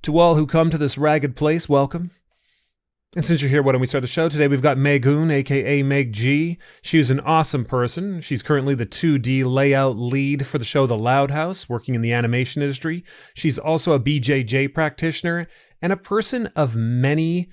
To all who come to this ragged place, welcome. And since you're here, why don't we start the show? Today we've got Megoon, aka Meg G. She's an awesome person. She's currently the 2D layout lead for the show The Loud House, working in the animation industry. She's also a BJJ practitioner and a person of many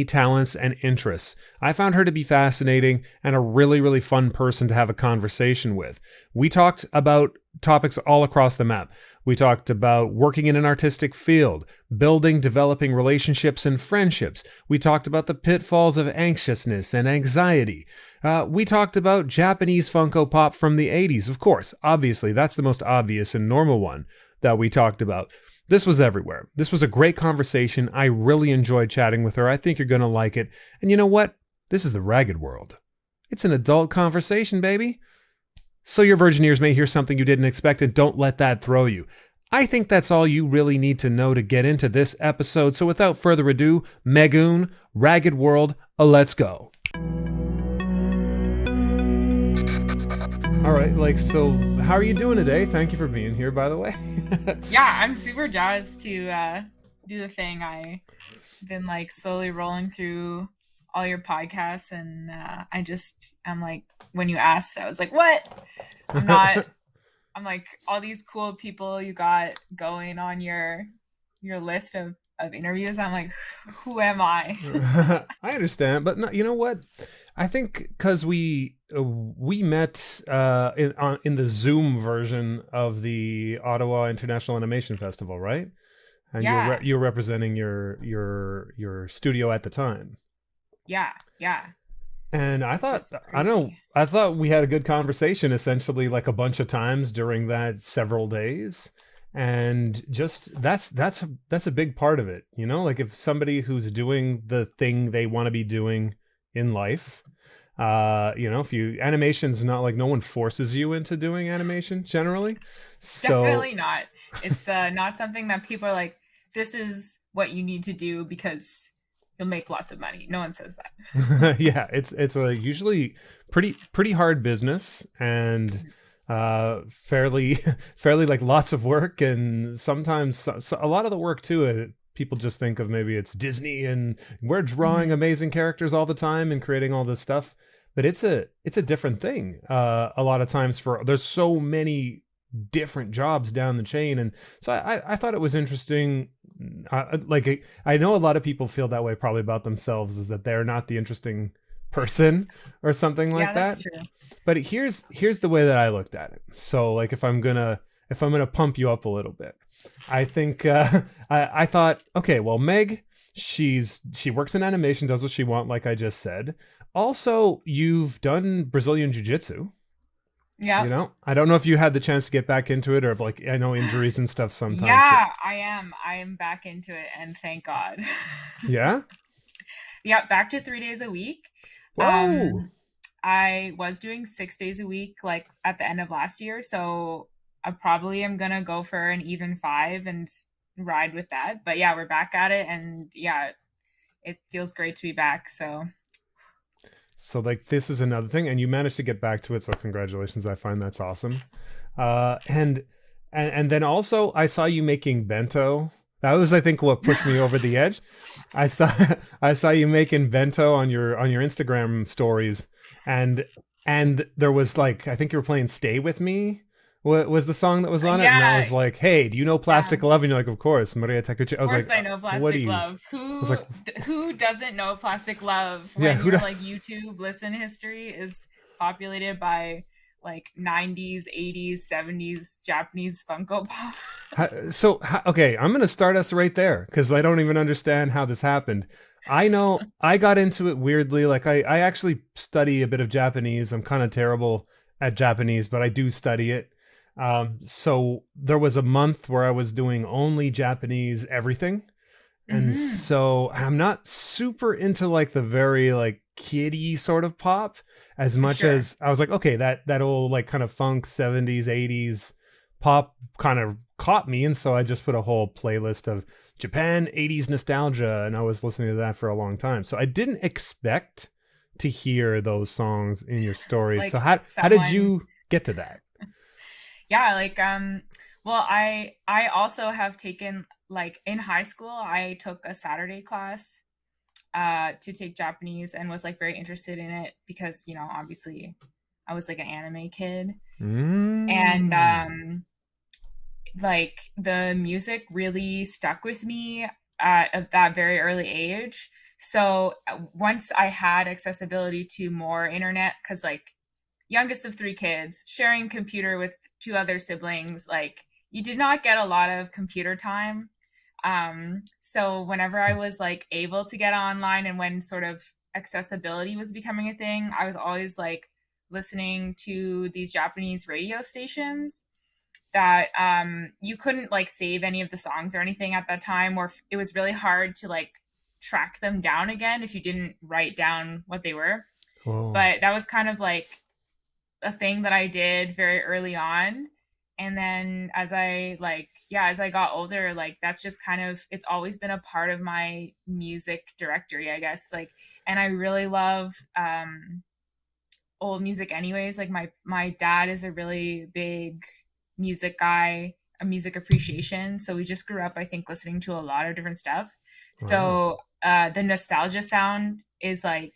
talents and interests. I found her to be fascinating and a really fun person to have a conversation with. We talked about topics all across the map. We talked about working in an artistic field, building, developing relationships and friendships. We talked about the pitfalls of anxiousness and anxiety. We talked about Japanese Funko Pop from the 80s. Of course, obviously, that's the most obvious and normal one that we talked about. This was everywhere. This was a great conversation. I really enjoyed chatting with her. I think you're going to like it. And you know what? This is the Ragged World. It's an adult conversation, baby. So your virgin ears may hear something you didn't expect, and don't let that throw you. I think that's all you really need to know to get into this episode. So without further ado, Megoon, Ragged World, let's go. All right, so how are you doing today? Thank you for being here, by the way. Yeah, I'm super jazzed to do the thing. I've been slowly rolling through all your podcasts, and I'm like, when you asked, I was like, what? I'm like, all these cool people you got going on your list of interviews. I'm like, who am I? I understand, but no, you know what? I think because we met in the Zoom version of the Ottawa International Animation Festival, right? And Yeah. you're representing your studio at the time. Yeah. And I thought we had a good conversation essentially like a bunch of times during that several days. And just that's a big part of it, you know, like if somebody who's doing the thing they want to be doing in life, if animation's not like no one forces you into doing animation generally. So Definitely not. It's not something that people are like, this is what you need to do because you'll make lots of money. No one says that. Yeah, it's a usually pretty hard business and fairly like lots of work, and sometimes a lot of the work too, people just think of maybe it's Disney and we're drawing amazing characters all the time and creating all this stuff, but it's a different thing a lot of times. There's so many different jobs down the chain, and so I thought it was interesting. I know a lot of people feel that way probably about themselves, is that they're not the interesting person or something like Yeah, that. that's true. But here's the way that I looked at it. So like if I'm gonna pump you up a little bit, I think I thought, okay, well, Meg, she works in animation, does what she wants, like I just said. Also, you've done Brazilian Jiu-Jitsu. Yeah. You know, I don't know if you had the chance to get back into it, or if I know injuries and stuff sometimes. Yeah, I am back into it, and thank God. Yeah? Yeah, back to 3 days a week. Whoa. I was doing 6 days a week, like at the end of last year. So I probably am going to go for an even 5 and ride with that. But yeah, we're back at it. And yeah, it feels great to be back. So like this is another thing, and you managed to get back to it. So congratulations. I find that's awesome. And then also I saw you making bento. That was, I think, what pushed me over the edge. I saw you making bento on your Instagram stories, and there was like, I think you were playing "Stay With Me." What was the song that was on it? And I was like, "Hey, do you know Plastic Love?" And you're like, "Of course, Maria Takuchi." I was like, I know Plastic Love. Who doesn't know Plastic Love? When YouTube listen history is populated by like 90s, 80s, 70s Japanese Funko Pop. Okay, I'm going to start us right there because I don't even understand how this happened. I know I got into it weirdly. Like I actually study a bit of Japanese. I'm kind of terrible at Japanese, but I do study it. So there was a month where I was doing only Japanese everything. And so I'm not super into like the very like kiddie sort of pop as much as I was like, okay, that old like kind of funk 70s, 80s pop kind of caught me. And so I just put a whole playlist of Japan 80s nostalgia, and I was listening to that for a long time. So I didn't expect to hear those songs in your stories. Like so how did you get to that? Yeah, well, I also have taken like in high school, I took a Saturday class to take Japanese and was like very interested in it because, you know, obviously I was like an anime kid. And Mm. like the music really stuck with me at that very early age. So once I had accessibility to more internet, because like youngest of three kids, sharing computer with two other siblings, like you did not get a lot of computer time. So whenever I was like able to get online and when sort of accessibility was becoming a thing, I was always like listening to these Japanese radio stations that you couldn't like save any of the songs or anything at that time, or it was really hard to like track them down again if you didn't write down what they were. Whoa. But that was kind of like a thing that I did very early on. And then as I like, yeah, as I got older, like that's just kind of, it's always been a part of my music directory, I guess. Like, and I really love old music anyways. Like my dad is a really big music guy, a music appreciation. So we just grew up, I think, listening to a lot of different stuff. Wow. So the nostalgia sound is like,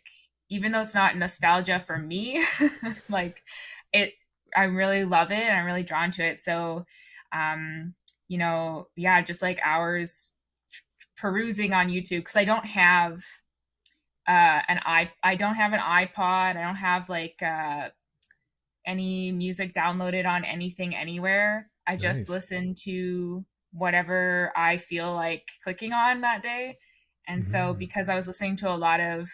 even though it's not nostalgia for me, like it, I really love it and I'm really drawn to it. So, um, you know, yeah, just like hours perusing on YouTube because I don't have an iPod. I don't have like any music downloaded on anything anywhere. I just Nice. listen to whatever I feel like clicking on that day. And so Mm. because I was listening to a lot of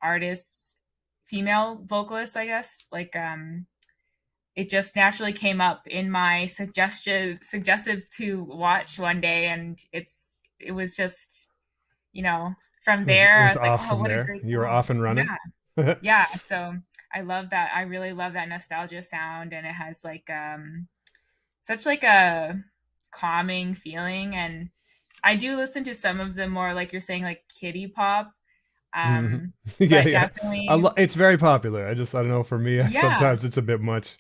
artists, female vocalists, I guess, like it just naturally came up in my suggestive to watch one day and it was just, you know, from It there I was was like, off oh, from what a there. great You were song. off and running. Yeah. Yeah, so I love that. I really love that nostalgia sound and it has like such like a calming feeling. And I do listen to some of the more like you're saying like kiddie pop, Mhm. um Yeah, but yeah. definitely It's very popular. I don't know. For me, yeah. sometimes it's a bit much.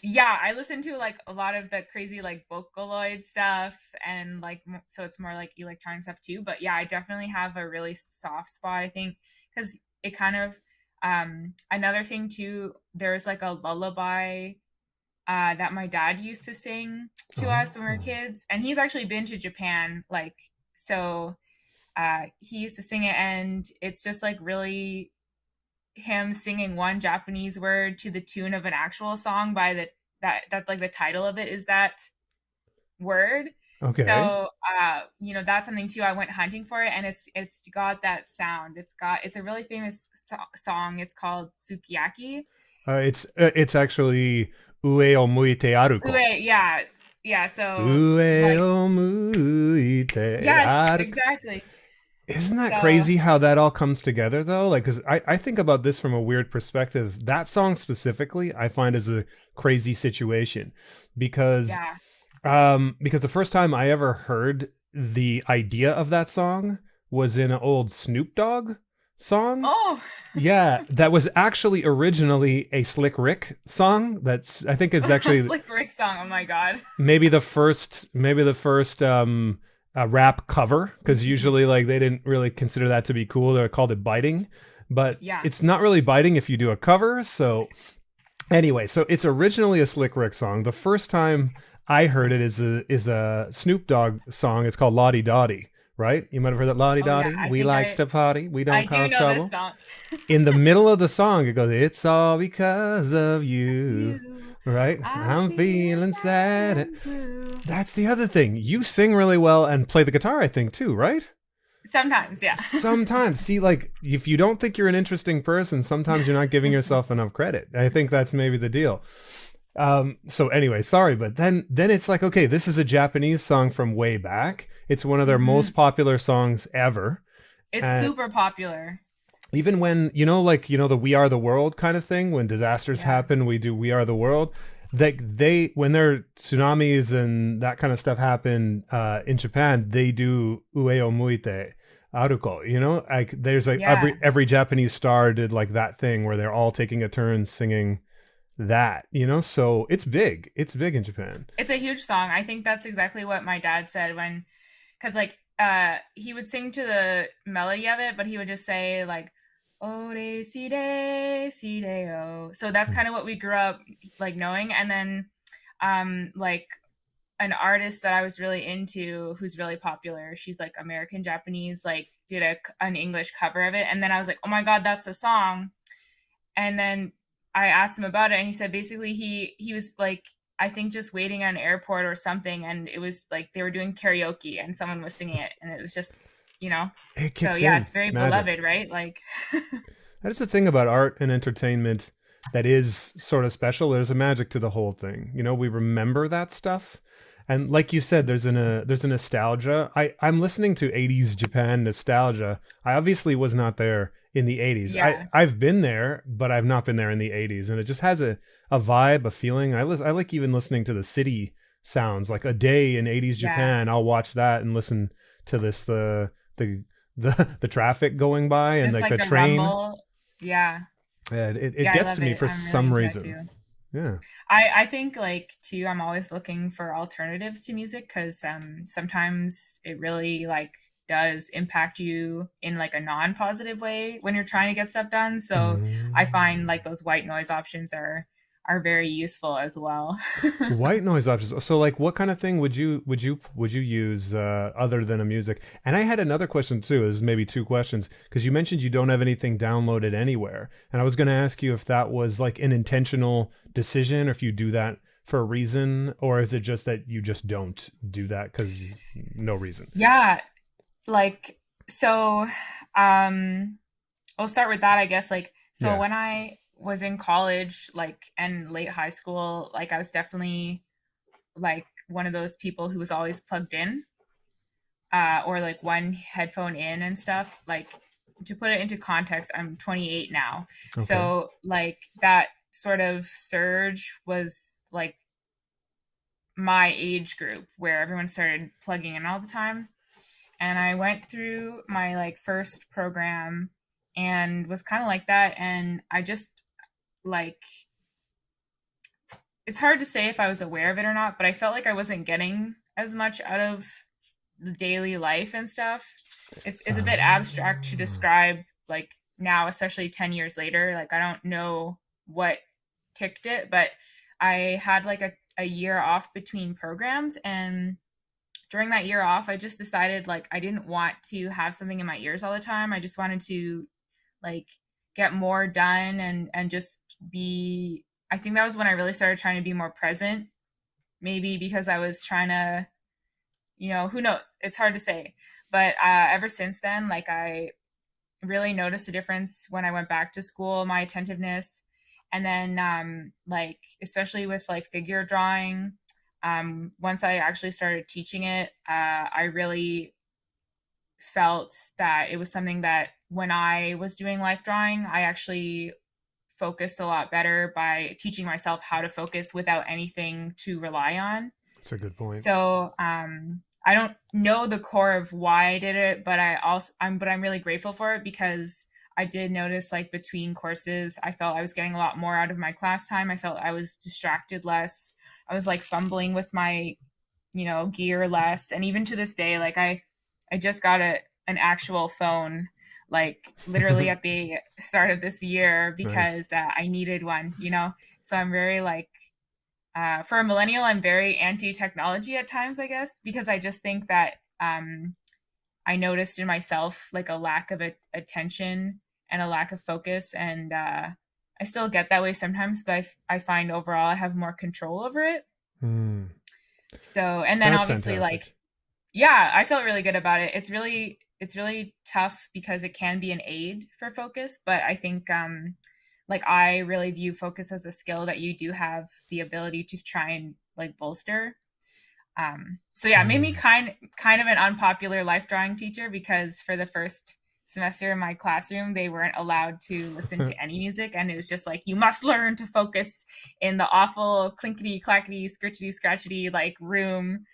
Yeah, I listen to like a lot of the crazy like Vocaloid stuff and like so it's more like electronic stuff too. But yeah, I definitely have a really soft spot, I think, because it kind of another thing too, there's like a lullaby that my dad used to sing to us when we were Oh, kids. And he's actually been to Japan, like so he used to sing it and it's just like really him singing one Japanese word to the tune of an actual song by that like the title of it is that word. okay. So you know, that's something too. I went hunting for it and it's got that sound. It's a really famous song. It's called Sukiyaki. It's actually Ue o muite aruko. Yeah. Yeah, so Ue like o muite yes, aruko. exactly. Isn't that So crazy how that all comes together though? Like, because I think about this from a weird perspective. That song specifically, I find is a crazy situation because yeah. because the first time I ever heard the idea of that song was in an old Snoop Dogg song. Oh, Yeah, that was actually originally a Slick Rick song. That's I think is a actually Slick Rick song. Oh my god. maybe the first rap cover because usually like they didn't really consider that to be cool. They called it biting, but Yeah. it's not really biting if you do a cover. So anyway, so it's originally a Slick Rick song. The first time I heard it is a Snoop Dogg song. It's called Lottie Dottie, right? You might have heard that Lottie Oh yeah. Dottie. We likes to party. We I don't do cause know this trouble. song. In the middle of the song, it goes, "It's all because of you." You, Right? I'm I'm feeling feeling sad sad. and blue. That's the other thing. You sing really well and play the guitar, I think, too, right? Sometimes, yeah. Sometimes. See, like, if you don't think you're an interesting person, sometimes you're not giving yourself enough credit. I think that's maybe the deal. So anyway, sorry, but then it's like, okay, this is a Japanese song from way back. It's one of their Hmm. most popular songs ever. It's And super popular. even when, like, the We Are the World kind of thing, when disasters Yeah. happen, we do We Are the World. They when there tsunamis and that kind of stuff happen in Japan, they do Ue o Muite Aruko. Like there's like Yeah. every Japanese star did like that thing where they're all taking a turn singing that, so it's big in Japan. It's a huge song. I think that's exactly what my dad said when, because like he would sing to the melody of it, but he would just say like ore si de o. So that's kind of what we grew up like knowing. And then like an artist that I was really into who's really popular, she's like American Japanese, like did an English cover of it, and then I was like, oh my god, that's the song. And then I asked him about it, and he said basically he was like, I think just waiting at an airport or something, and it was like they were doing karaoke and someone was singing it, and it was just, you know. It So kicks yeah, in. it's very It's magic. beloved, right? Like, That's the thing about art and entertainment that is sort of special. There's a magic to the whole thing. We remember that stuff. And like you said, there's a nostalgia. I'm listening to 80s Japan nostalgia. I obviously was not there in the 80s. yeah, I've been there, but I've not been there in the 80s. And it just has a vibe, a feeling. I like even listening to the city sounds. Like a day in 80s yeah, Japan, I'll watch that and listen to the traffic going by and just like like the the train. rumble. Yeah, And it yeah, I gets to love me it. for I'm really some into it reason. too. Yeah. I think like too, I'm always looking for alternatives to music because sometimes it really like does impact you in like a non-positive way when you're trying to get stuff done. So I find Mm. like those white noise options are very useful as well. White noise options. So, like, what kind of thing would you use other than a music? And I had another question too. Is maybe two questions because you mentioned you don't have anything downloaded anywhere, and I was going to ask you if that was like an intentional decision, or if you do that for a reason, or is it just that you just don't do that because no reason? Yeah, like so we'll start with that, I guess. Like, so Yeah. when I was in college, like, and late high school, like, I was definitely like one of those people who was always plugged in, or like one headphone in and stuff. Like, to put it into context, I'm 28 now. Okay. So, like, that sort of surge was like my age group where everyone started plugging in all the time. And I went through my like first program and was kind of like that. And I just like, it's hard to say if I was aware of it or not, but I felt like I wasn't getting as much out of the daily life and stuff. It's a bit abstract to Ah. describe like now, especially 10 years later. Like I don't know what ticked it, but I had like a year off between programs, and during that year off, I just decided like I didn't want to have something in my ears all the time. I just wanted to like get more done and just be, I think that was when I really started trying to be more present, maybe because I was trying to, who knows? It's hard to say. But ever since then, like I really noticed a difference when I went back to school, my attentiveness. And then like especially with like figure drawing, once I actually started teaching it, I really felt that it was something that when I was doing life drawing, I actually focused a lot better by teaching myself how to focus without anything to rely on. That's a good point. So I don't know the core of why I did it, but I'm really grateful for it because I did notice like between courses, I felt I was getting a lot more out of my class time. I felt I was distracted less. I was like fumbling with my, gear less. And even to this day, like I just got an actual phone like literally at the start of this year Nice. because I needed one, So I'm very like for a millennial, I'm very anti technology at times, I guess, because I just think that I noticed in myself like a lack of attention and a lack of focus. And I still get that way sometimes, but I find overall I have more control over it. Mm. So, and then That's obviously, like, fantastic. yeah, I felt really good about it. It's really tough because it can be an aid for focus, but I think like I really view focus as a skill that you do have the ability to try and like bolster. So yeah, it made me Mm. kind of an unpopular life drawing teacher because for the first semester in my classroom, they weren't allowed to listen to any music, and it was just like you must learn to focus in the awful clinkety clackety scritchety scratchety like room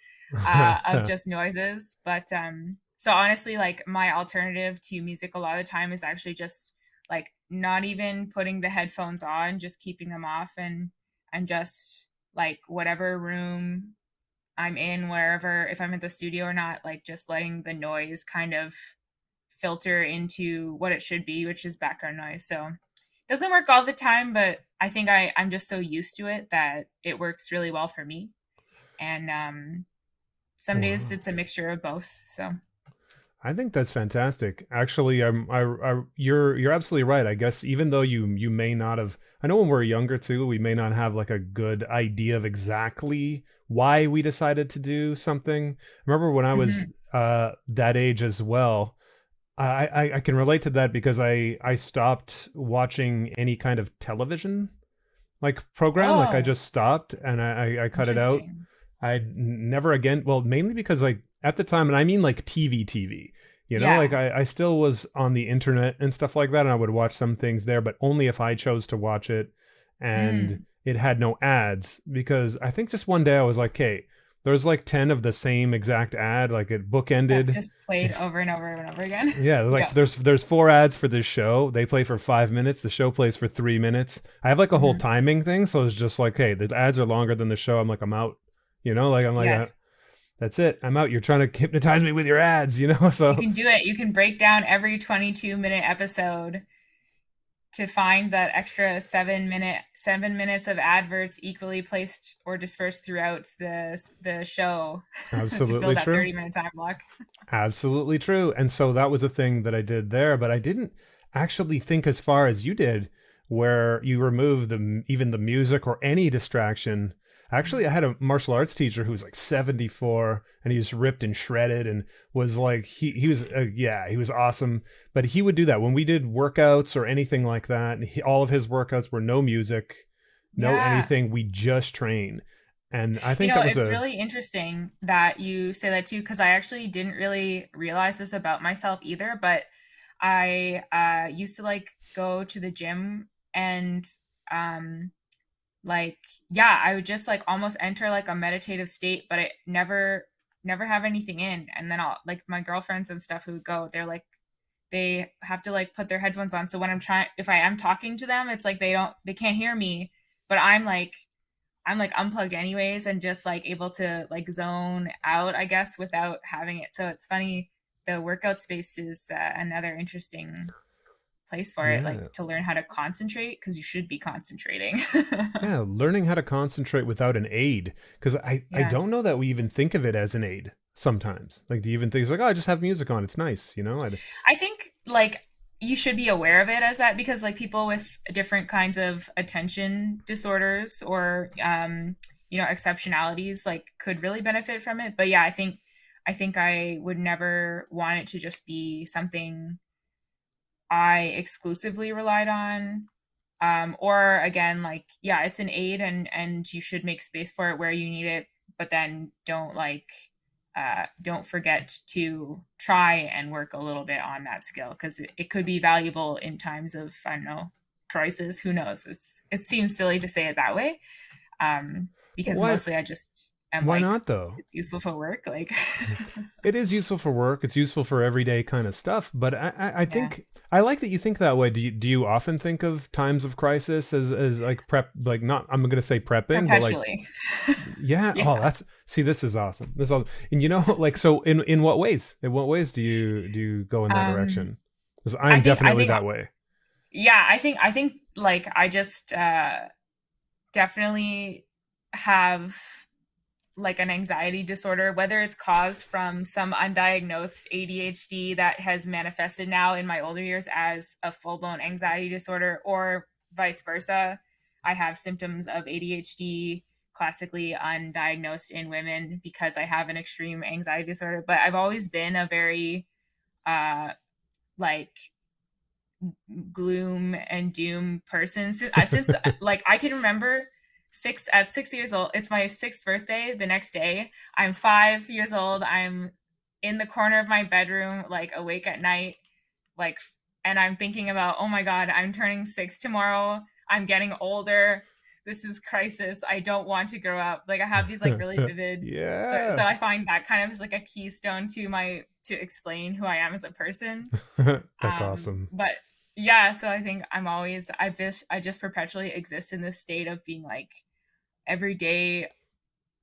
of just noises. But so honestly, like my alternative to music a lot of the time is actually just like not even putting the headphones on, just keeping them off, and just like whatever room I'm in, wherever, if I'm at the studio or not, like just letting the noise kind of filter into what it should be, which is background noise. So it doesn't work all the time, but I think I'm just so used to it that it works really well for me. And some days Wow. it's a mixture of both. So I think that's fantastic. Actually, you're absolutely right. I guess even though you may not have, I know when we're younger too, we may not have like a good idea of exactly why we decided to do something. I remember when I was mhm. that age as well. I can relate to that because I stopped watching any kind of television like program. Like I Oh, just stopped and I cut it out. interesting. I never again. Well, mainly because like at the time, and I mean like TV. You know, like Yeah. I still was on the internet and stuff like that, and I would watch some things there, but only if I chose to watch it, and Mm. it had no ads. Because I think just one day I was like, "Okay, there's like 10 of the same exact ad, like it That bookended." just played over and over and over again. Yeah, like Yeah. there's four ads for this show. They play for 5 minutes. The show plays for 3 minutes. I have like a whole Hmm. timing thing, so it's just like, hey, the ads are longer than the show. I'm like, I'm out. You know, like I'm like, Yes. that's it. I'm out. You're trying to hypnotize me with your ads. You know, You so can do it. You can break down every 22-minute episode to find that extra 7 minutes of adverts equally placed or dispersed throughout the show to fill absolutely that true. 30-minute time block. Absolutely true. And so that was a thing that I did there, but I didn't actually think as far as you did, where you remove even the music or any distraction. Actually, I had a martial arts teacher who was like 74 and he was ripped and shredded and was like he was yeah, he was awesome, but he would do that when we did workouts or anything like that. And all of his workouts were no music, no Yeah. anything. We just train. And I You think know, that was it's a really interesting that you say that too, because I actually didn't really realize this about myself either. But I used to like go to the gym and um, like yeah, I would just like almost enter like a meditative state, but I never have anything in. And then I'll like my girlfriends and stuff who would go, they're like they have to like put their headphones on. So when I'm trying, if I am talking to them, it's like they can't hear me, but I'm like unplugged anyways and just like able to like zone out, I guess, without having it. So it's funny. The workout space is another interesting place for it, like yeah. to learn how to concentrate because you should be concentrating. Yeah, learning how to concentrate without an aid. Because I Yeah. don't know that we even think of it as an aid sometimes. Like, do you even think it's like, oh, I just have music on. It's nice, you know? I think like you should be aware of it as that because like people with different kinds of attention disorders or exceptionalities like could really benefit from it. But yeah, I think I would never want it to just be something I exclusively relied on. Or again, like, yeah, it's an aid and you should make space for it where you need it, but then don't forget to try and work a little bit on that skill because it could be valuable in times of, I don't know, crisis. Who knows? It seems silly to say it that way. Because Why? mostly I just am Why like, not though? it's useful for work. Like, It is useful for work. It's useful for everyday kind of stuff. But I yeah, think I like that you think that way. Do you often think of times of crisis as like prep? Like not I'm gonna say prepping, but like perpetually. yeah. Oh, Yeah. that's see. This is awesome. This is awesome. And you know, like so. In what ways? In what ways do you go in that Um, direction? Because I I'm think, I definitely think, that way. yeah, I think like I just definitely have like an anxiety disorder, whether it's caused from some undiagnosed ADHD that has manifested now in my older years as a full blown anxiety disorder, or vice versa. I have symptoms of ADHD classically undiagnosed in women because I have an extreme anxiety disorder. But I've always been a very uh, like gloom and doom person since like I can remember 6 years old. It's my sixth birthday the next day. I'm 5 years old. I'm in the corner of my bedroom, like awake at night, like, and I'm thinking about, oh my God, I'm turning 6 tomorrow. I'm getting older. This is crisis. I don't want to grow up. Like I have these like really vivid. So Yeah. I find that kind of is like a keystone to explain who I am as a person. That's awesome. But yeah, so I think I just perpetually exist in this state of being like everyday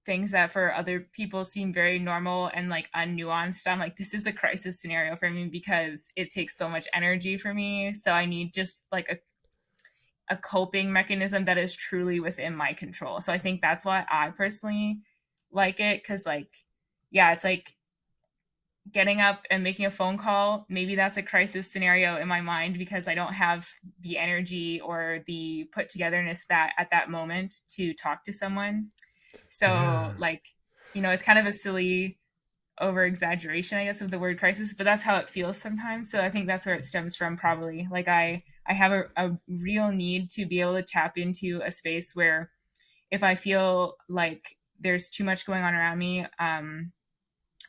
things that for other people seem very normal and like unnuanced. I'm like, this is a crisis scenario for me because it takes so much energy for me. So I need just like a coping mechanism that is truly within my control. So I think that's why I personally like it. Cause like, yeah, it's like getting up and making a phone call. Maybe that's a crisis scenario in my mind because I don't have the energy or the put togetherness that at that moment to talk to someone. So, Yeah. like, it's kind of a silly over exaggeration, I guess, of the word crisis, but that's how it feels sometimes. So I think that's where it stems from, probably. Like, I have a real need to be able to tap into a space where if I feel like there's too much going on around me,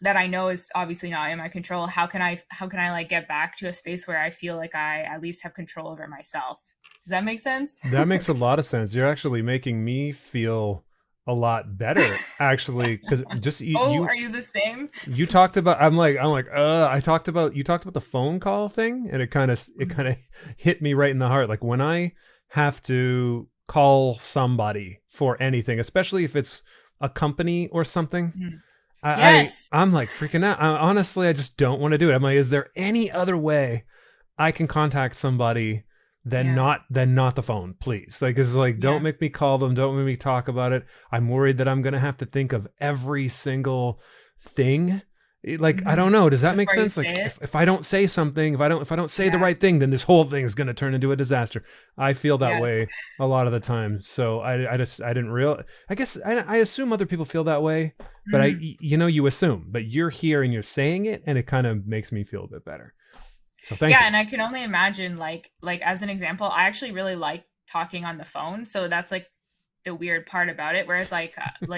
that I know is obviously not in my control, how can I like get back to a space where I feel like I at least have control over myself? Does that make sense? That makes a lot of sense. You're actually making me feel a lot better, actually, because just Oh, are you the same? you talked about. I'm like I talked about you talked about the phone call thing, and it kind of hit me right in the heart. Like when I have to call somebody for anything, especially if it's a company or something, Mhm. I, I Yes. I'm like freaking out. Honestly, I just don't want to do it. I'm like, is there any other way I can contact somebody Yeah. than not the phone, please? Like, it's like, don't Yeah. make me call them, don't make me talk about it. I'm worried that I'm gonna have to think of every single thing. Like, I don't know. Does that make Before you sense? say Like, it. if I don't say something, if I don't say the Yeah. right thing, then this whole thing is gonna turn into a disaster. I feel that Yes. way a lot of the time. So I didn't real. I guess I assume other people feel that way, but Mhm. you assume, but you're here and you're saying it, and it kind of makes me feel a bit better. So thank Yeah, you. and I can only imagine like as an example, I actually really like talking on the phone, so that's like the weird part about it. Whereas like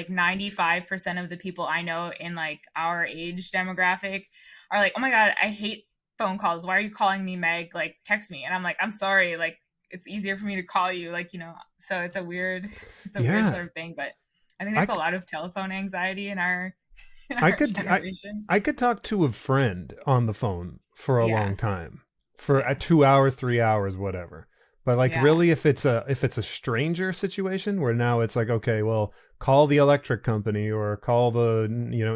95% of the people I know in like our age demographic are like, "Oh my god, I hate phone calls. Why are you calling me, Meg? Like text me." And I'm like, "I'm sorry, like it's easier for me to call you." So it's a weird Yeah, sort of thing, but I think I there's a lot of telephone anxiety in our in I our could generation. I could talk to a friend on the phone for a long Yeah. time, for Yeah. 2 hours, 3 hours, whatever. But like Yeah. really, if it's a stranger situation where now it's like, okay, well, call the electric company or call the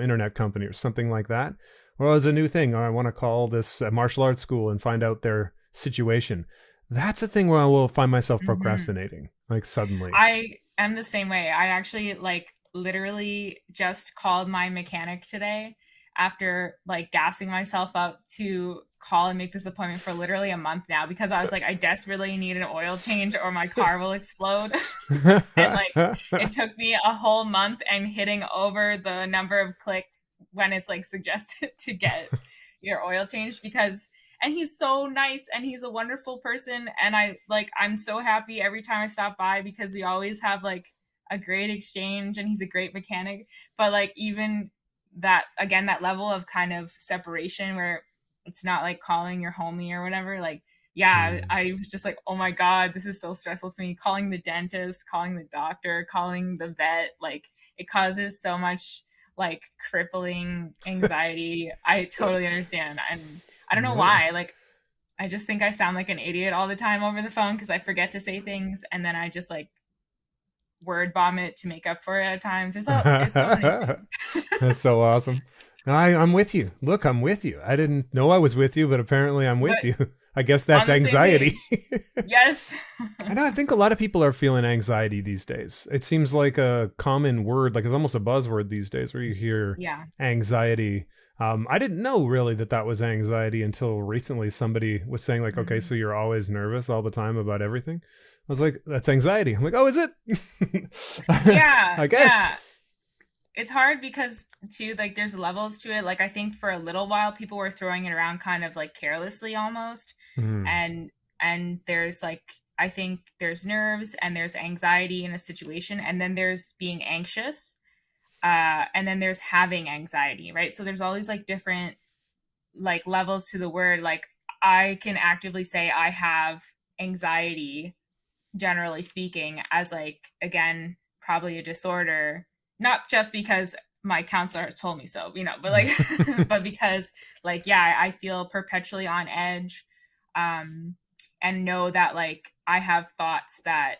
internet company or something like that. Or as a new thing, or I want to call this martial arts school and find out their situation. That's a thing where I will find myself Mhm. procrastinating, like suddenly. I am the same way. I actually like literally just called my mechanic today after like gassing myself up to call and make this appointment for literally a month now because I was like, I desperately need an oil change or my car will explode. And like it took me a whole month and hitting over the number of clicks when it's like suggested to get your oil changed because and he's so nice and he's a wonderful person and I'm so happy every time I stop by because we always have like a great exchange and he's a great mechanic, but like even that again that level of kind of separation where it's not like calling your homie or whatever, like yeah, Hmm. I was just like, oh my God, this is so stressful to me. Calling the dentist, calling the doctor, calling the vet, like it causes so much like crippling anxiety. I totally understand. And I don't know Yeah. why. Like, I just think I sound like an idiot all the time over the phone because I forget to say things and then I just like word vomit to make up for it at times. There's so many things. That's so awesome. I'm with you. Look, I'm with you. I didn't know I was with you, but apparently I'm But with you. I guess that's on the same anxiety. page. Yes. I know. I think a lot of people are feeling anxiety these days. It seems like a common word, like it's almost a buzzword these days, where you hear Yeah. anxiety. I didn't know really that was anxiety until recently. Somebody was saying like, okay, Mhm. so you're always nervous all the time about everything. I was like, that's anxiety. I'm like, oh, is it? Yeah. I guess. Yeah. It's hard because too like there's levels to it. Like I think for a little while people were throwing it around kind of like carelessly almost. Hmm. And there's like I think there's nerves and there's anxiety in a situation and then there's being anxious. And then there's having anxiety, right? So there's all these like different like levels to the word. Like I can actively say I have anxiety generally speaking as like again probably a disorder, not just because my counselor has told me so, but like but because like yeah I feel perpetually on edge, um and know that like I have thoughts that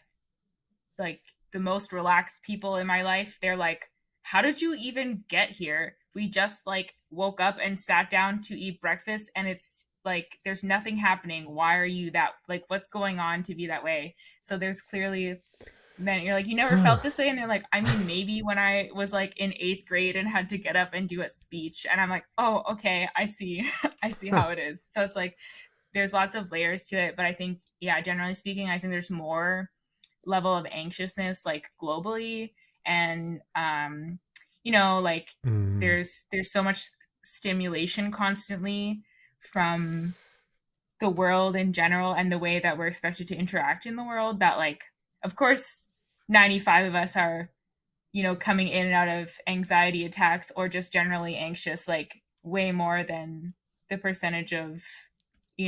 like the most relaxed people in my life, they're like, how did you even get here? We just like woke up and sat down to eat breakfast, and it's like there's nothing happening. Why are you that, like, what's going on to be that way? So there's clearly, then you're like, you never felt this way, and they're like, I mean, maybe when I was like in 8th grade and had to get up and do a speech, and I'm like, oh, okay, I see. I see how it is. So it's like there's lots of layers to it, but I think, yeah, generally speaking, I think there's more level of anxiousness like globally, and like Mm. there's so much stimulation constantly from the world in general and the way that we're expected to interact in the world, that like of course 95 of us are coming in and out of anxiety attacks or just generally anxious, like way more than the percentage of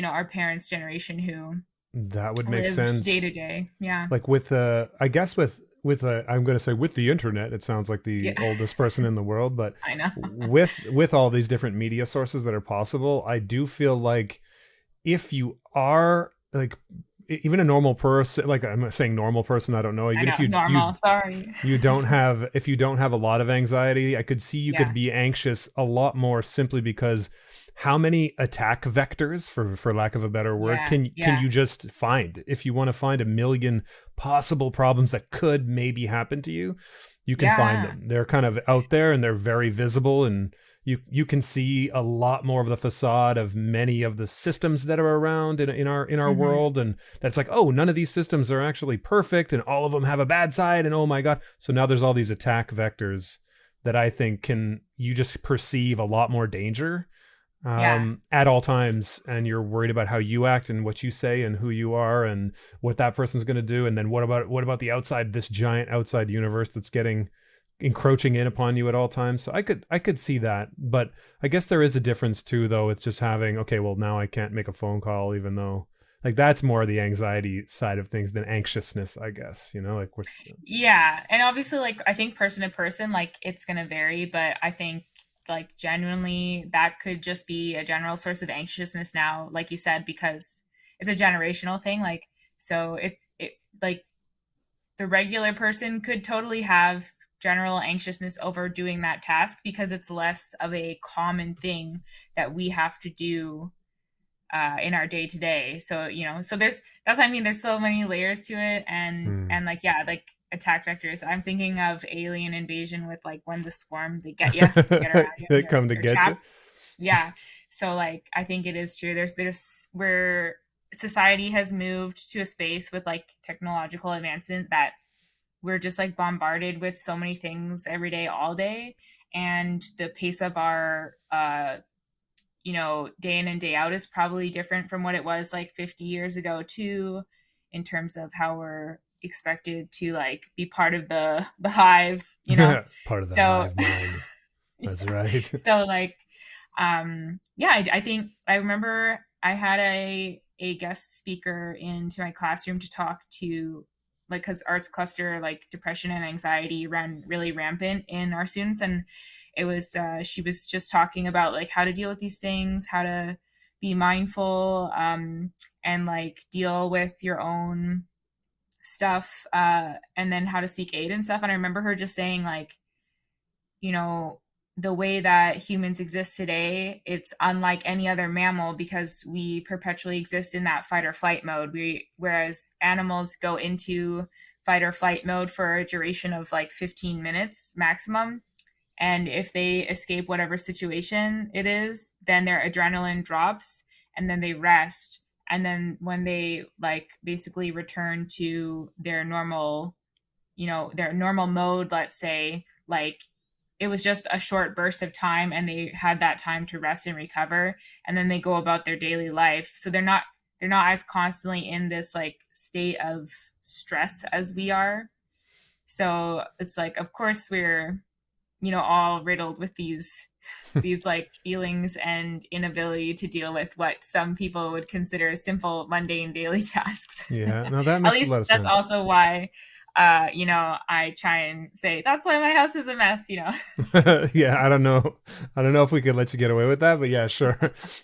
our parents' generation who That would make lived day sense. to day. Yeah. Like with I guess with I'm going to say with the internet, it sounds like the Yeah. oldest person in the world, but I know. with all these different media sources that are possible, I do feel like if you are like even a normal person, like I'm not saying normal person, I don't know, I even know. if Normal. Sorry. you don't have if you don't have a lot of anxiety, I could see you Yeah. could be anxious a lot more simply because how many attack vectors, for lack of a better word, Yeah. can Yeah. you just find? If you want to find a million possible problems that could maybe happen to you, you can find Yeah. them. They're kind of out there and they're very visible, and you can see a lot more of the facade of many of the systems that are around in our Hmm. world. And that's like, oh, none of these systems are actually perfect and all of them have a bad side, and oh my god. So now there's all these attack vectors that I think can you just perceive a lot more danger Yeah. at all times, and you're worried about how you act and what you say and who you are and what that person's going to do. And then what about the outside, this giant outside universe that's getting encroaching in upon you at all times. So I could see that, but I guess there is a difference too, though. It's just having, okay, well, now I can't make a phone call, even though like that's more the anxiety side of things than anxiousness, I guess, like we're Yeah. And obviously, like, I think person to person, like, it's going to vary, but I think, like, genuinely, that could just be a general source of anxiousness now, like you said, because it's a generational thing. Like, so like, the regular person could totally have general anxiousness over doing that task because it's less of a common thing that we have to do in our day to day. So so that's what I mean. There's so many layers to it, and like, yeah, like attack vectors. I'm thinking of alien invasion with like when the swarm, they get you, they get around you, they and come to you're get you. trapped. Yeah. So like I think it is true. There's where society has moved to a space with like technological advancement that we're just like bombarded with so many things every day, all day, and the pace of our day in and day out is probably different from what it was like 50 years ago too, in terms of how we're expected to like be part of the hive. Part of the So hive mind. That's yeah. right. So like yeah, I think I remember I had a guest speaker into my classroom to talk to, like, because arts cluster, like depression and anxiety ran really rampant in our students, and it was she was just talking about like how to deal with these things, how to be mindful, and like deal with your own stuff, and then how to seek aid and stuff. And I remember her just saying like, you know, the way that humans exist today, it's unlike any other mammal because we perpetually exist in that fight or flight mode. Whereas animals go into fight or flight mode for a duration of like 15 minutes maximum. And if they escape whatever situation it is, then their adrenaline drops and then they rest. And then when they like basically return to their normal mode, let's say, like it was just a short burst of time and they had that time to rest and recover, and then they go about their daily life. So they're not as constantly in this like state of stress as we are. So it's like, of course, we're all riddled with these like feelings and inability to deal with what some people would consider simple mundane daily tasks. Yeah, no, that At makes a lot least of that's sense. also why I try and say that's why my house is a mess. Yeah, I don't know. I don't know if we could let you get away with that, but yeah, sure.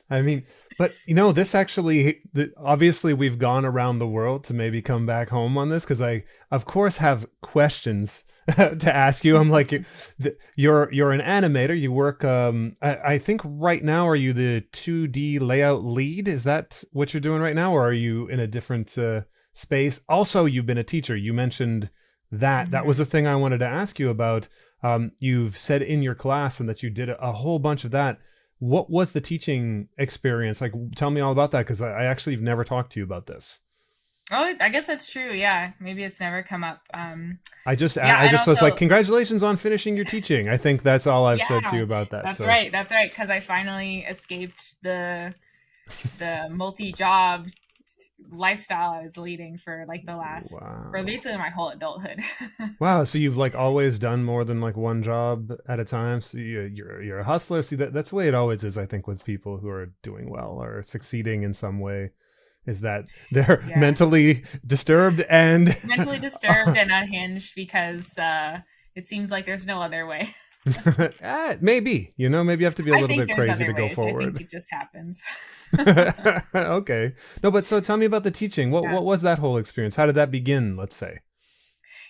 I mean, but this actually, obviously, we've gone around the world to maybe come back home on this because I, of course, have questions to ask you. I'm like, you're an animator. You work. I think right now, are you the 2D layout lead? Is that what you're doing right now, or are you in a different space? Also, you've been a teacher. You mentioned that. That was Hmm. the thing I wanted to ask you about. You've said in your class and that you did a whole bunch of that. What was the teaching experience like? Tell me all about that because I actually have never talked to you about this. Oh, I guess that's true. Yeah, maybe it's never come up. Yeah, I and just was like, also, congratulations on finishing your teaching. I think that's all I've said to you yeah, about that. that's So right. That's right. Because I finally escaped the multi-job lifestyle I was leading for like for wow, basically my whole adulthood. wow. So you've like always done more than like one job at a time. So you're a hustler. See that's the way it always is. I think with people who are doing well or succeeding in some way, is that they're Yeah, mentally disturbed and mentally disturbed and unhinged because it seems like there's no other way. maybe maybe you have to be a I little think bit there's crazy other to go ways. I think forward. it just happens. Okay. No, but so tell me about the teaching. Yeah. What was that whole experience? How did that begin, let's say?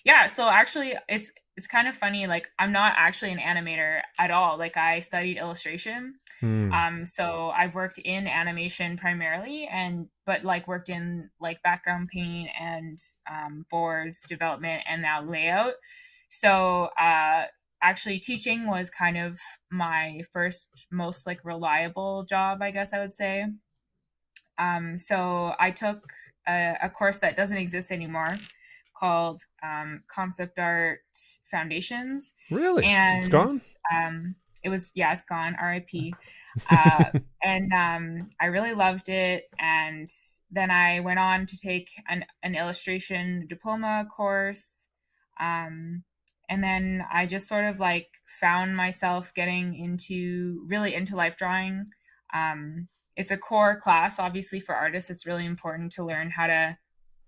Yeah, so actually it's kind of funny. Like, I'm not actually an animator at all. Like, I studied illustration. Hmm. So I've worked in animation primarily, and but like worked in like background paint and boards development and now layout. So actually teaching was kind of my first most like reliable job, I guess I would say. So I took a course that doesn't exist anymore called Concept Art Foundations, Really? It's and gone? it was, yeah, it's gone, RIP. Uh, and I really loved it, and then I went on to take an illustration diploma course, um, and then I just sort of like found myself getting really into life drawing. Um, it's a core class, obviously, for artists. It's really important to learn how to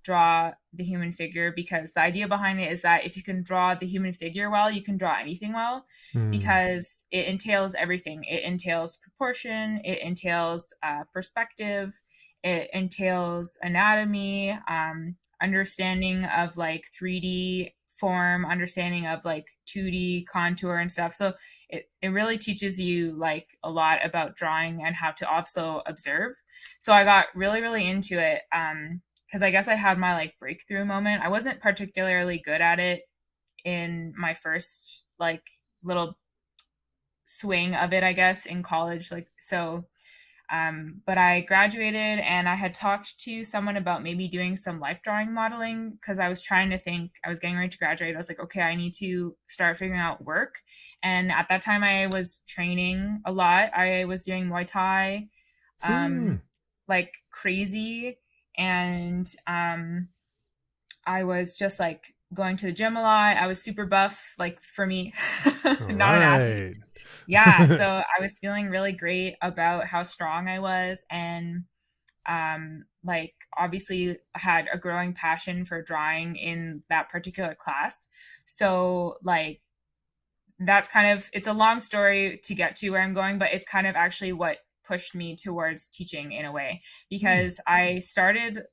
draw the human figure, because the idea behind it is that if you can draw the human figure well, you can draw anything well, Hmm. because it entails everything. It entails proportion, it entails perspective, it entails anatomy, understanding of like 3D form, understanding of like 2D contour and stuff. So it really teaches you like a lot about drawing and how to also observe. So I got really, really into it. Because I guess I had my like breakthrough moment. I wasn't particularly good at it in my first like little swing of it, I guess, in college. Like, so, but I graduated and I had talked to someone about maybe doing some life drawing modeling, because I was trying to think, I was getting ready to graduate. I was like, okay, I need to start figuring out work. And at that time, I was training a lot. I was doing Muay Thai, Hmm. um, like crazy. And I was just like going to the gym a lot. I was super buff, like for me, All not an athlete. right. Yeah, so I was feeling really great about how strong I was, and like obviously had a growing passion for drawing in that particular class. So like that's kind of, it's a long story to get to where I'm going, but it's kind of actually what pushed me towards teaching in a way, Hmm. because I started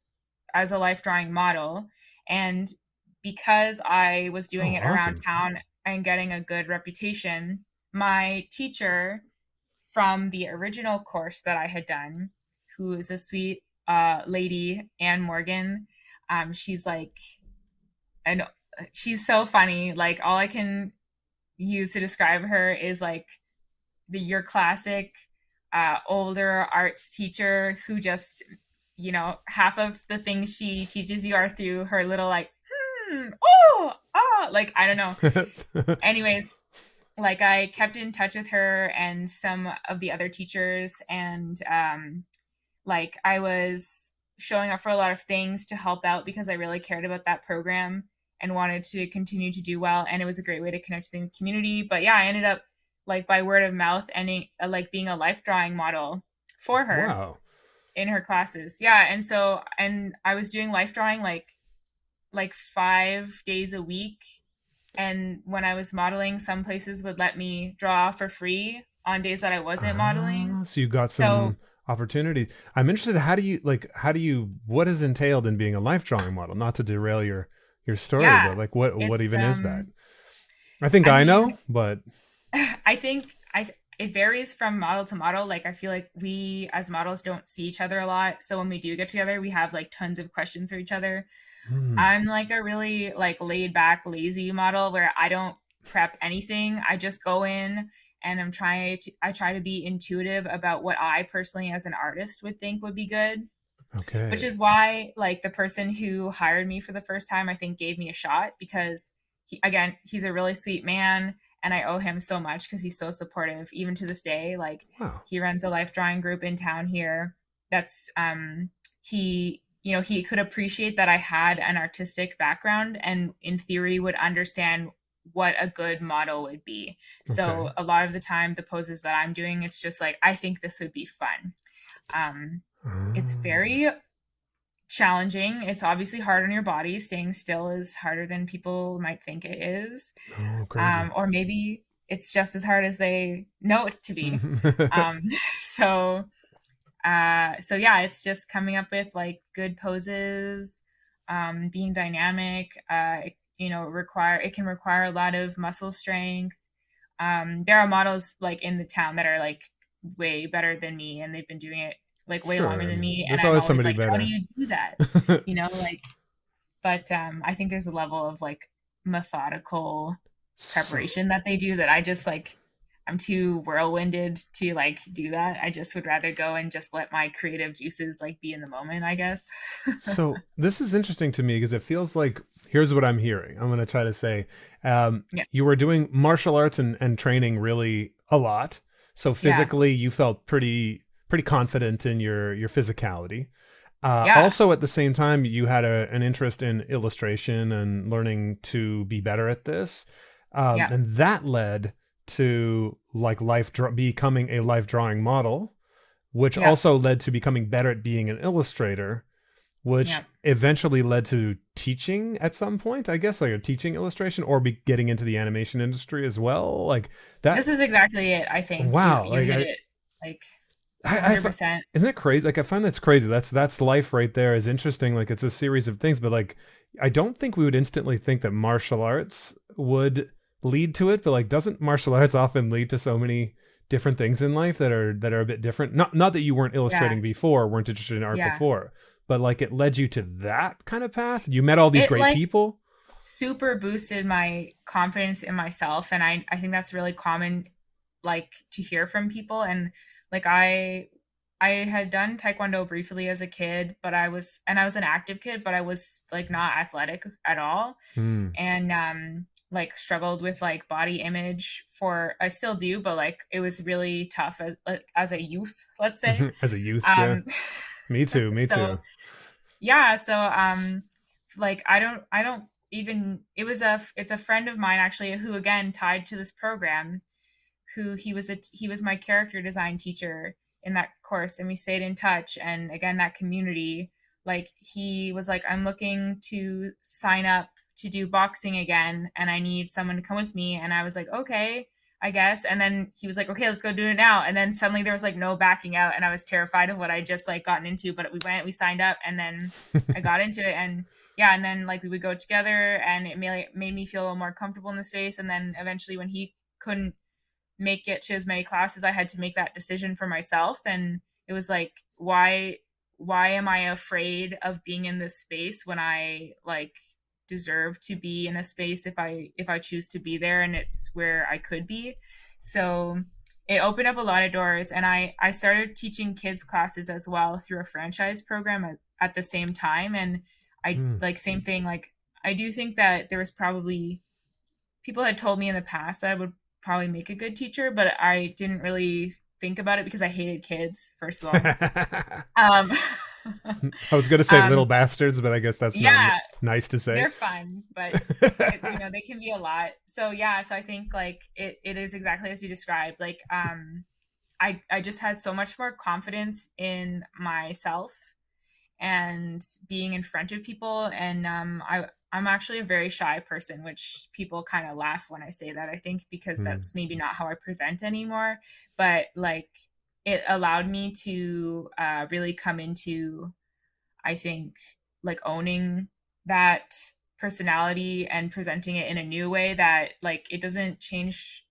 as a life drawing model. And because I was Oh, doing it around awesome. town and getting a good reputation, my teacher from the original course that I had done, who is a sweet lady, Anne Morgan, she's like, and she's so funny. Like, all I can use to describe her is like your classic older arts teacher who just, half of the things she teaches you are through her little like, oh, ah, like, I don't know. Anyways, like, I kept in touch with her and some of the other teachers, and like, I was showing up for a lot of things to help out because I really cared about that program and wanted to continue to do well, and it was a great way to connect to the community. But yeah, I ended up like by word of mouth ending like being a life drawing model for her Wow. in her classes. Yeah, and so, and I was doing life drawing like 5 days a week. And when I was modeling, some places would let me draw for free on days that I wasn't modeling. So you got So some opportunity. I'm interested. How do you, what is entailed in being a life drawing model? Not to derail your story, yeah, but like, what it's even is that? I think I I mean, know, but I think it varies from model to model. Like I feel like we as models don't see each other a lot. So when we do get together, we have like tons of questions for each other. hmm, I'm like a really like laid back, lazy model where I don't prep anything. I just go in and I try to be intuitive about what I personally as an artist would think would be good, which okay. is why like the person who hired me for the first time I think gave me a shot because he's a really sweet man and I owe him so much because he's so supportive even to this day. Like Wow. he runs a life drawing group in town here. That's he he could appreciate that I had an artistic background and in theory would understand what a good model would be. Okay. So a lot of the time the poses that I'm doing, it's just like I think this would be fun. um it's Oh, very challenging. It's obviously hard on your body. Staying still is harder than people might think it is. oh, crazy. Or maybe it's just as hard as they know it to be. Um, so, so yeah, it's just coming up with like good poses, being dynamic. It can require a lot of muscle strength. There are models like in the town that are like way better than me, and they've been doing it like way Sure. longer I than mean, me, and there's I'm always always somebody like, how do better. you do that? Like, but I think there's a level of like methodical So preparation that they do that I just like I'm too whirlwinded to like do that. I just would rather go and just let my creative juices like be in the moment, I guess. So this is interesting to me because it feels like here's what I'm hearing. I'm going to try to say, Yeah. you were doing martial arts and training really a lot. So Yeah. physically, you felt pretty confident in your physicality. Yeah. Also, at the same time, you had an interest in illustration and learning to be better at this, Yeah. and that led to like becoming a life drawing model, which Yeah. also led to becoming better at being an illustrator, which Yeah. eventually led to teaching at some point, I guess, like a teaching illustration or be getting into the animation industry as well. Like that. This is exactly it. I think Wow. you hit it like I, I fi- 100%. isn't it crazy? Like I find that's crazy. That's life right there is interesting. Like it's a series of things, but like I don't think we would instantly think that martial arts would lead to it. But like, doesn't martial arts often lead to so many different things in life that are a bit different? Not that you weren't Yeah. illustrating before, weren't interested in art Yeah. before, but like it led you to that kind of path. You met all these It great like people. super boosted my confidence in myself and I think that's really common like to hear from people and like I had done taekwondo briefly as a kid but I was an active kid but I was like not athletic at all Hmm. and like struggled with like body image for I still do but like it was really tough as a youth, let's say. As a youth, yeah. um Me too. Me so too. yeah, so like I don't even it's a friend of mine actually who again tied to this program who he was my character design teacher in that course and we stayed in touch and again that community like he was like I'm looking to sign up to do boxing again and I need someone to come with me and I was like okay I guess and then he was like okay let's go do it now and then suddenly there was like no backing out and I was terrified of what I just like gotten into but we signed up and then I got into it and yeah and then like we would go together and it made me feel a little more comfortable in the space and then eventually when he couldn't make it to as many classes I had to make that decision for myself and it was like why am I afraid of being in this space when I like deserve to be in a space if I choose to be there and it's where I could be. So it opened up a lot of doors and I started teaching kids classes as well through a franchise program at the same time and I Hmm. like same thing like I do think that there was probably people had told me in the past that I would probably make a good teacher, but I didn't really think about it because I hated kids, first of all. Um, I was gonna say little um, bastards, but I guess that's not yeah, nice to say. they're fun, but they can be a lot. So yeah, so I think like it is exactly as you described. Like I just had so much more confidence in myself and being in front of people and I'm actually a very shy person, which people kind of laugh when I say that, I think, because Mm. that's maybe not how I present anymore. But like, it allowed me to really come into, I think, like owning that personality and presenting it in a new way that like it doesn't change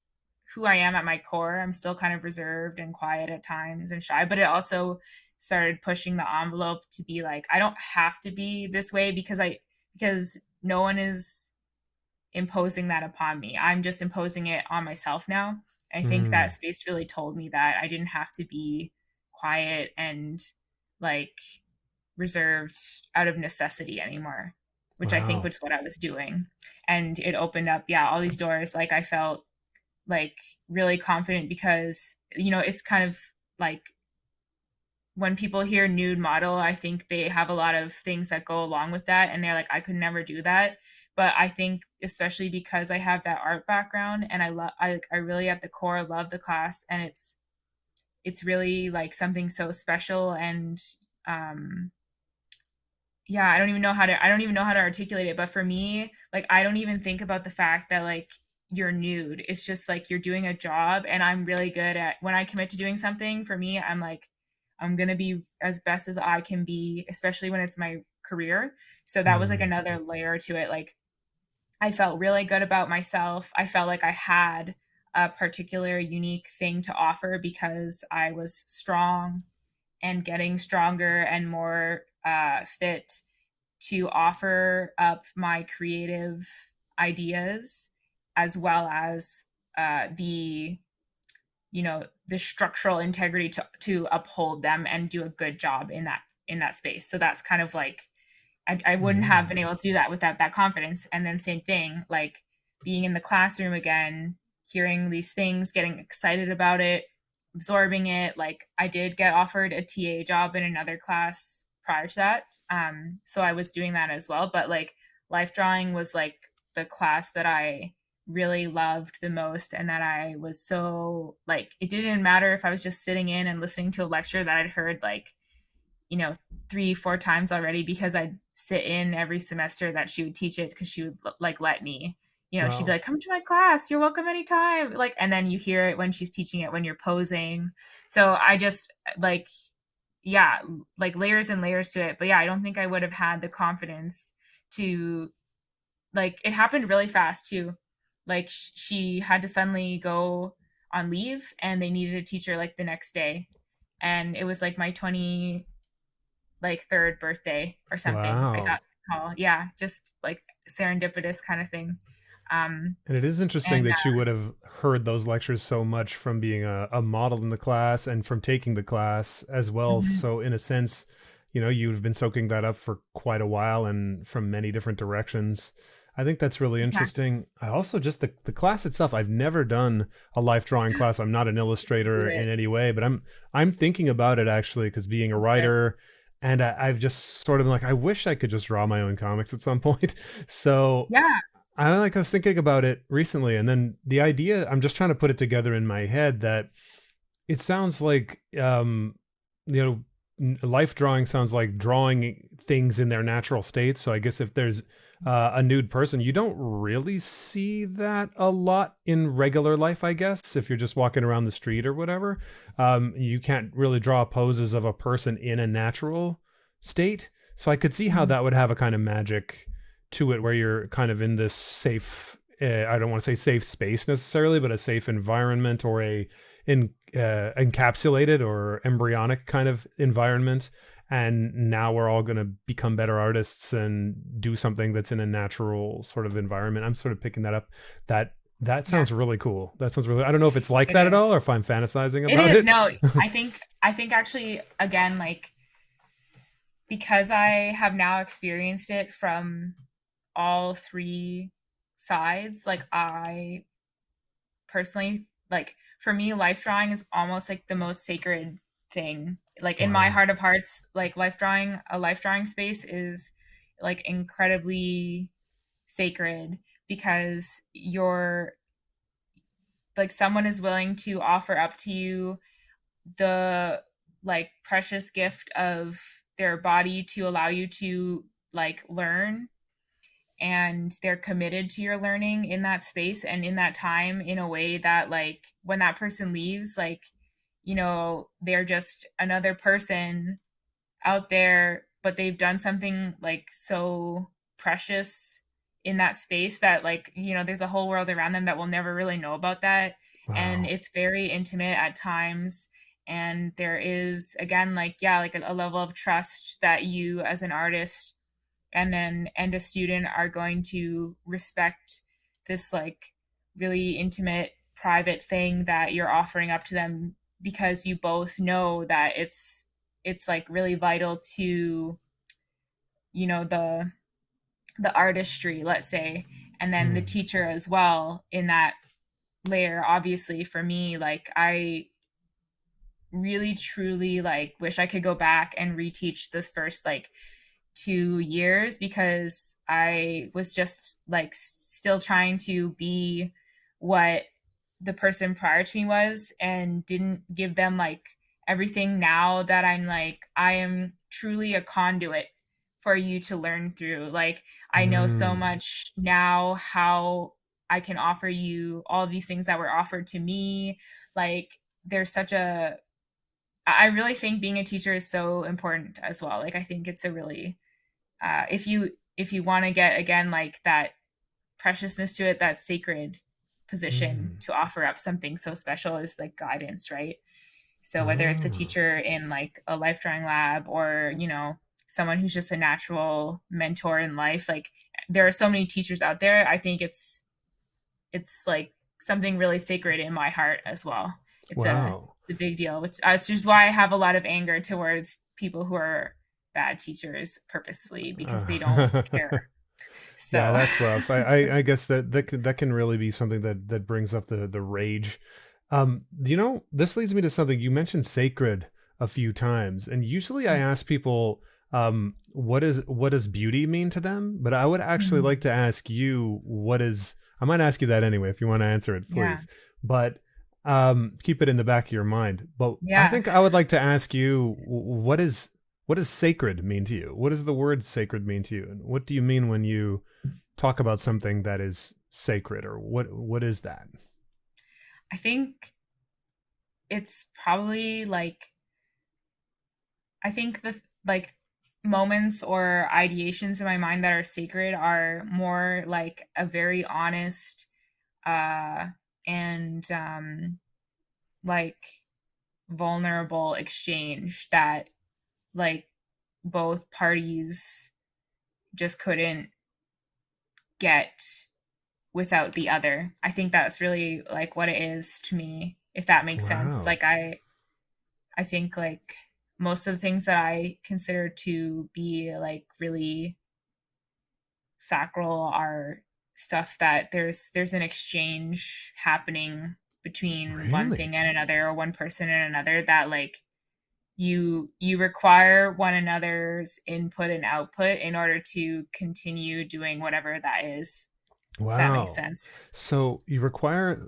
who I am at my core. I'm still kind of reserved and quiet at times and shy, but it also started pushing the envelope to be like, I don't have to be this way because no one is imposing that upon me. I'm just imposing it on myself now. I think that Mm. space really told me that I didn't have to be quiet and like reserved out of necessity anymore, which I think Wow. was what I was doing. And it opened up, yeah, all these doors. Like I felt like really confident because, you know, it's kind of like when people hear nude model, I think they have a lot of things that go along with that. And they're like, I could never do that. But I think, especially because I have that art background and I really at the core love the class, and it's really like something so special. And um, yeah, I don't even know how to articulate it, but for me, like I don't even think about the fact that like you're nude. It's just like you're doing a job, and I'm really good at when I commit to doing something. For me, I'm like I'm going to be as best as I can be, especially when it's my career. So that was like Mm. another layer to it. Like I felt really good about myself. I felt like I had a particular unique thing to offer because I was strong and getting stronger and more fit to offer up my creative ideas as well as the the structural integrity to uphold them and do a good job in that space. So that's kind of like I wouldn't have Yeah. been able to do that without that confidence. And then same thing, like being in the classroom again, hearing these things, getting excited about it, absorbing it. Like I did get offered a TA job in another class prior to that. So I was doing that as well. But like life drawing was like the class that I really loved the most, and that I was so like it didn't matter if I was just sitting in and listening to a lecture that I'd heard like, you know, 3 4 times already, because I'd sit in every semester that she would teach it, because she would like let me, you know, she'd be Wow. like, come to my class, you're welcome anytime, like, and then you hear it when she's teaching it when you're posing. So I just like, yeah, like layers and layers to it. But yeah, I don't think I would have had the confidence to, like, it happened really fast too. Like she had to suddenly go on leave and they needed a teacher like the next day, and it was like my 20 like third birthday or something. I got Wow. the call. Yeah, just like serendipitous kind of thing. Um, And it is interesting and that you would have heard those lectures so much from being a model in the class and from taking the class as well. mhm, So, in a sense, you've been soaking that up for quite a while and from many different directions. I think that's really yeah, interesting. I also just the class itself, I've never done a life drawing class. I'm not an do illustrator in it. any way, but I'm thinking about it actually because being a Okay. writer, and I've just sort of been like, I wish I could just draw my own comics at some point. So Yeah. I was thinking about it recently, and then the idea, I'm just trying to put it together in my head that it sounds like you know life drawing sounds like drawing things in their natural state. So I guess if there's a nude person, you don't really see that a lot in regular life. I guess if you're just walking around the street or whatever, you can't really draw poses of a person in a natural state. So I could see how Mhm. that would have a kind of magic to it, where you're kind of in this safe, I don't want to say safe space necessarily, but a safe environment, or a in encapsulated or embryonic kind of environment. And now we're all going to become better artists and do something that's in a natural sort of environment. I'm sort of picking that up. That Yeah, sounds really cool. That sounds really, I don't know if it's like it that at all is. or if I'm fantasizing It about is. it. No, I think actually again, like because I have now experienced it from all three sides, like I personally, like for me life drawing is almost like the most sacred thing. Like in my Wow. heart of hearts, like a life drawing space is like incredibly sacred, because you're like someone is willing to offer up to you the like precious gift of their body to allow you to like learn and they're committed to your learning in that space and in that time in a way that like when that person leaves, like, they're just another person out there, but they've done something like so precious in that space that like, there's a whole world around them that will never really know about that. And Wow. it's very intimate at times. And there is, again, like, yeah, like a level of trust that you as an artist and a student are going to respect this like really intimate private thing that you're offering up to them, because you both know that it's like really vital to the artistry, let's say, and then the Mm. teacher as well in that layer. Obviously for me, like, I really truly like wish I could go back and reteach this first like 2 years, because I was just like still trying to be what the person prior to me was, and didn't give them like everything. Now that I'm like, I am truly a conduit for you to learn through. Like, I know so Mm. much now how I can offer you all of these things that were offered to me. Like, there's such a, I really think being a teacher is so important as well. Like, I think it's a really, if you want to get again like that preciousness to it, that sacred position Mm. to offer up something so special is like guidance, right? So whether it's a Oh. teacher in like a life drawing lab, or someone who's just a natural mentor in life, like there are so many teachers out there. I think it's like something really sacred in my heart as well. Wow. It's a big deal, which is just why I have a lot of anger towards people who are bad teachers purposely, because they don't Uh, care. yeah, So that's rough. I guess that can really be something that brings up the rage. This leads me to something you mentioned, sacred, a few times, and usually I ask people, what does beauty mean to them? But I would actually Mhm. like to ask you, what is? I might ask you that anyway if you want to answer it, Yeah. please. But keep it in the back of your mind. But I Yeah. think I would like to ask you, what does sacred mean to you? What does the word sacred mean to you? And what do you mean when you talk about something that is sacred, or what is that? I think it's probably like, I think the like moments or ideations in my mind that are sacred are more like a very honest uh and like vulnerable exchange that like both parties just couldn't get without the other. I think that's really like what it is to me, if that makes sense. Wow. Like, I think like most of the things that I consider to be like really sacral are stuff that there's an exchange happening between one Really? thing and another, or one person and another, that like you require one another's input and output in order to continue doing whatever that is, if that makes Wow. sense. So it requires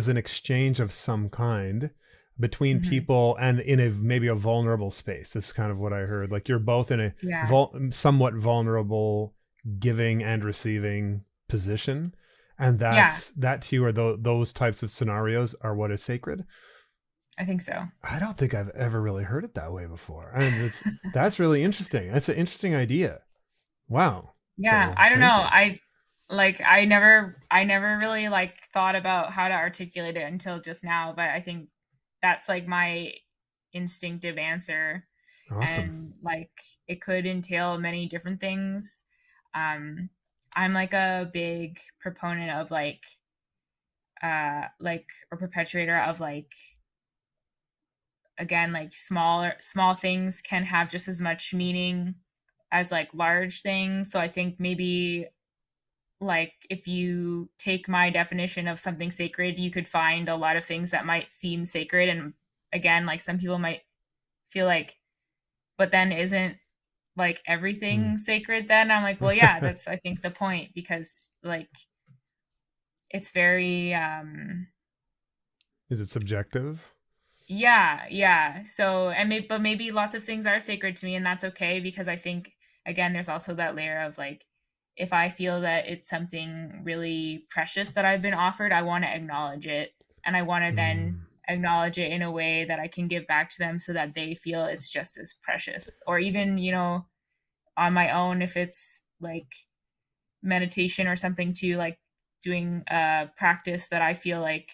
an exchange of some kind between Hmm. people, and in a maybe a vulnerable space. That's kind of what I heard. Like you're both in a Yeah. somewhat vulnerable giving and receiving position, and Yeah, that to you are those types of scenarios are what is sacred. I think so. I don't think I've ever really heard it that way before, and that's really interesting. That's an interesting idea. Wow. Yeah, So I don't know. thank you. I never really like thought about how to articulate it until just now, but I think that's like my instinctive answer. Awesome. And like it could entail many different things. Um I'm like a big proponent of like a perpetuator of like, again, like small things can have just as much meaning as like large things. So I think maybe like if you take my definition of something sacred, you could find a lot of things that might seem sacred. And again, like some people might feel like, but then isn't like Hmm. everything sacred? Then I'm like, well, yeah, that's, I think, the point, because like it's very Is it subjective? yeah, yeah. So, and maybe, but maybe lots of things are sacred to me, and that's okay, because I think again there's also that layer of like if I feel that it's something really precious that I've been offered, I want to acknowledge it. And I want to then Mm. acknowledge it in a way that I can give back to them so that they feel it's just as precious. Or even, on my own, if it's like meditation or something too, like doing a practice that I feel like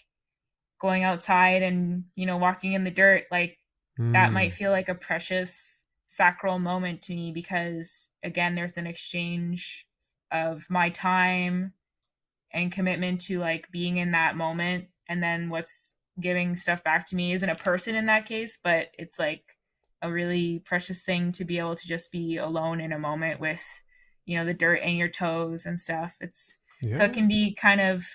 going outside and, walking in the dirt, like that might Mm. feel like a precious sacral moment to me because again, there's an exchange of my time and commitment to like being in that moment. And then what's giving stuff back to me isn't a person in that case, but it's like a really precious thing to be able to just be alone in a moment with, the dirt in your toes and stuff. It's so it Yeah. can be kind of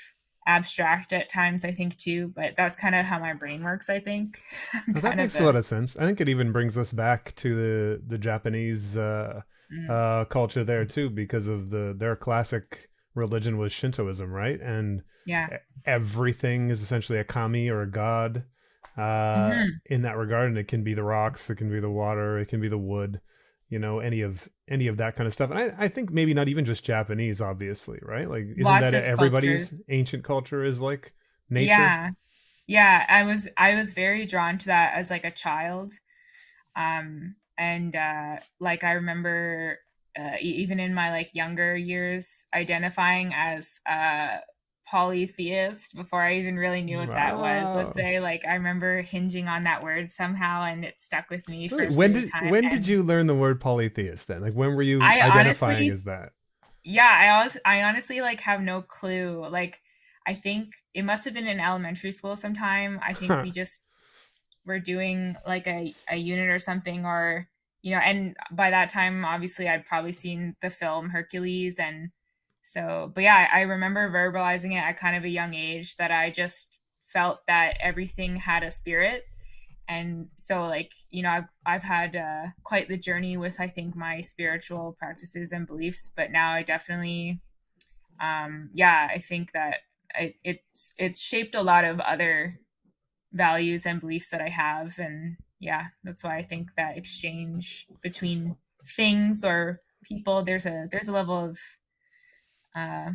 abstract at times, I think too, but that's kind of how my brain works, I think. I'm Well, that kind of makes a a lot of sense. I think it even brings us back to the Japanese mm, culture there too, because of their classic religion was Shintoism, right? And yeah. everything is essentially a kami or a god Hmm. in that regard, and it can be the rocks, it can be the water, it can be the wood, any of that kind of stuff. And I think maybe not even just Japanese, obviously, right? Like, isn't Lots that of everybody's cultures. ancient culture is like nature? Yeah. Yeah, I was very drawn to that as like a child. And like I remember even in my like younger years identifying as polytheist before I even really knew what that was. Let's Wow. say like I remember hinging on that word somehow and it stuck with me for Wait, a when period of did time. when did And you learn the word polytheist then? Like, when were you I identifying honestly, as that? yeah, I honestly like have no clue. Like I think it must have been in elementary school sometime. I think Huh. we just were doing like a unit or something, or and by that time obviously I'd probably seen the film Hercules. And so but yeah, I remember verbalizing it at kind of a young age that I just felt that everything had a spirit. And so like I've had quite the journey with I think my spiritual practices and beliefs, but now I definitely yeah, I think that it's shaped a lot of other values and beliefs that I have. And yeah, that's why I think that exchange between things or people, there's a level of uh,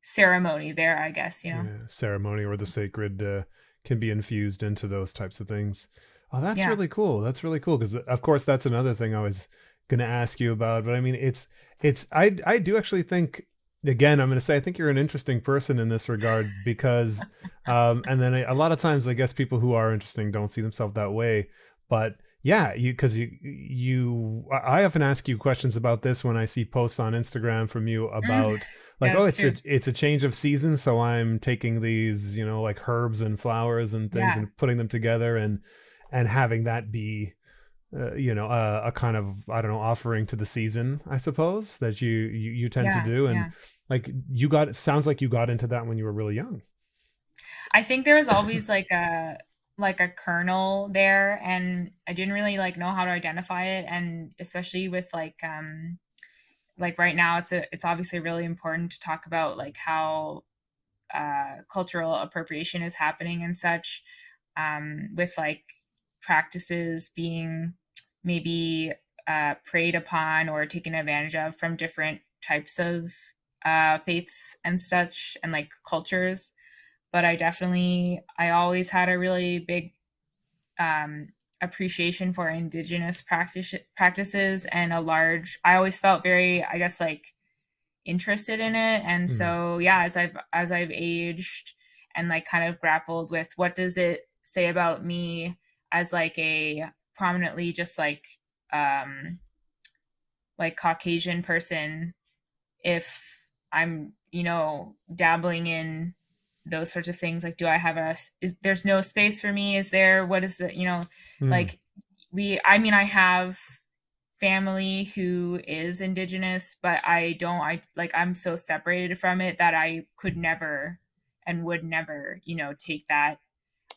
ceremony there, I guess. Yeah, ceremony or the sacred can be infused into those types of things. Oh, that's Yeah. really cool. That's really cool because, of course, that's another thing I was going to ask you about. But I mean, I do actually think, again, I'm going to say I think you're an interesting person in this regard because, and then a lot of times I guess people who are interesting don't see themselves that way. But yeah, because I often ask you questions about this when I see posts on Instagram from you Mm, about like, yeah, oh, that's it's a true. it's a change of season, so I'm taking these, like herbs and flowers and things Yeah. and putting them together and having that be a kind of, I don't know, offering to the season, I suppose, that you tend to Yeah. do. And Yeah. like, sounds like you got into that when you were really young. I think there was always like a kernel there, and I didn't really like know how to identify it. And especially with like right now it's obviously really important to talk about like how cultural appropriation is happening and such, with like practices being maybe preyed upon or taken advantage of from different types of faiths and such and like cultures. But I always had a really big um, appreciation for indigenous practices, and I always felt very, I guess, like interested in it. And Hmm. so yeah, as I've aged and like kind of grappled with what does it say about me as like a prominently just um like Caucasian person, if I'm dabbling in those sorts of things, like do I have a is there's no space for me, is there, what is it, Hmm. like I mean I have family who is indigenous, but I'm so separated from it that I could never and would never, take that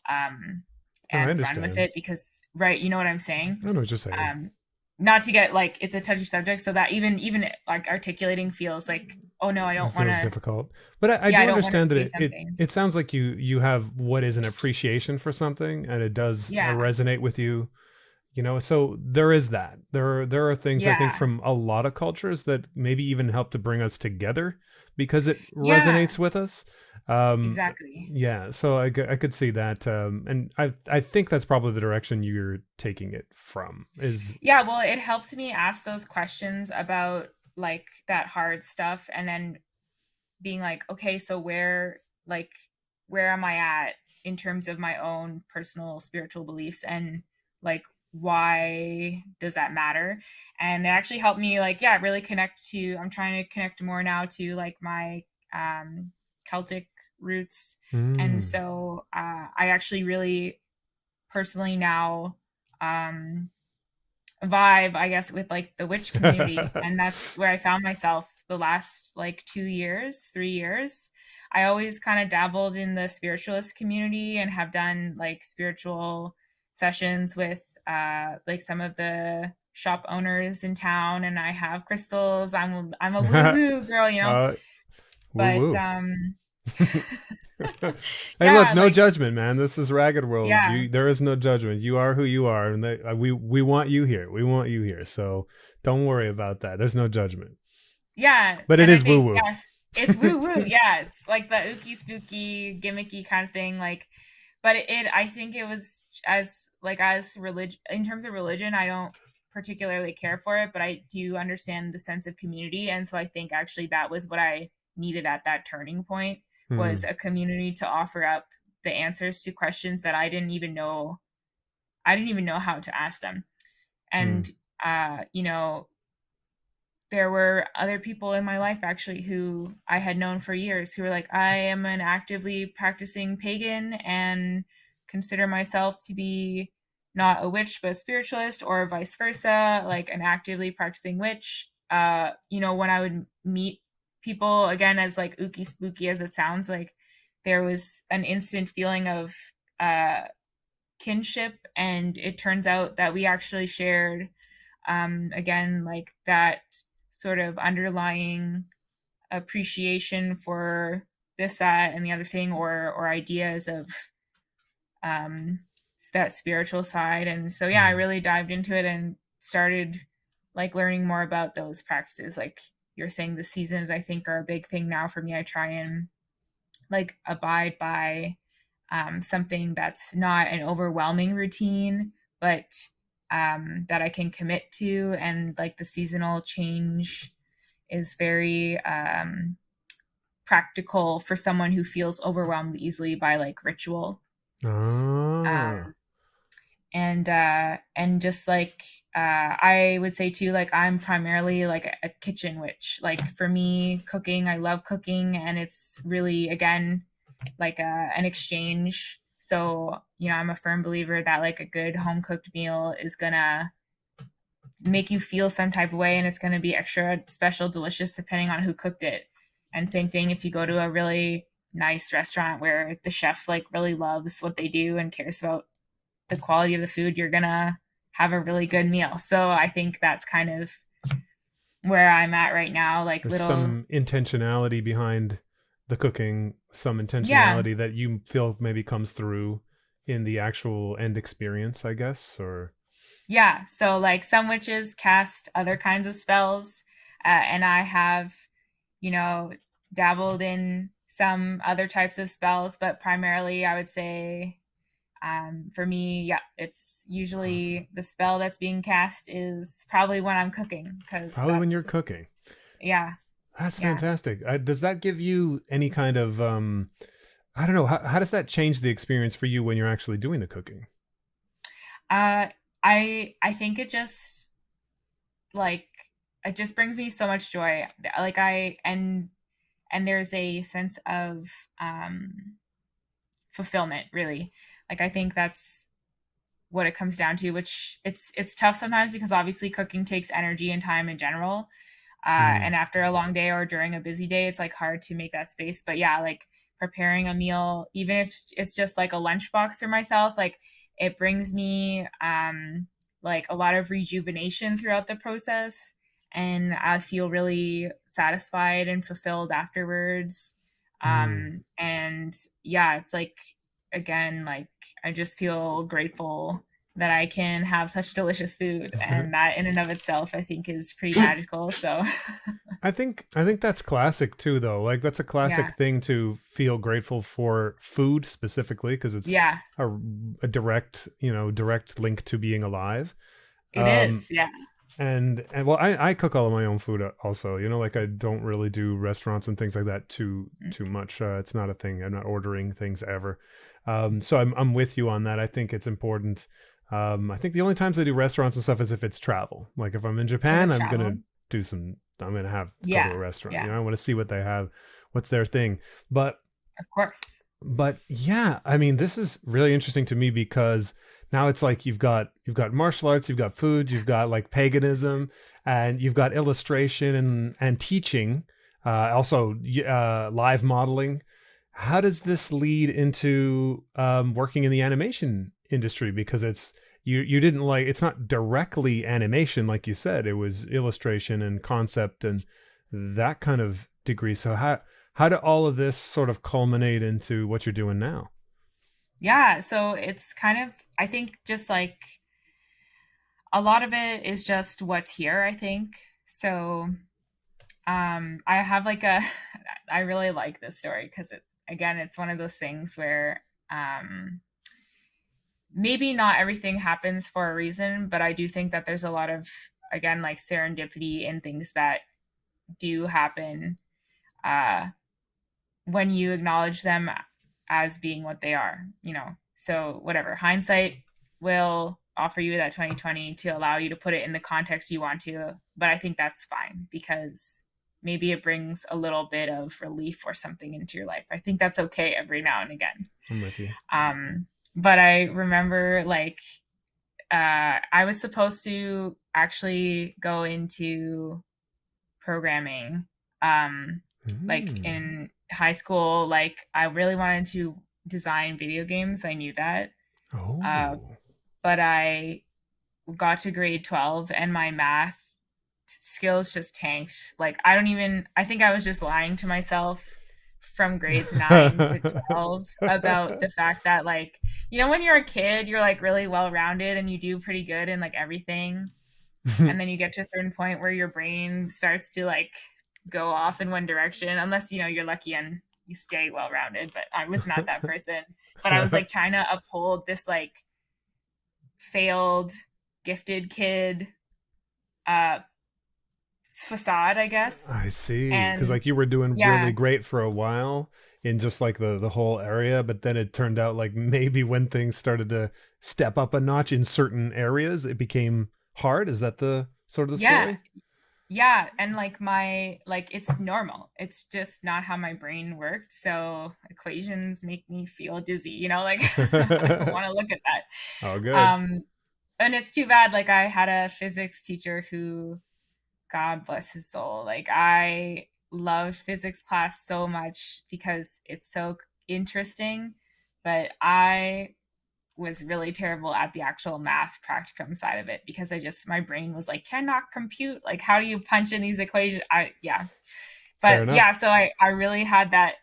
um No, I and run with understand. it because, right, you know what I'm saying? I know what you're saying. Um not to get like it's a touchy subject, so that even like articulating feels like, oh no, I It don't want feels to, difficult, but I yeah, I do don't want to understand that say it something. it sounds like you have what is an appreciation for something, and it does Yeah. resonate with you, You know, so there is that. There are things I think Yeah, from a lot of cultures that maybe even help to bring us together because it yeah, resonates with us. Um, exactly. yeah, so I could see that, and I think that's probably the direction you're taking it from. Is Yeah, well, it helps me ask those questions about like that hard stuff and then being like, okay, so like where am I at in terms of my own personal spiritual beliefs and like why does that matter? And it actually helped me like yeah, really connect to I'm trying to connect more now to like my Celtic roots. And mm. so I actually really personally now um vibe, I guess, with like the witch community. And that's where I found myself the last like 2 years, 3 years. I always kind of dabbled in the spiritualist community and have done like spiritual sessions with like some of the shop owners in town and I have crystals. I'm a woo-hoo girl, you know. uh, woo But woo. Hey, look, yeah, no like judgment, man. This is Ragged World. yeah. You, there is no judgment. You are who you are, and we want you here. We want you here. So don't worry about that. There's no judgment. Yeah, But it and I is woo think woo. yes, it's woo woo. Yeah, it's like the ooky spooky gimmicky kind of thing. Like, but I think it was as religion in terms of religion, I don't particularly care for it, but I do understand the sense of community, and so I think actually that was what I needed at that turning point was Hmm. a community to offer up the answers to questions that I didn't even know how to ask them, Hmm. and you know there were other people in my life actually who I had known for years who were like, I am an actively practicing pagan and consider myself to be not a witch but a spiritualist, or vice versa, like an actively practicing witch. When I would meet people again, as like ooky spooky as it sounds, like there was an instant feeling of uh, kinship, and it turns out that we actually shared again like that sort of underlying appreciation for this that and the other thing, or ideas of um that spiritual side. And so yeah, I Hmm. really dived into it and started like learning more about those practices. Like you're saying, the seasons I think are a big thing now for me. I try and like abide by something that's not an overwhelming routine, but that I can commit to. And like the seasonal change is very practical for someone who feels overwhelmed easily by like ritual. Ah. Um, and just like I would say too, like I'm primarily like a kitchen witch. Like for me, cooking, I love cooking, and it's really again like an exchange. So, I'm a firm believer that like a good home cooked meal is gonna make you feel some type of way, and it's gonna be extra special, delicious depending on who cooked it. And same thing if you go to a really nice restaurant where the chef like really loves what they do and cares about the quality of the food, you're gonna have a really good meal. So I think that's kind of where I'm at right now. Like There's little, some intentionality behind the cooking, some yeah, intentionality that you feel maybe comes through in the actual end experience, I guess, or yeah. So like some witches cast other kinds of spells, and I have, you know, dabbled in some other types of spells, but primarily I would say for me, yeah, it's awesome. usually the spell that's being cast is probably when I'm cooking, because Probably when you're that's cooking. yeah, That's yeah. fantastic. Does that give you any kind of I don't know, how does that change the experience for you when you're actually doing the cooking? Uh, I think like it just brings me so much joy. Like and there's a sense of fulfillment, really. Like I think that's what it comes down to, which it's tough sometimes because obviously cooking takes energy and time in general. Mm, And after a long day or during a busy day, it's like hard to make that space. But yeah, like preparing a meal, even if it's just like a lunchbox for myself, like it brings me like a lot of rejuvenation throughout the process. And I feel really satisfied and fulfilled afterwards. mm. And yeah, it's like, again, like I just feel grateful that I can have such delicious food, and that in and of itself I think is pretty magical. So I think that's classic too, though. Like that's a classic yeah, thing to feel grateful for food specifically because it's yeah, a, a direct, direct link to being alive. it is. Um, Yeah. and well, I cook all of my own food also. Like I don't really do restaurants and things like that too much. It's not a thing. I'm not ordering things ever. So I'm with you on that. I think it's important. I think the only times I do restaurants and stuff is if it's travel. Like if I'm in If Japan, it's I'm gonna travel. do some. I'm gonna have go to Yeah. a restaurant. Yeah. I want to see what they have, what's their thing. But Of course. but yeah, I mean, this is really interesting to me because now it's like you've got martial arts, you've got food, you've got like paganism, and you've got illustration and teaching, also live modeling. How does this lead into working in the animation industry? Because you didn't like it's not directly animation like you said. It was illustration and concept and that kind of degree. So how did all of this sort of culminate into what you're doing now? Yeah. So it's kind of, I think, just like a lot of it is just what's here, I think. So I have like a I really like this story because it's one of those things where maybe not everything happens for a reason, but I do think that there's a lot of, again, like serendipity and things that do happen uh when you acknowledge them as being what they are. So whatever, hindsight will offer you that 2020 to allow you to put it in the context you want to, but I think that's fine because maybe it brings a little bit of relief or something into your life. I think that's okay every now and again. I'm with you. But I remember like I was supposed to actually go into programming like Mm. in high school. Like I really wanted to design video games. I knew that. Uh, Oh. but I got to grade 12 and my math skills just tanked. Like I think I was just lying to myself from grades 9 to 12 about the fact that, like, when you're a kid, you're like really well rounded and you do pretty good in like everything. And then you get to a certain point where your brain starts to like go off in one direction, unless you're lucky and you stay well rounded. But I was not that person. But I was like trying to uphold this like failed gifted kid uh facade, I guess. I see. Because And like you were doing really yeah, great for a while in just like the whole area, but then it turned out like maybe when things started to step up a notch in certain areas, it became hard. Is that the sort of the yeah, story? yeah. And like it's normal. It's just not how my brain worked. So equations make me feel dizzy, like I don't want to look at Oh, that. good. And it's too bad. Like I had a physics teacher who, God bless his soul. Like I loved physics class so much because it's so interesting, but I was really terrible at the actual math practicum side of it because my brain was like, cannot compute. Like, how do you punch in these equations? Yeah. Fair But enough. yeah, so I really had that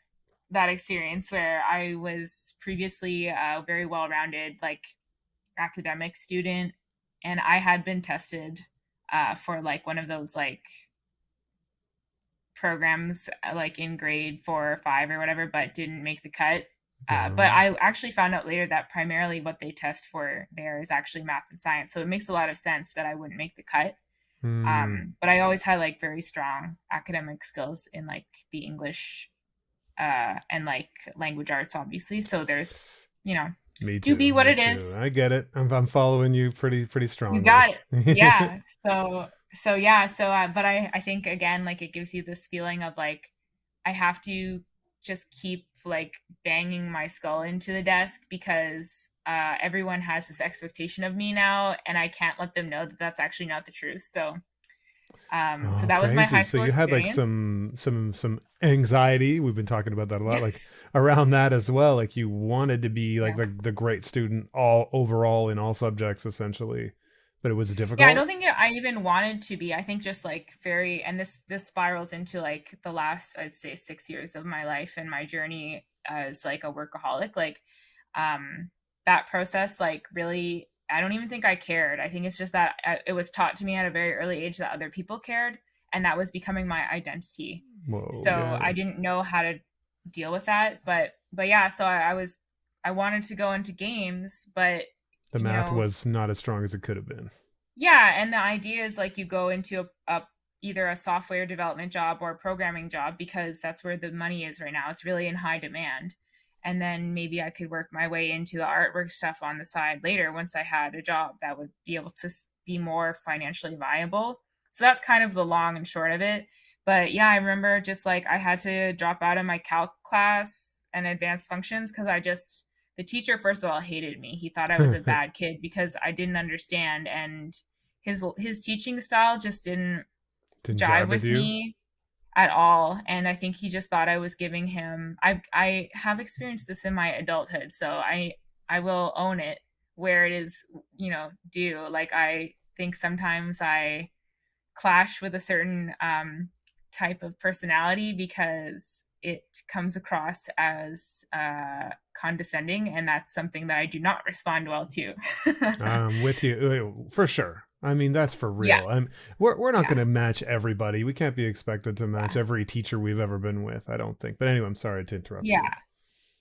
experience where I was previously a very well-rounded like academic student, and I had been tested for like one of those like programs like in grade 4 or 5 or whatever, but didn't make the cut. But Oh. I actually found out later that primarily what they test for there is actually math and science. So it makes a lot of sense that I wouldn't make the cut. Hmm. But I always had like very strong academic skills in like the English and like language arts, obviously. So there's, Me do too. be what Me it too. is. I get it. I'm following you pretty You strongly. got it. Yeah. So yeah. But I think again, like it gives you this feeling of like, I have to just keep like banging my skull into the desk because everyone has this expectation of me now, and I can't let them know that that's actually not the truth. So Oh, that was my crazy. high So school you had like experience. some anxiety. We've been talking about that a lot, like Yes. around that as well. Like you wanted to be like Yeah. the great student all overall in all subjects essentially, but it was Yeah, I difficult. don't think I even wanted to be. I think just like and this spirals into like the last, I'd say, 6 years of my life and my journey as like a workaholic. Like, that process like really I don't even think I cared. I think it's just that it was taught to me at a very early age that other people cared, and that was becoming my identity. Whoa, So yeah. I didn't know how to deal with that. But yeah, so I wanted to go into games, but The you math know, was not as strong as it could have been. yeah, and the idea is like you go into a either a software development job or a programming job because that's where the money is right now. It's really in high demand. And then maybe I could work my way into the artwork stuff on the side later once I had a job that would be able to be more financially viable. So that's kind of the long and short of it. But yeah, I remember just like I had to drop out of my calc class and advanced functions because the teacher, first of all, hated me. He thought I was a Didn't bad kid because I didn't understand, and his teaching style just didn't jive jive with with you. me at all. And I think he just thought I was giving him. I have experienced this in my adulthood, so I will own it where it is, due. Like I think sometimes I clash with a certain type of personality because it comes across as condescending, and that's something that I do not respond well to. I'm with you for sure. I mean, that's for Yeah, real. We're not yeah, going to match everybody. We can't be expected to match yeah, every teacher we've ever been with, I don't think. But anyway, I'm sorry to interrupt yeah. you.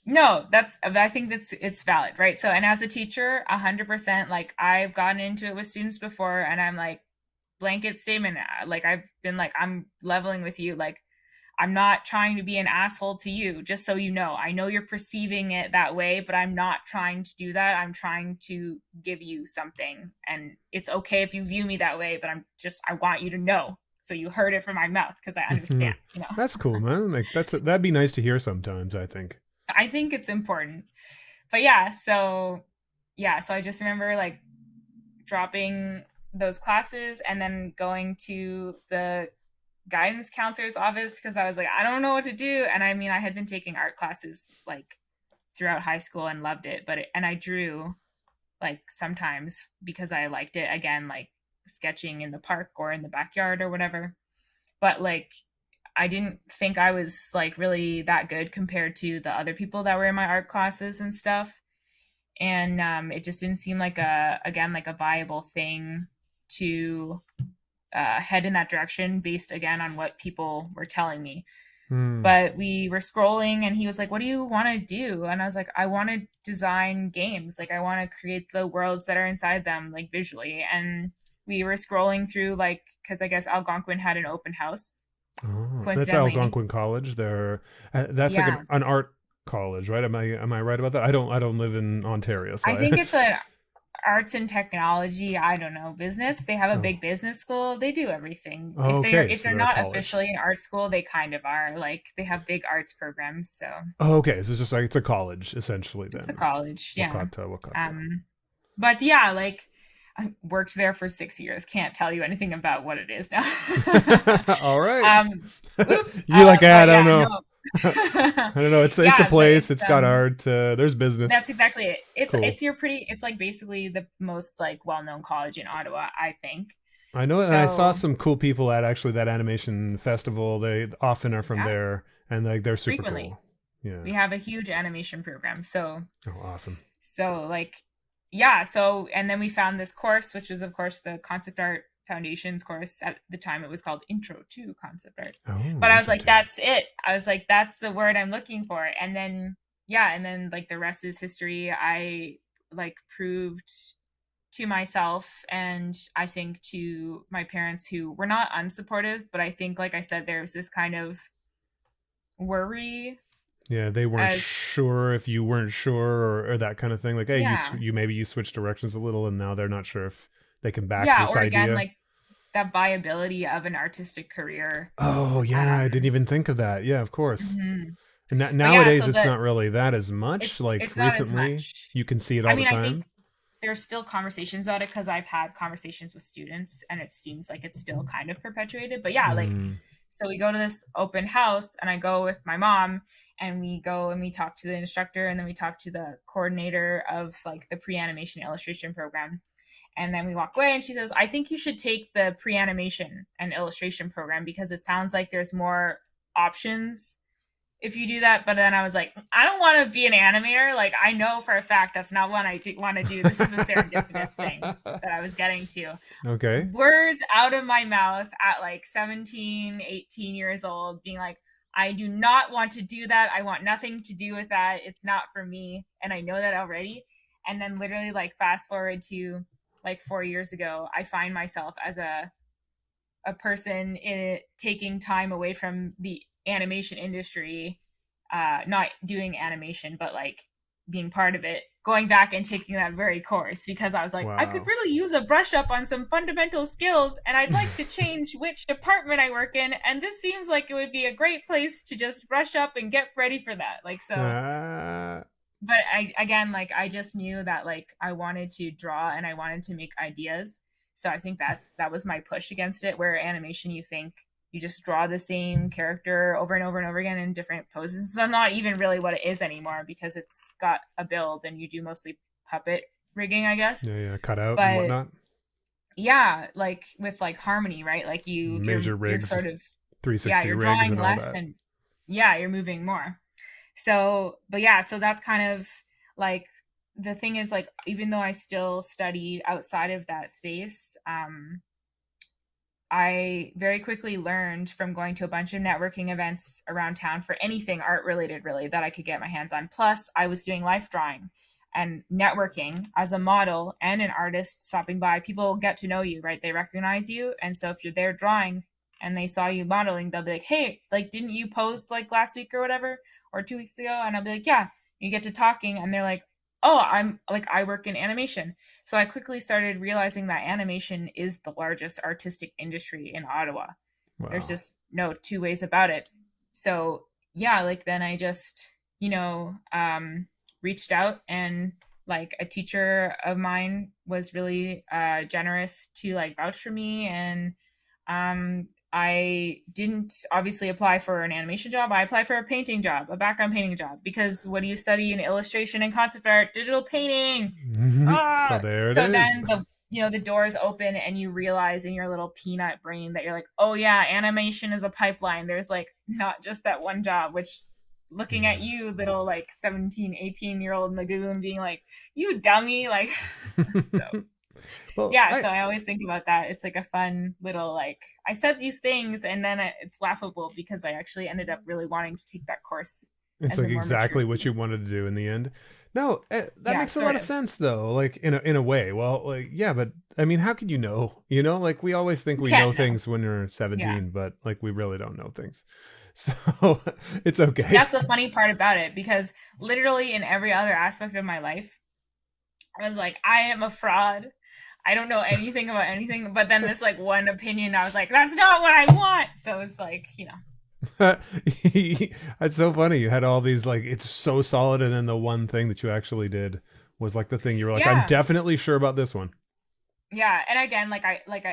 No, I think it's valid, right? So, and as a teacher, 100%, like I've gotten into it with students before, and I'm like, blanket statement, like I've been like, I'm leveling with you, like I'm not trying to be an asshole to you, just so you know. I know you're perceiving it that way, but I'm not trying to do that. I'm trying to give you something. And it's okay if you view me that way, but I want you to know. So you heard it from my mouth because I understand, That's cool, man. Like that'd be nice to hear sometimes, I think. I think it's important. But yeah, so I just remember like dropping those classes and then going to the guidance counselor's office because I was like, I don't know what to do. And I mean, I had been taking art classes like throughout high school and loved it, and I drew like sometimes because I liked it, again, like sketching in the park or in the backyard or whatever. But like I didn't think I was like really that good compared to the other people that were in my art classes and stuff. And it just didn't seem like a viable thing to head in that direction based again on what people were telling me. Hmm. But we were scrolling and he was like, what do you want to do? And I was like, I want to design games. Like I want to create the worlds that are inside them, like visually. And we were scrolling through, like, because I guess Algonquin had an open house, Oh, that's coincidentally. Algonquin College. There, that's like Yeah, an art college, right? Am I right about that? I don't live in Ontario, so I think it's a arts and technology, I don't know, business. They have a oh, big business school. They do everything. If they're okay. if So they're they're a not college. officially an art school, they kind of are. Like they have big arts programs, so Oh, okay. So it's just like it's a college essentially. it's a Then college, yeah. Wakata. Um but yeah, like I worked there for 6 years. Can't tell you anything about what it is now. All right. um oops. You like? I But don't yeah, know. no. I don't know. It's a Yeah, but place. It's got art. There's business. that's exactly it. Cool. It's like basically the most like well-known college in Ottawa, I think. I know it, and I saw So, some cool people at actually that animation festival. They often are from yeah, there, and like they're super frequently. cool. Yeah. We have a huge animation program. Oh, awesome. Like yeah, so and then we found this course which was of course the concept art foundations course. At the time it was called Intro to Concept Art. Oh, But I was intro like, too. that's it. I was like, that's the word I'm looking for. And then yeah, and then like the rest is history. I like proved to myself, and I think to my parents, who were not unsupportive, but I think like I said, there's this kind of worry Yeah, they weren't as sure if you weren't sure, or that kind of thing. Like, hey, yeah, you maybe you switched directions a little, and now they're not sure if they can back yeah, this or again idea. like that viability of an artistic career. Oh, yeah, I didn't even think of that. Yeah, of course. Mhm. And But yeah, nowadays, so it's that not really that as much. Like it's not as recently, much. you can see it I all the mean, I think time. there's still conversations about it because I've had conversations with students, and it seems like it's still kind of perpetuated. But yeah, like Mm. so we go to this open house, and I go with my mom, and we go and we talk to the instructor, and then we talk to the coordinator of like the pre-animation illustration program. And then we walk away, and she says, I think you should take the pre-animation and illustration program because it sounds like there's more options if you do that. But then I was like, I don't want to be an animator. Like, I know for a fact that's not what I want to do. This is a serendipitous thing that I was getting to. Okay. Words out of my mouth at like 17, 18 years old, being like, I do not want to do that. I want nothing to do with that. It's not for me. And I know that already. And then literally like fast forward to like 4 years ago, I find myself as a person taking time away from the animation industry, not doing animation, but like being part of it, going back and taking that very course because I was like, I could Wow. really use a brush up on some fundamental skills and I'd like to change which department I work in. And this seems like it would be a great place to just brush up and get ready for that. Like, so, Uh, but again, like I just knew that like I wanted to draw and I wanted to make ideas. So I think that was my push against it. Where animation, you think you just draw the same character over and over and over again in different poses. It's not even really what it is anymore because it's got a build and you do mostly puppet rigging, I guess. yeah, yeah, cut out and But whatnot. yeah, like with like harmony, right? Like Major you're rigs, sort of, yeah, 360 you're rigs, drawing and all less that. and yeah, you're moving more. So, but yeah, so that's kind of like the thing is like even though I still studied outside of that space, I very quickly learned from going to a bunch of networking events around town for anything art related, really, that I could get my hands on. Plus, I was doing life drawing and networking as a model and an artist stopping by. People get to know you, right? They recognize you. And so if you're there drawing and they saw you modeling, they'll be like, hey, like, didn't you pose like last week or whatever, or 2 weeks ago? And I'll be like, yeah. You get to talking and they're like, oh, I'm like, I work in animation. So I quickly started realizing that animation is the largest artistic industry in Ottawa. There's Wow. just no two ways about it. So yeah, like then I just, reached out and like a teacher of mine was really generous to like vouch for me and I didn't obviously apply for an animation job. I applied for a painting job, a background painting job, because what do you study in illustration and concept art? Digital painting. So Ah, there it so is. then the doors open and you realize in your little peanut brain that you're like, oh yeah, animation is a pipeline. There's like not just that one job, which looking at you, little like 17, 18-year-old Nagoon being like, you dummy, like so Well, yeah, so I always think about that. It's like a fun little like I said these things and then it's laughable because I actually ended up really wanting to take that course it's as a like more mature exactly what you student. wanted to do in the end. No, that Yeah, makes a lot sort of of. sense though. Like in a way. Well, like yeah, but I mean, how could you know? You know, like we always think You we know can't know. things when we're Yeah. 17, but like we really don't know things. So it's okay. That's the funny part about it because literally in every other aspect of my life, I was like, I am a fraud. I don't know anything about anything. But then this like one opinion, I was like, that's not what I want. So it's like, It's so funny. You had all these like it's so solid, and then the one thing that you actually did was like the thing you were like, I'm yeah, definitely sure about this one. yeah. And again,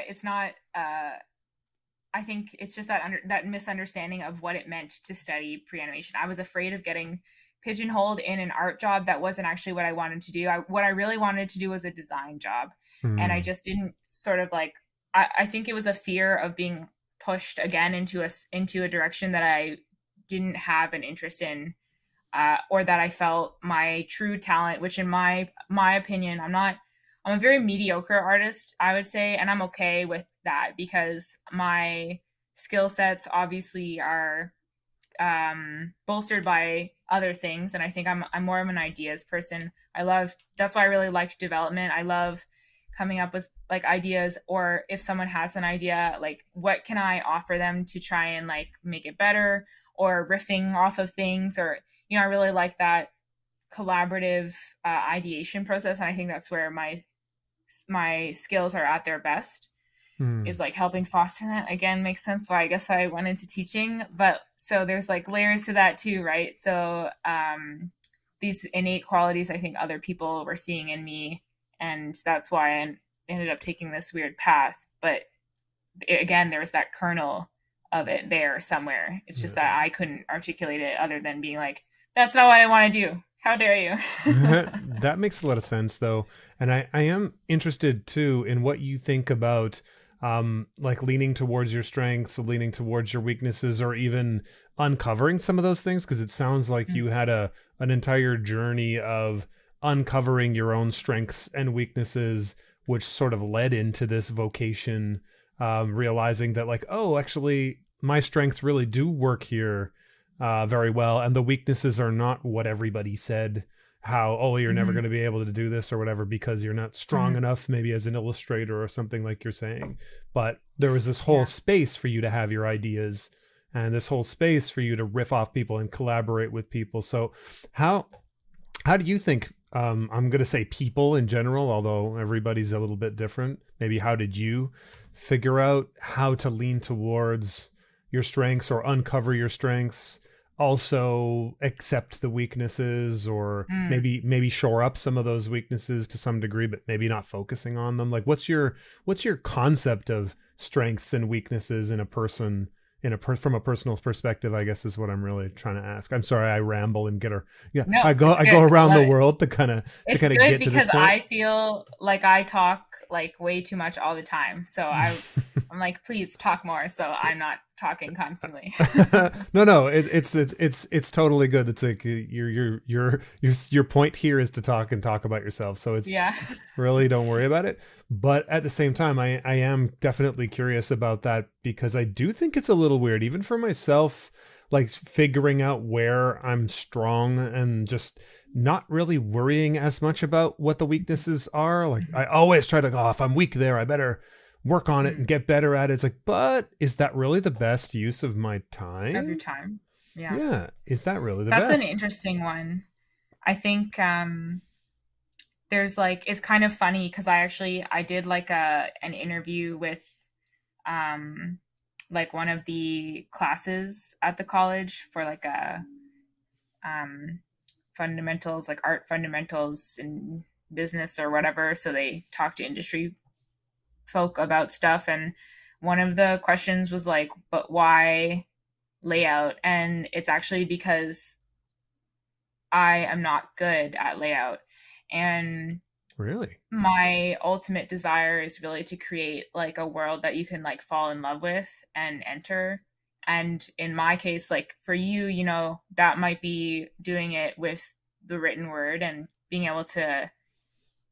it's not. I think it's just that misunderstanding of what it meant to study pre-animation. I was afraid of getting pigeonholed in an art job that wasn't actually what I wanted to do. What I really wanted to do was a design job, and I Hmm. just didn't sort of like. I think it was a fear of being pushed again into a direction that I didn't have an interest in, or that I felt my true talent, which in my opinion, I'm a very mediocre artist, I would say, and I'm okay with that because my skill sets obviously are bolstered by other things, and I think I'm more of an ideas person. That's why I really liked development. I love coming up with like ideas, or if someone has an idea, like what can I offer them to try and like make it better, or riffing off of things, or I really like that collaborative ideation process, and I think that's where my skills are at their best, Hmm. is like helping foster that. Again, makes sense why I guess I went into teaching. But so there's like layers to that too, right? So these innate qualities I think other people were seeing in me, and that's why I ended up taking this weird path. But again, there was that kernel of it there somewhere. It's just Yeah. that I couldn't articulate it other than being like, that's not what I want to do. How dare you? That makes a lot of sense though. And I am interested too in what you think about like leaning towards your strengths, leaning towards your weaknesses, or even uncovering some of those things? Because it sounds like Mm. you had an entire journey of uncovering your own strengths and weaknesses, which sort of led into this vocation, realizing that, like, oh, actually my strengths really do work here very well, and the weaknesses are not what everybody said. How, oh, you're never Hmm. going to be able to do this or whatever because you're not strong Hmm. enough, maybe as an illustrator or something, like you're saying. But there was this whole Yeah. space for you to have your ideas, and this whole space for you to riff off people and collaborate with people. So how how do you think, I'm going to say people in general, although everybody's a little bit different, maybe how did you figure out how to lean towards your strengths or uncover your strengths, also accept the weaknesses, or Mm. maybe shore up some of those weaknesses to some degree, but maybe not focusing on them? Like, what's your concept of strengths and weaknesses in a person, from a personal perspective, I guess, is what I'm really trying to ask. I'm sorry I ramble and get her. Yeah, No, it's I go good. I around love the it. world to It's kind of good get to this because point. I feel like I talk like way too much all the time. So I'm like, please talk more so I'm not talking constantly. No, it's totally good. It's like your point here is to talk and talk about yourself. So it's Yeah. really, don't worry about it. But at the same time, I am definitely curious about that, because I do think it's a little weird, even for myself, like figuring out where I'm strong and just not really worrying as much about what the weaknesses are. Like, I always try to go, oh, if I'm weak there, I better work on it and Mm. get better at it. It's like, but is that really the best use of my Of your time? time. Yeah. Yeah, is that really the That's an best? interesting one. I think there's like it's kind of funny because I did like an interview with um like one of the classes at the college for like a um fundamentals, like art fundamentals in business or whatever. So they talk to industry folk about stuff. And one of the questions was like, but why layout? And it's actually because I am not good at layout. And Really? my ultimate desire is really to create like a world that you can like fall in love with and enter. And in my case, like for you, you know, that might be doing it with the written word and being able to,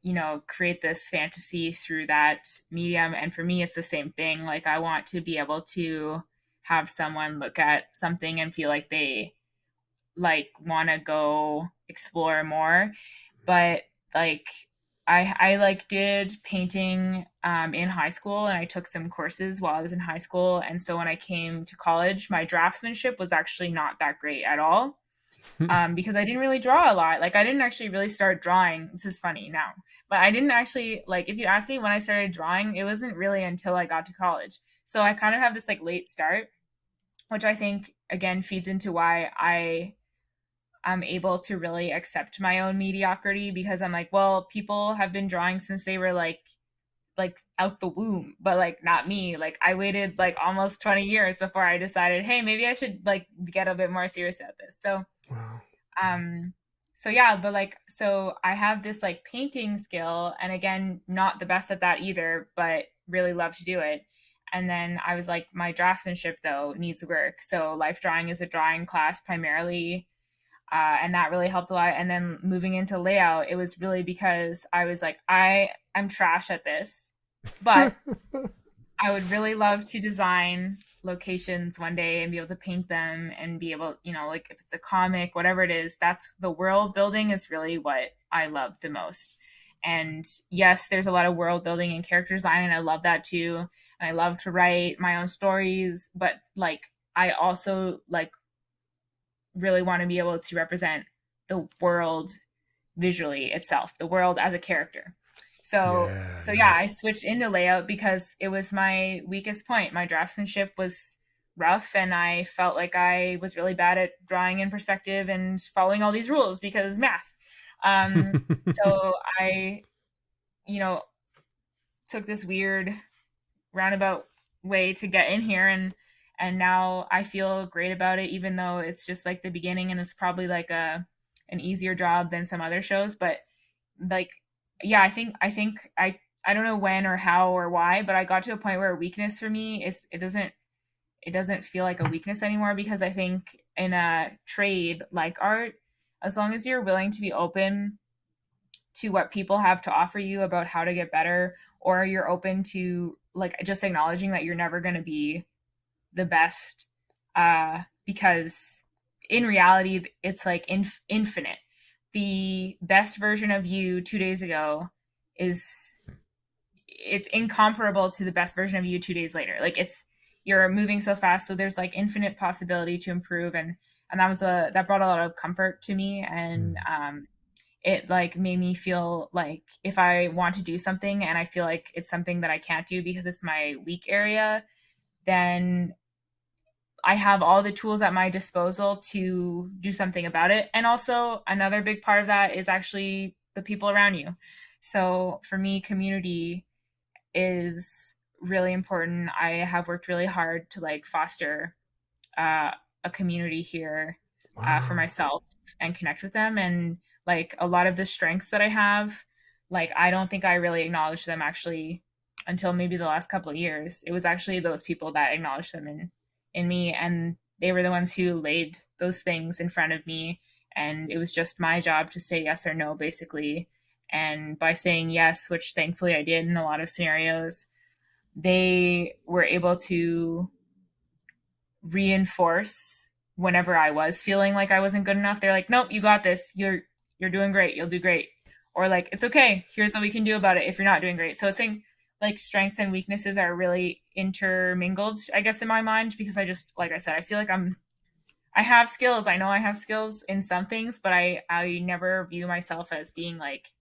you know, create this fantasy through that medium. And for me, it's the same thing. Like I want to be able to have someone look at something and feel like they like want to go explore more. But like I like did painting in high school, and I took some courses while I was in high school. And so when I came to college, my draftsmanship was actually not that great at all, because I didn't really draw a lot. Like I didn't actually really start drawing. This is funny now, but I didn't actually like. If you ask me when I started drawing, it wasn't really until I got to college. So I kind of have this like late start, which I think again feeds into why I'm able to really accept my own mediocrity, because I'm like, well, people have been drawing since they were like out the womb, but like not me. Like I waited like almost 20 years before I decided, hey, maybe I should like get a bit more serious at this. So Wow. um so yeah, but like so I have this like painting skill, and again, not the best at that either, but really love to do it. And then I was like, my draftsmanship though needs work. So life drawing is a drawing class primarily, and that really helped a lot. And then moving into layout, it was really because I was like, I'm trash at this, but I would really love to design locations one day and be able to paint them and be able, you know, like if it's a comic, whatever it is, that's the world building is really what I love the most. And yes, there's a lot of world building and character design, and I love that too. And I love to write my own stories, but like I also like really want to be able to represent the world visually itself, the world as a character. Yeah, So yeah, I nice. switched into layout because it was my weakest point. My draftsmanship was rough, and I felt like I was really bad at drawing in perspective and following all these rules because math. So I, you know, took this weird roundabout way to get in here, and now I feel great about it, even though it's just like the beginning and it's probably like a an easier job than some other shows. But like yeah, I think I don't know when or how or why, but I got to a point where weakness for me, it doesn't feel like a weakness anymore, because I think in a trade like art, as long as you're willing to be open to what people have to offer you about how to get better, or you're open to like just acknowledging that you're never going to be the best, because in reality it's like infinite. The best version of you 2 days ago is it's incomparable to the best version of you 2 days later. Like you're moving so fast, so there's like infinite possibility to improve, and that brought a lot of comfort to me, and Mm. it like made me feel like if I want to do something and I feel like it's something that I can't do because it's my weak area, then I have all the tools at my disposal to do something about it. And also, another big part of that is actually the people around you. So for me, community is really important. I have worked really hard to like foster uh, a community here for Wow. myself and connect with them. And like a lot of the strengths that I have, like I don't think I really acknowledged them actually until maybe the last couple of years. It was actually those people that acknowledged them in me, and they were the ones who laid those things in front of me. And it was just my job to say yes or no, basically. And by saying yes, which thankfully I did in a lot of scenarios, they were able to reinforce whenever I was feeling like I wasn't good enough. They're like, "Nope, you got this. You're doing great. You'll do great." Or like, "It's okay. Here's what we can do about it if you're not doing great." So it's saying like strengths and weaknesses are really intermingled, I guess, in my mind, because I just like I said, I feel like I have skills. I know I have skills in some things, but I never view myself as being like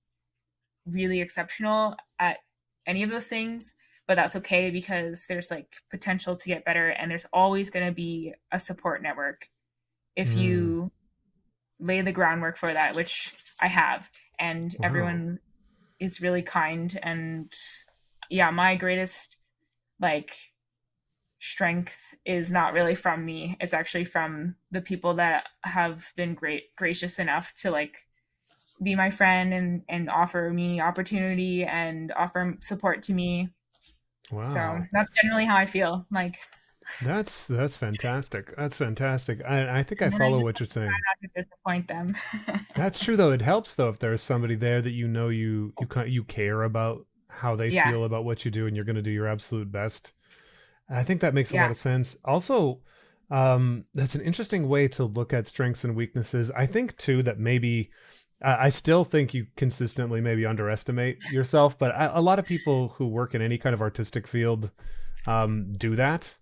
really exceptional at any of those things. But that's okay, because there's like potential to get better, and there's always going to be a support network if Mm. you lay the groundwork for that, which I have. And Wow. everyone is really kind. And yeah, my greatest like strength is not really from me. It's actually from the people that have been gracious enough to like be my friend and offer me opportunity and offer support to me. So Wow. that's generally how I feel. Like, That's fantastic. That's fantastic. I think I and then I follow just what you're try saying. not to disappoint them. That's true though. It helps though if there's somebody there that you know you care about how they Yeah, feel about what you do and you're going to do your absolute best. I think that makes a yeah. lot of sense. Also, that's an interesting way to look at strengths and weaknesses. I think too that maybe I still think you consistently maybe underestimate yourself, but a lot of people who work in any kind of artistic field do that.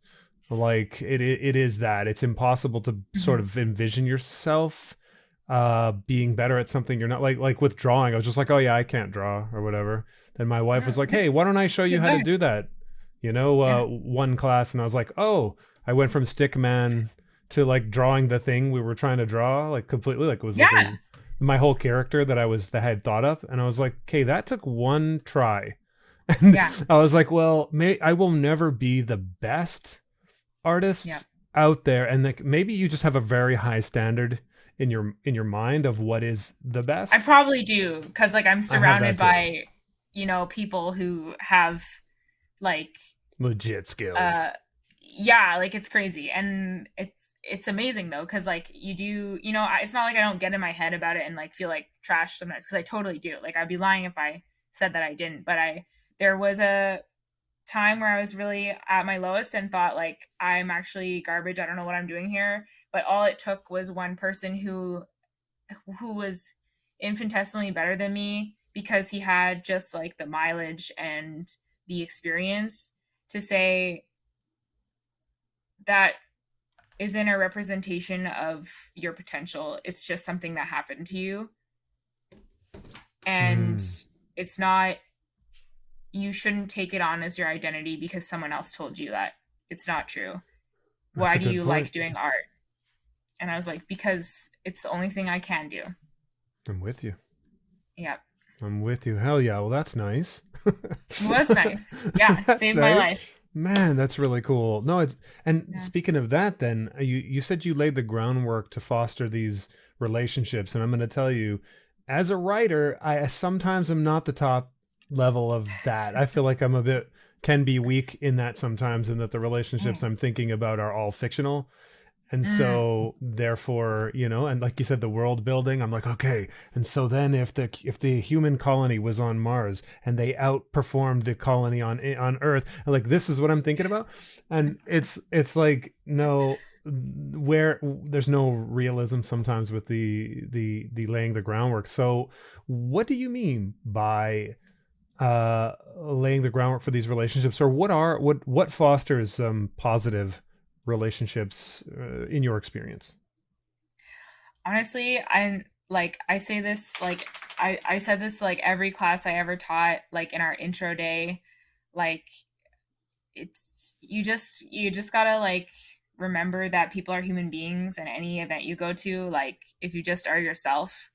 Like it is that it's impossible to sort Mhm. of envision yourself being better at something you're not. Like with drawing, I was just like, oh yeah, I can't draw or whatever. Then my wife was like, hey, why don't I show you You how to learn. do that? Yeah, One class, and I was like, oh, I went from stick man to like drawing the thing we were trying to draw, like completely, like it was like yeah, my whole character that I had thought up, and I was like, okay, that took one try. And yeah, I was like, well, I will never be the best yeah. artist out there, and like maybe you just have a very high standard in your mind of what is the I best. probably do, because like I'm I have surrounded that too. by, people who have like Legit uh skills. yeah, like it's crazy. And it's amazing though, because like you do, it's not like I don't get in my head about it and like feel like trash sometimes, because I totally do. Like I'd be lying if I said that I didn't. But I there was a time where I was really at my lowest and thought like I'm actually garbage, I don't know what I'm doing here. But all it took was one person who was infinitesimally better than me, because he had just like the mileage and the experience, to say that isn't a representation of your potential. It's just something that happened to you. And Mm, it's not, you shouldn't take it on as your identity because someone else told you that. It's not true. that's Why a do good you point. like doing art? And I was like, because it's the only thing I can do. I'm with you. Yeah. I'm with you. Hell yeah. Well, that's nice. It was nice. Yeah. That's Saved my nice. life. Man, that's really cool. No, it's and Yeah. speaking of that then, you said you laid the groundwork to foster these relationships, and I'm going to tell you, as a writer, I sometimes am not the top level of that. I feel like I'm a bit can be weak in that sometimes, and that the relationships Mm. I'm thinking about are all fictional. And Mm. so therefore, and like you said, the world building, I'm like, okay. And so then if the human colony was on Mars and they outperformed the colony on Earth, like this is what I'm thinking about. And it's like, no, where there's no realism sometimes with the laying the groundwork. So what do you mean by laying the groundwork for these relationships, or what fosters positive relationships in your experience? Honestly, I say this like I said this like every class I ever taught, like in our intro day. Like, it's you just gotta like remember that people are human beings, and any event you go to, like if you just are yourself,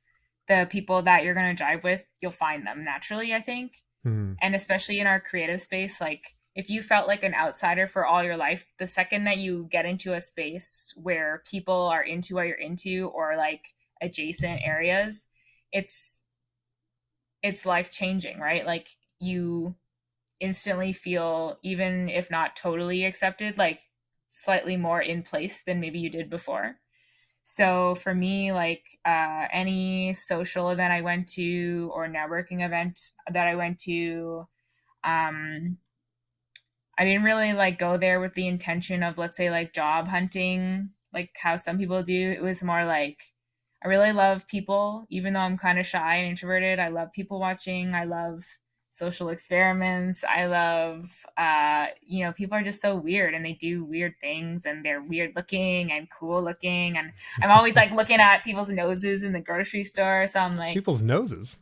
the people that you're gonna drive with, you'll find them naturally, I think. Hmm. And especially in our creative space, like if you felt like an outsider for all your life, the second that you get into a space where people are into what you're into, or like adjacent areas, it's it's life changing, right? Like, you instantly feel, even if not totally accepted, like slightly more in place than maybe you did before. So for me, like any social event I went to, or networking event that I went to, um, I didn't really like go there with the intention of, let's say, like job hunting, like how some people do. It was more like, I really love people, even though I'm kind of shy and introverted. I love people watching. I love social experiments. I love, people are just so weird, and they do weird things, and they're weird looking and cool looking. And I'm always like looking at people's noses in the grocery store. So I'm like, People's noses.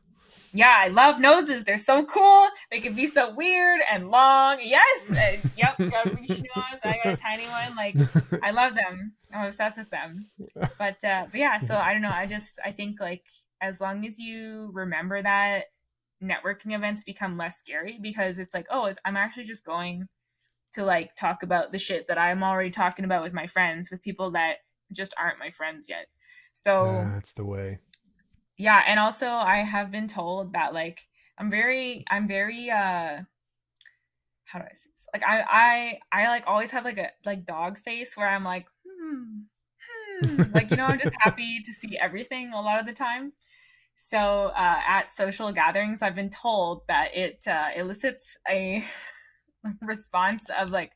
yeah, I love noses. They're so cool. They can be so weird and long. Yes. Yep. Got a reach nose. I got a tiny one. Like, I love them. I'm obsessed with them. But yeah, so I don't know. I think like as long as you remember that, networking events become less scary, because it's like, oh, I'm actually just going to like talk about the shit that I'm already talking about with my friends, with people that just aren't my friends yet. So That's the way. yeah, and also I have been told that like I'm very how do I say this? Like I like always have like a like dog face, where I'm like, like, I'm just happy to see everything a lot of the time. So at social gatherings, I've been told that it elicits a response of like,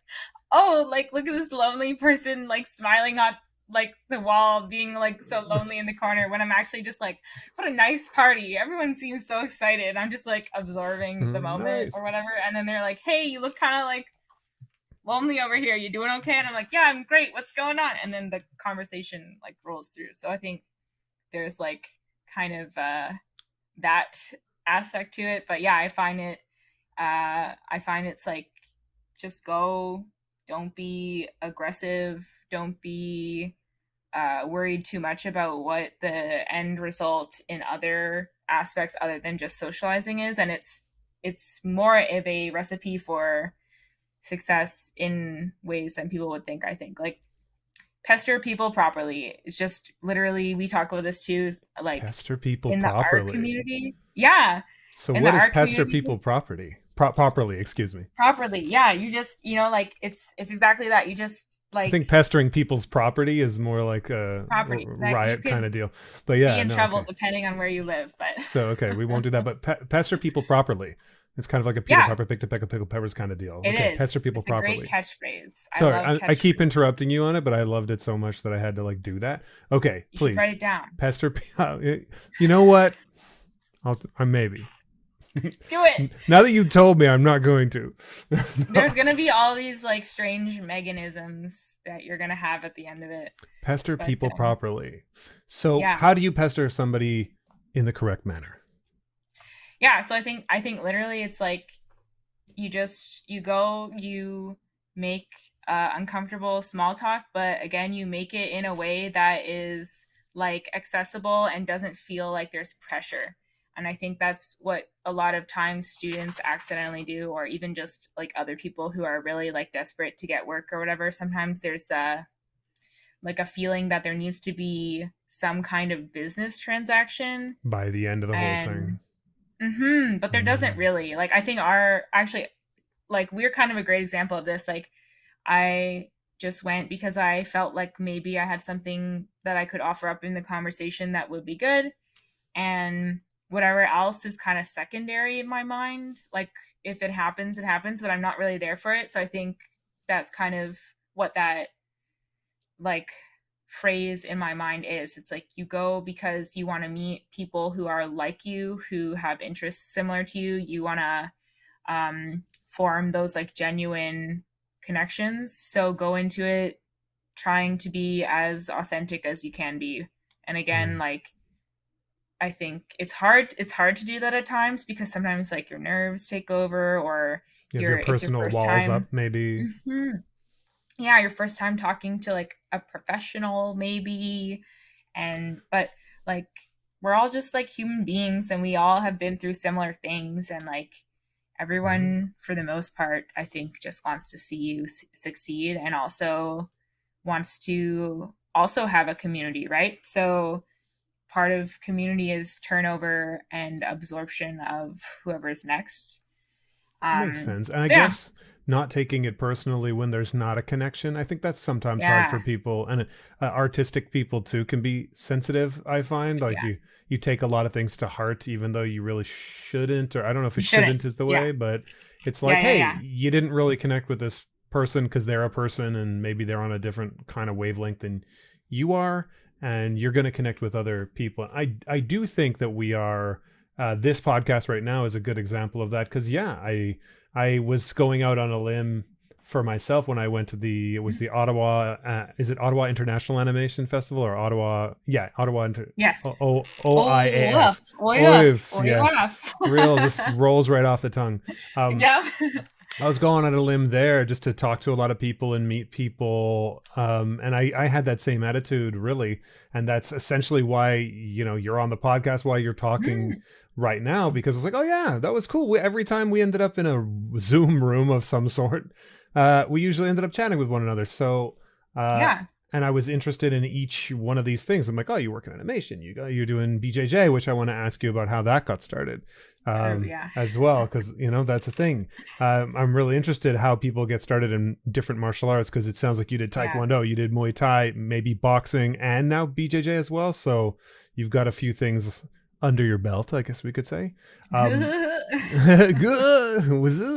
oh, like look at this lonely person like smiling at like the wall, being like so lonely in the corner, when I'm actually just like, what a nice party, everyone seems so excited. I'm just like absorbing the moment Nice. or whatever, and then they're like, hey, you look kind of like lonely over here, you doing okay? And I'm like, yeah, I'm great, what's going on? And then the conversation like rolls through. So I think there's like kind of that aspect to it. But yeah, I find it's like, just go, don't be aggressive, don't be worried too much about what the end result in other aspects other than just socializing is. And it's more of a recipe for success in ways than people would think. I think like pester people properly. It's just literally, we talk about this too, like Pester people in the art properly. community. Yeah. So In the what is art pester community, people properly, excuse me. properly. Yeah. You just, like it's exactly that. You just I like think pestering people's property is more like a property that you riot kind could of deal. But be yeah, in no, trouble okay. depending on where you live. But So okay, we won't do that. But pester people properly. It's kind of like a Peter yeah, Piper pick to peck of pickle peppers kind of deal. it Okay, pester is. people It's a great properly. catchphrase. I Sorry, love I keep catchphrases. interrupting you on it, but I loved it so much that I had to like do that. Okay, You should write please, it down. pester. You know what? I'm maybe. Do it. Now that you told me, I'm not going to. There's gonna be all these like strange mechanisms that you're gonna have at the end of it. Pester But people properly. So, yeah. how do you pester somebody in the correct manner? Yeah, so I think literally it's like, you make uncomfortable small talk, but again, you make it in a way that is like accessible and doesn't feel like there's pressure. And I think that's what a lot of times students accidentally do, or even just like other people who are really like desperate to get work or whatever. Sometimes there's like a feeling that there needs to be some kind of business transaction. By the end of the whole And thing. But there doesn't really. Like I think our actually like we're kind of a great example of this. Like I just went because I felt like maybe I had something that I could offer up in the conversation that would be good. And whatever else is kind of secondary in my mind. Like if it happens, it happens, but I'm not really there for it. So I think that's kind of what that like phrase in my mind is. It's like you go because you want to meet people who are like you, who have interests similar to you. You want to form those like genuine connections. So go into it trying to be as authentic as you can be. And again, Mm. like I think it's hard to do that at times because sometimes like your nerves take over or You have your it's your personal first walls up, time. maybe. Mhm. Yeah, your first time talking to like a professional maybe. And but like we're all just like human beings and we all have been through similar things, and like Yeah. everyone for the most part I think just wants to see you succeed, and also wants to also have a community, right? So part of community is turnover and absorption of whoever's next. That makes sense. And I So yeah. guess not taking it personally when there's not a connection. I think that's sometimes hard for Yeah. people, and artistic people too can be sensitive. I find like Yeah. you take a lot of things to heart, even though you really shouldn't. Or I don't know if You it shouldn't. shouldn't is the Yeah. way, but it's like, Yeah. Yeah. hey, Yeah. you didn't really connect with this person because they're a person, and maybe they're on a different kind of wavelength than you are, and you're going to connect with other people. I do think that we are. This podcast right now is a good example of that because yeah, I was going out on a limb for myself when I went to it was the Ottawa, is it Ottawa International Animation Festival or Ottawa? Yeah, Ottawa, Yes. Oh, OIAF. oh, yeah. OIF, Oh, yeah. yeah. Real, just rolls right off the tongue. Um, Yeah. I was going on a limb there just to talk to a lot of people and meet people. And I had that same attitude, really. And that's essentially why, you're on the podcast, why you're talking Mm, right now, because it's like, oh, yeah, that was cool. Every time we ended up in a Zoom room of some sort, we usually ended up chatting with one another. So, uh, yeah. and I was interested in each one of these things. I'm like, oh, you work in animation. You're doing BJJ, which I want to ask you about how that got started True. Yeah. as well, because, that's a thing. I'm really interested how people get started in different martial arts because it sounds like you did Yeah. Taekwondo, you did Muay Thai, maybe boxing, and now BJJ as well. So you've got a few things under your belt, I guess we could say. Um,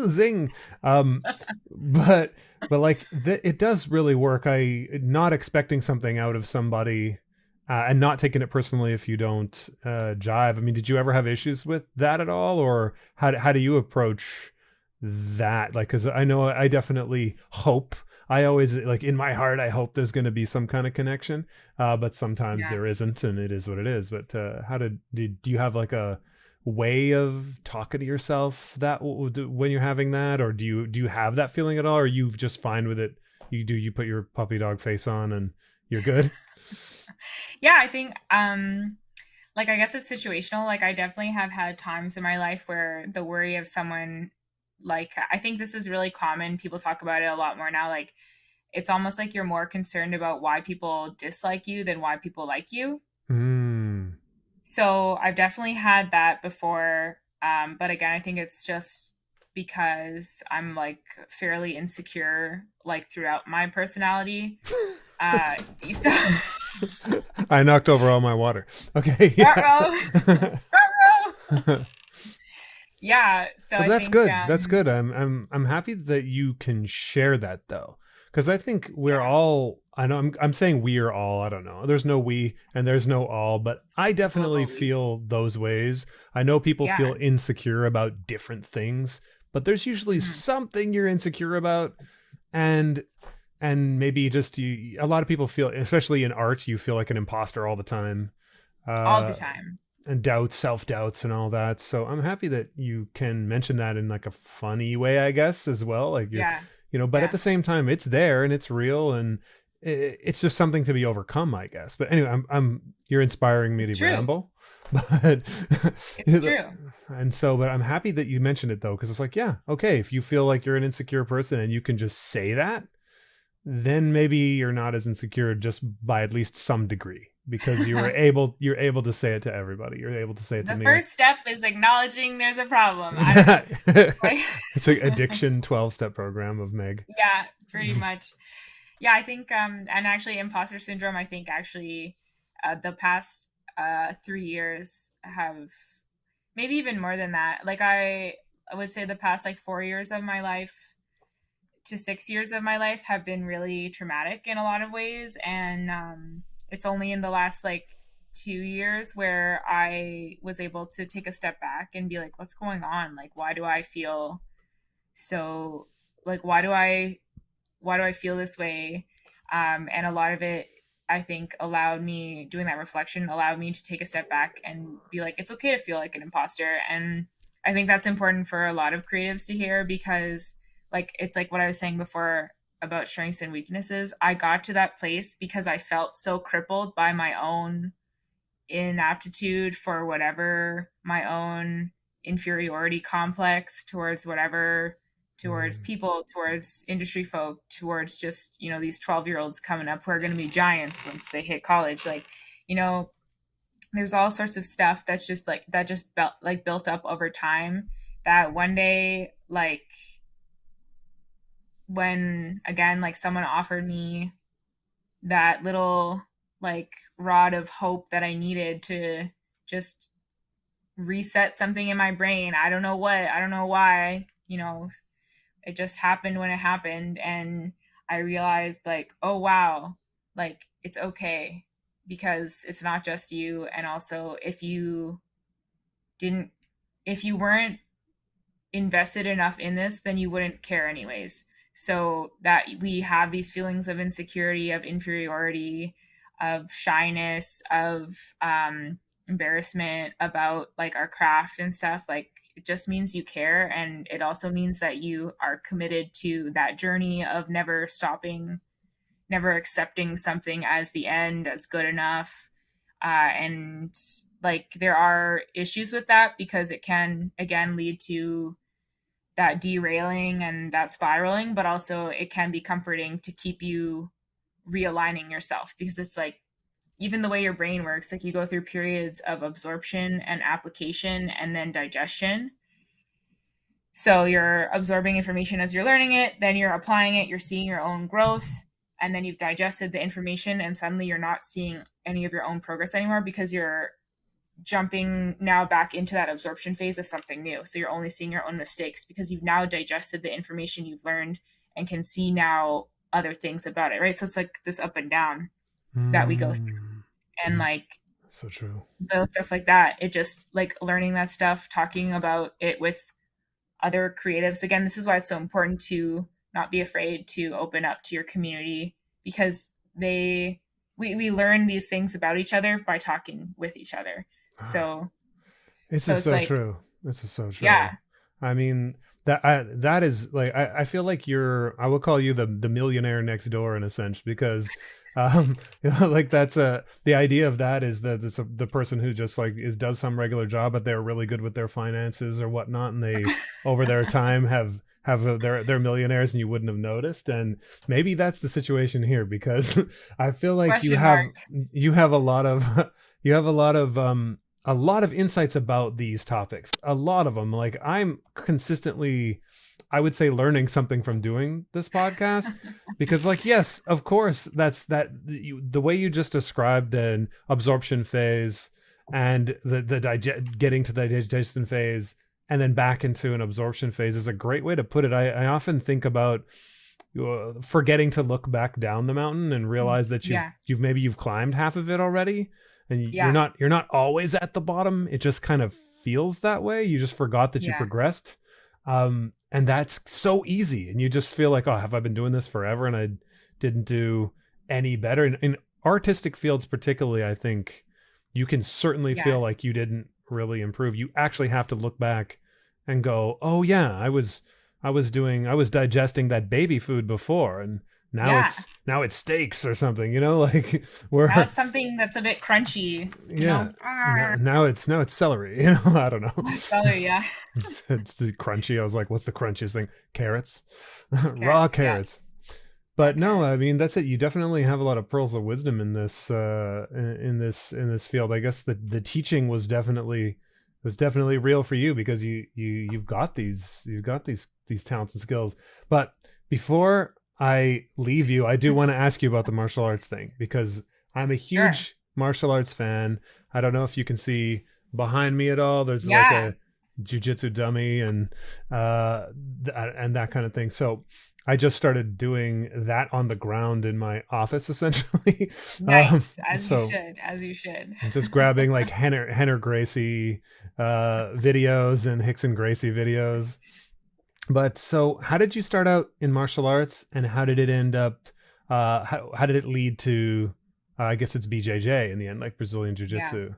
zing. Um, but like it does really work. I not expecting something out of somebody. And not taking it personally if you don't jive. I mean, did you ever have issues with that at all, or how do you approach that? Like, because I know I definitely hope. I always like in my heart, I hope there's going to be some kind of connection, but sometimes Yeah. there isn't, and it is what it is. But do you have like a way of talking to yourself that when you're having that, or do you have that feeling at all, or are you just fine with it? You put your puppy dog face on and you're good. Yeah. I think, like, I guess it's situational. Like, I definitely have had times in my life where the worry of someone, like, I think this is really common. People talk about it a lot more now. Like, it's almost like you're more concerned about why people dislike you than why people like you. Hmm. So I've definitely had that before. But again, I think it's just because I'm like fairly insecure, like throughout my personality. Uh, so, I knocked over all my water. Okay, yeah. uh-oh. Yeah. So But I that's think, good. That's good. I'm happy that you can share that though, because I think we're yeah, all. I know I'm saying we're all. I don't know. There's no we and there's no all, but I definitely globally. feel those ways. I know people Yeah. feel insecure about different things, but there's usually Mhm. something you're insecure about, and maybe just a lot of people feel, especially in art, you feel like an imposter all the time. All the Uh, time. and doubts, self doubts, and all that. So I'm happy that you can mention that in like a funny way, I guess, as well. Like Yeah. but at Yeah. the same time, it's there and it's real, and it's just something to be overcome, I guess. But anyway, you're inspiring me It's to true. ramble, but It's true. and so, but I'm happy that you mentioned it though, because it's like, yeah, okay, if you feel like you're an insecure person and you can just say that, then maybe you're not as insecure just by at least some degree because you're able to say it to everybody. You're able to say it to The me. first step is acknowledging there's a problem. I don't know. Like, It's an addiction 12-step program of Meg. yeah, pretty much. Yeah, I think and actually imposter syndrome, I think actually the past 3 years have, maybe even more than that. Like I would say the past like 4 years of my life to 6 years of my life have been really traumatic in a lot of ways. And it's only in the last like 2 years where I was able to take a step back and be like, what's going on? Like, why do I feel so, like, why do I feel this way? And a lot of it, I think, doing that reflection allowed me to take a step back and be like, it's okay to feel like an imposter. And I think that's important for a lot of creatives to hear, because like, it's like what I was saying before about strengths and weaknesses. I got to that place because I felt so crippled by my own inaptitude for whatever, my own inferiority complex towards whatever, towards people, towards industry folk, towards just, these 12-year-olds coming up who are going to be giants once they hit college. Like, there's all sorts of stuff that's just like, that just built up over time, that one day, like, when again, like, someone offered me that little like rod of hope that I needed to just reset something in my brain. I don't know why, it just happened when it happened. And I realized, like, oh wow, like, it's okay, because it's not just you. And also, if you weren't invested enough in this, then you wouldn't care anyways. So that we have these feelings of insecurity, of inferiority, of shyness, of embarrassment about like our craft and stuff, like, it just means you care. And it also means that you are committed to that journey of never stopping, never accepting something as the end, as good enough. And like, there are issues with that, because it can again lead to that derailing and that spiraling, but also it can be comforting to keep you realigning yourself, because it's like, even the way your brain works, like, you go through periods of absorption and application and then digestion. So you're absorbing information as you're learning it, then you're applying it, you're seeing your own growth, and then you've digested the information, and suddenly you're not seeing any of your own progress anymore, because you're jumping now back into that absorption phase of something new. So you're only seeing your own mistakes, because you've now digested the information you've learned and can see now other things about it, right? So it's like this up and down that we go through. And like, so true, those stuff like that, it just, like, learning that stuff, talking about it with other creatives. Again, this is why it's so important to not be afraid to open up to your community, because we learn these things about each other by talking with each other. So this is so like, true. This is so true. Yeah. I mean, that is like, I feel like I will call you the millionaire next door in a sense, because like, that's the idea of that is that it's the person who just like does some regular job, but they're really good with their finances or whatnot, and they over their time have they're millionaires and you wouldn't have noticed. And maybe that's the situation here, because I feel like you have a lot of insights about these topics, a lot of them. Like, I'm consistently, I would say, learning something from doing this podcast, because like, yes, of course, the way you just described an absorption phase and getting to the digestion phase and then back into an absorption phase is a great way to put it. I often think about forgetting to look back down the mountain and realize that you've climbed half of it already. And you're not always at the bottom. It just kind of feels that way. You just forgot that you progressed. And that's so easy. And you just feel like, oh, have I been doing this forever and I didn't do any better? In artistic fields particularly, I think you can certainly feel like you didn't really improve. You actually have to look back and go, oh yeah, I was digesting that baby food before, and now it's steaks or something, like now it's something that's a bit crunchy. Now it's celery. I don't know. Celery, yeah. It's crunchy. I was like, what's the crunchiest thing? Carrots. Raw carrots. But no, I podcast. mean that's it. You definitely have a lot of pearls of wisdom in this in this field. I guess the teaching was definitely real for you because you've got these talents and skills. But before I leave you, I do want to ask you about the martial arts thing because I'm a Sure. huge martial arts fan. I don't know if you can see behind me at all. There's like Yeah. a jujitsu dummy and that kind of thing. So I just started doing that on the ground in my office, essentially. Nice. As you So should. As you should. I'm just grabbing like Henner Gracie videos and Hickson Gracie videos. But so, how did you start out in martial arts, and how did it end up? How did it lead to? I guess it's BJJ in the end, like Brazilian Jiu Yeah. Jitsu.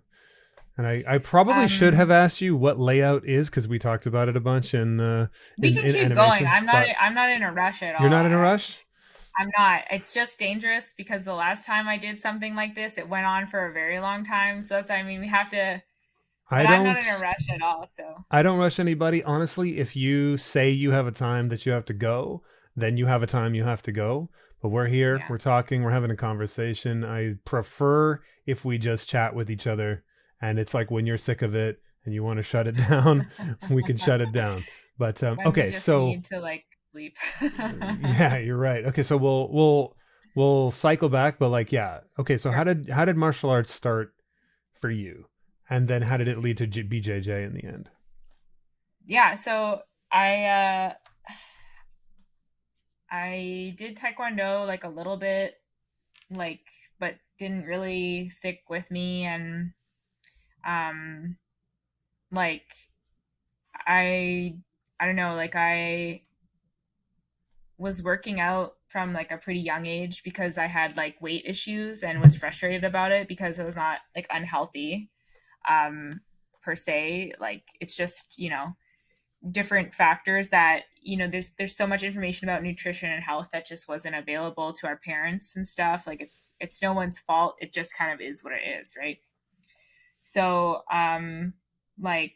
And I probably should have Um, asked you what layout is because we talked about it a bunch we can in keep going. animation. But I'm not in a rush at you're all. not in a rush. I'm not. It's just dangerous because the last time I did something like this, it went on for a very long time. So that's, I mean, we have to, I but I'm not in a don't. rush at all. So I don't rush anybody. Honestly, if you say you have a time that you have to go, then you have a time you have to go. But we're here, yeah. we're talking, we're having a conversation. I prefer if we just chat with each other. And it's like when you're sick of it and you want to shut it down, we can shut it down. But When we okay, just so need to like sleep. yeah, you're right. Okay, so we'll cycle back, but like yeah. Okay, so Sure. how did martial arts start for you? And then how did it lead to BJJ in the end? Yeah. So I did Taekwondo like a little bit, like, but didn't really stick with me. And, um, like, I, I don't know, like, I was working out from like a pretty young age because I had like weight issues and was frustrated about it because it was not like unhealthy, um, per se. Like, it's just, different factors that, there's so much information about nutrition and health that just wasn't available to our parents and stuff. Like, it's no one's fault. It just kind of is what it is, right? So, like,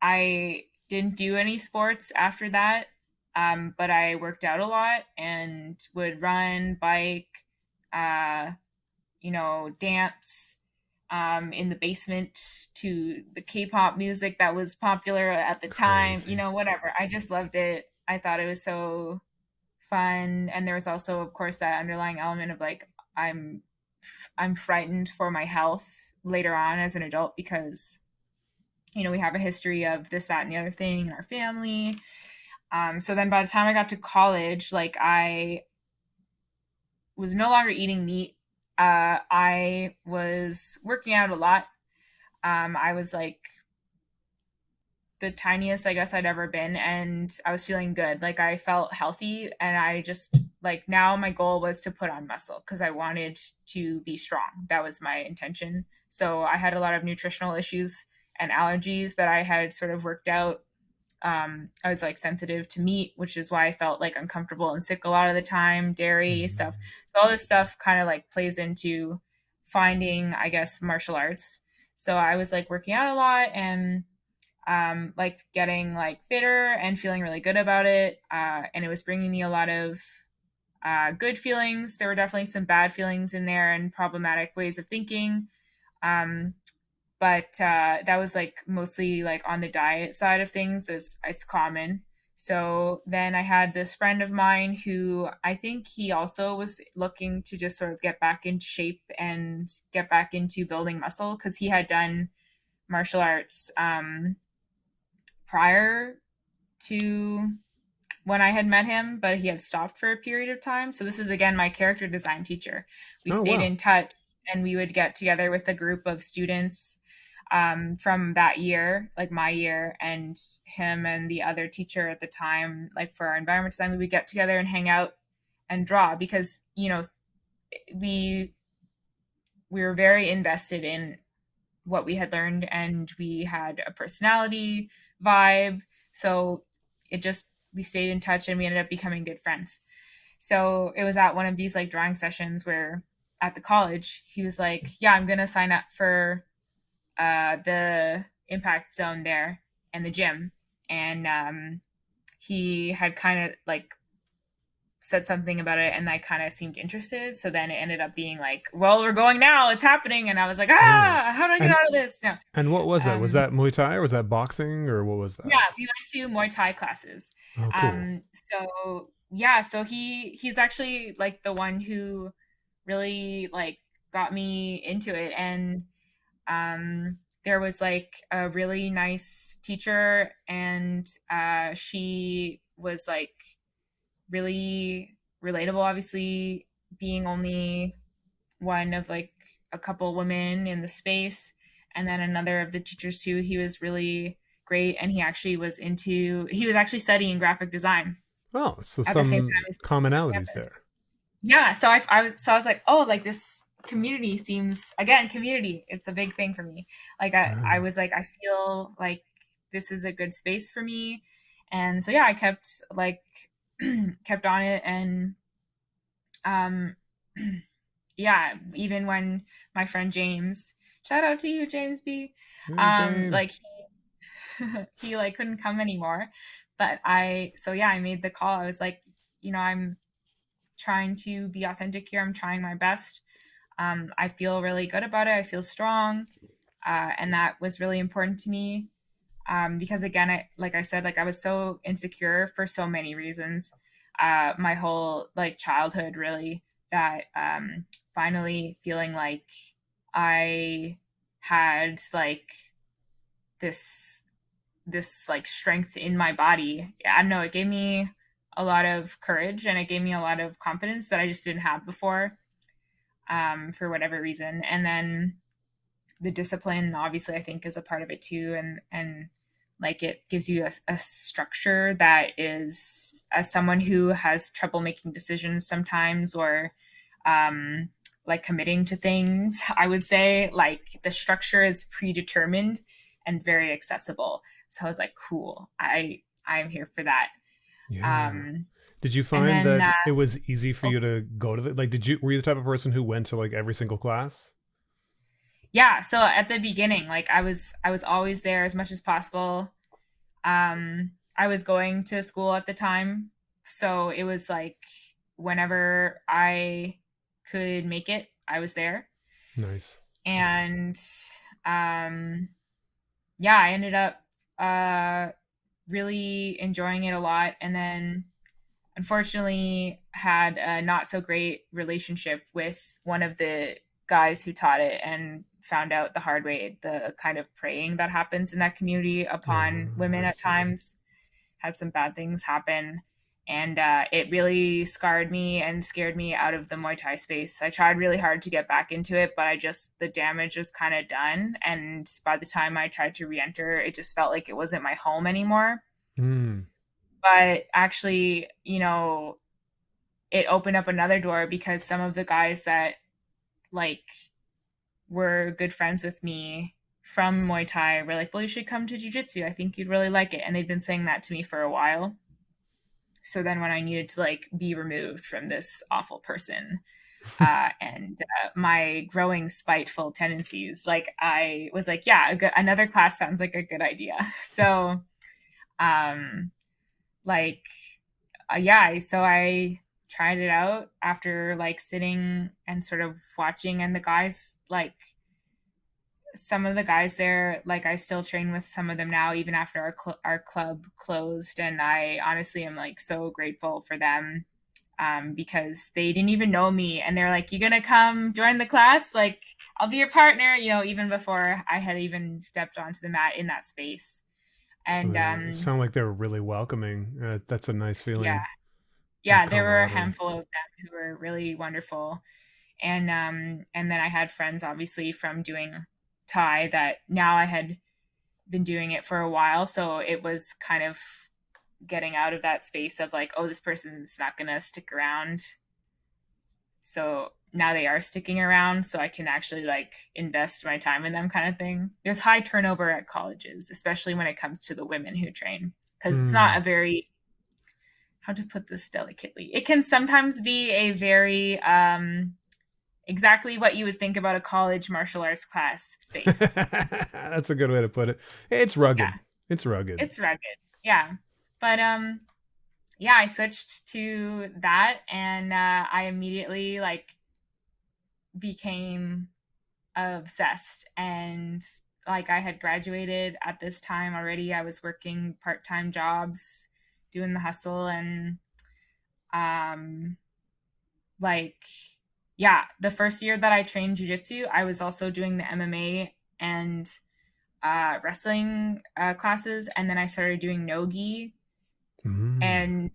I didn't do any sports after that, but I worked out a lot and would run, bike, uh, dance, in the basement to the K-pop music that was popular at the time, Crazy. whatever. I just loved it. I thought it was so fun. And there was also, of course, that underlying element of like, I'm I'm frightened for my health later on as an adult because, we have a history of this, that, and the other thing in our family. So then by the time I got to college, like, I was no longer eating meat. I was working out a lot. I was like the tiniest I guess I'd ever been, and I was feeling good. Like, I felt healthy, and I just like, now my goal was to put on muscle because I wanted to be strong. That was my intention. So I had a lot of nutritional issues and allergies that I had sort of worked out. I was like sensitive to meat, which is why I felt like uncomfortable and sick a lot of the time, dairy stuff. Mm. So all this stuff kind of like plays into finding, I guess, martial arts. So I was like working out a lot and, like, getting like fitter and feeling really good about it. And it was bringing me a lot of good feelings. There were definitely some bad feelings in there and problematic ways of thinking. Um, but that was like mostly like on the diet side of things, as it's common. So then I had this friend of mine who I think he also was looking to just sort of get back into shape and get back into building muscle because he had done martial arts, prior to when I had met him, but he had stopped for a period of time. So this is again my character design teacher. We Oh stayed wow. in touch and we would get together with a group of students, from that year, like my year, and him and the other teacher at the time, like for our environment design, we would get together and hang out and draw because, we we were very invested in what we had learned and we had a personality vibe. So it just, we stayed in touch and we ended up becoming good friends. So it was at one of these like drawing sessions where at the college, he was like, yeah, I'm going to sign up for the impact zone there and the gym. And he had kind of like said something about it, and I kind of seemed interested. So then it ended up being like, well, we're going now, it's happening. And I was like, Oh. ah, how do I get And out of this? No. and what was that? Was Um, that Muay Thai or was that boxing or what was yeah, that? we went to Muay Thai classes. Oh, cool. So yeah, so he's actually like the one who really like got me into it. And there was like a really nice teacher, and she was like really relatable, obviously being only one of like a couple women in the space. And then another of the teachers too, he was really great, and he was actually studying graphic design Oh, so at the same some time as commonalities campus. there. Yeah, so I was like, oh, like this community seems, again, community, it's a big thing for me. Like I Ah, was like, I feel like this is a good space for me. And so yeah, I kept like kept on it. And um yeah, even when my friend James, shout out to you, James B, hey, James. like he like couldn't come anymore. But I made the call. I was like, I'm trying to be authentic here. I'm trying my best. I feel really good about it. I feel strong. And that was really important to me. Because again, like I said, like I was so insecure for so many reasons. My whole like childhood, really, that finally feeling like I had like this like strength in my body. I don't know, it gave me a lot of courage, and it gave me a lot of confidence that I just didn't have before, for whatever reason. And then the discipline, obviously, I think is a part of it too. And like it gives you a structure that is, as someone who has trouble making decisions sometimes, or um, like committing to things, I would say like the structure is predetermined and very accessible. So I was like, cool, I'm here for that. Yeah. um Did you and find then that it was easy for oh, you to go to the like were you the type of person who went to like every single class? yeah, so at the beginning, like I was always there as much as possible. I was going to school at the time, so it was like whenever I could make it, I was there. Nice. And um yeah, I ended up uh really enjoying it a lot. And then unfortunately had a not so great relationship with one of the guys who taught it, and found out the hard way the kind of preying that happens in that community upon women I at see. times. Had some bad things happen. And it really scarred me and scared me out of the Muay Thai space. I tried really hard to get back into it, but the damage was kind of done. And by the time I tried to re enter, it just felt like it wasn't my home anymore. Hmm. But actually, it opened up another door, because some of the guys that like were good friends with me from Muay Thai were like, well, you should come to Jiu-Jitsu. I think you'd really like it. And they'd been saying that to me for a while. So then when I needed to like be removed from this awful person, and my growing spiteful tendencies, like I was like, yeah, another class sounds like a good idea. So um like yeah, so I tried it out after like sitting and sort of watching. And the guys, like some of the guys there, like I still train with some of them now, even after our club closed. And I honestly am like so grateful for them, because they didn't even know me, and they're like, you gonna come join the class, like I'll be your partner, even before I had even stepped onto the mat in that space. So And they sound like they were really welcoming. That's a nice yeah, feeling of yeah, there were a camaraderie. handful of them who were really wonderful. And then I had friends obviously from doing Thai, that now I had been doing it for a while, so it was kind of getting out of that space of like, oh, this person's not gonna stick around. So now they are sticking around, so I can actually like invest my time in them, kind of thing. There's high turnover at colleges, especially when it comes to the women who train, because it's not Hmm. a very, how to put this delicately, it can sometimes be a very exactly what you would think about a college martial arts class space. That's a good way to put it. It's Yeah, rugged. It's rugged. it's rugged. Yeah. But yeah, I switched to that, and I immediately like became obsessed. And like I had graduated at this time already. I was working part-time jobs, doing the hustle, and um like yeah, the first year that I trained jiu-jitsu, I was also doing the MMA and wrestling classes, and then I started doing nogi, Mm. and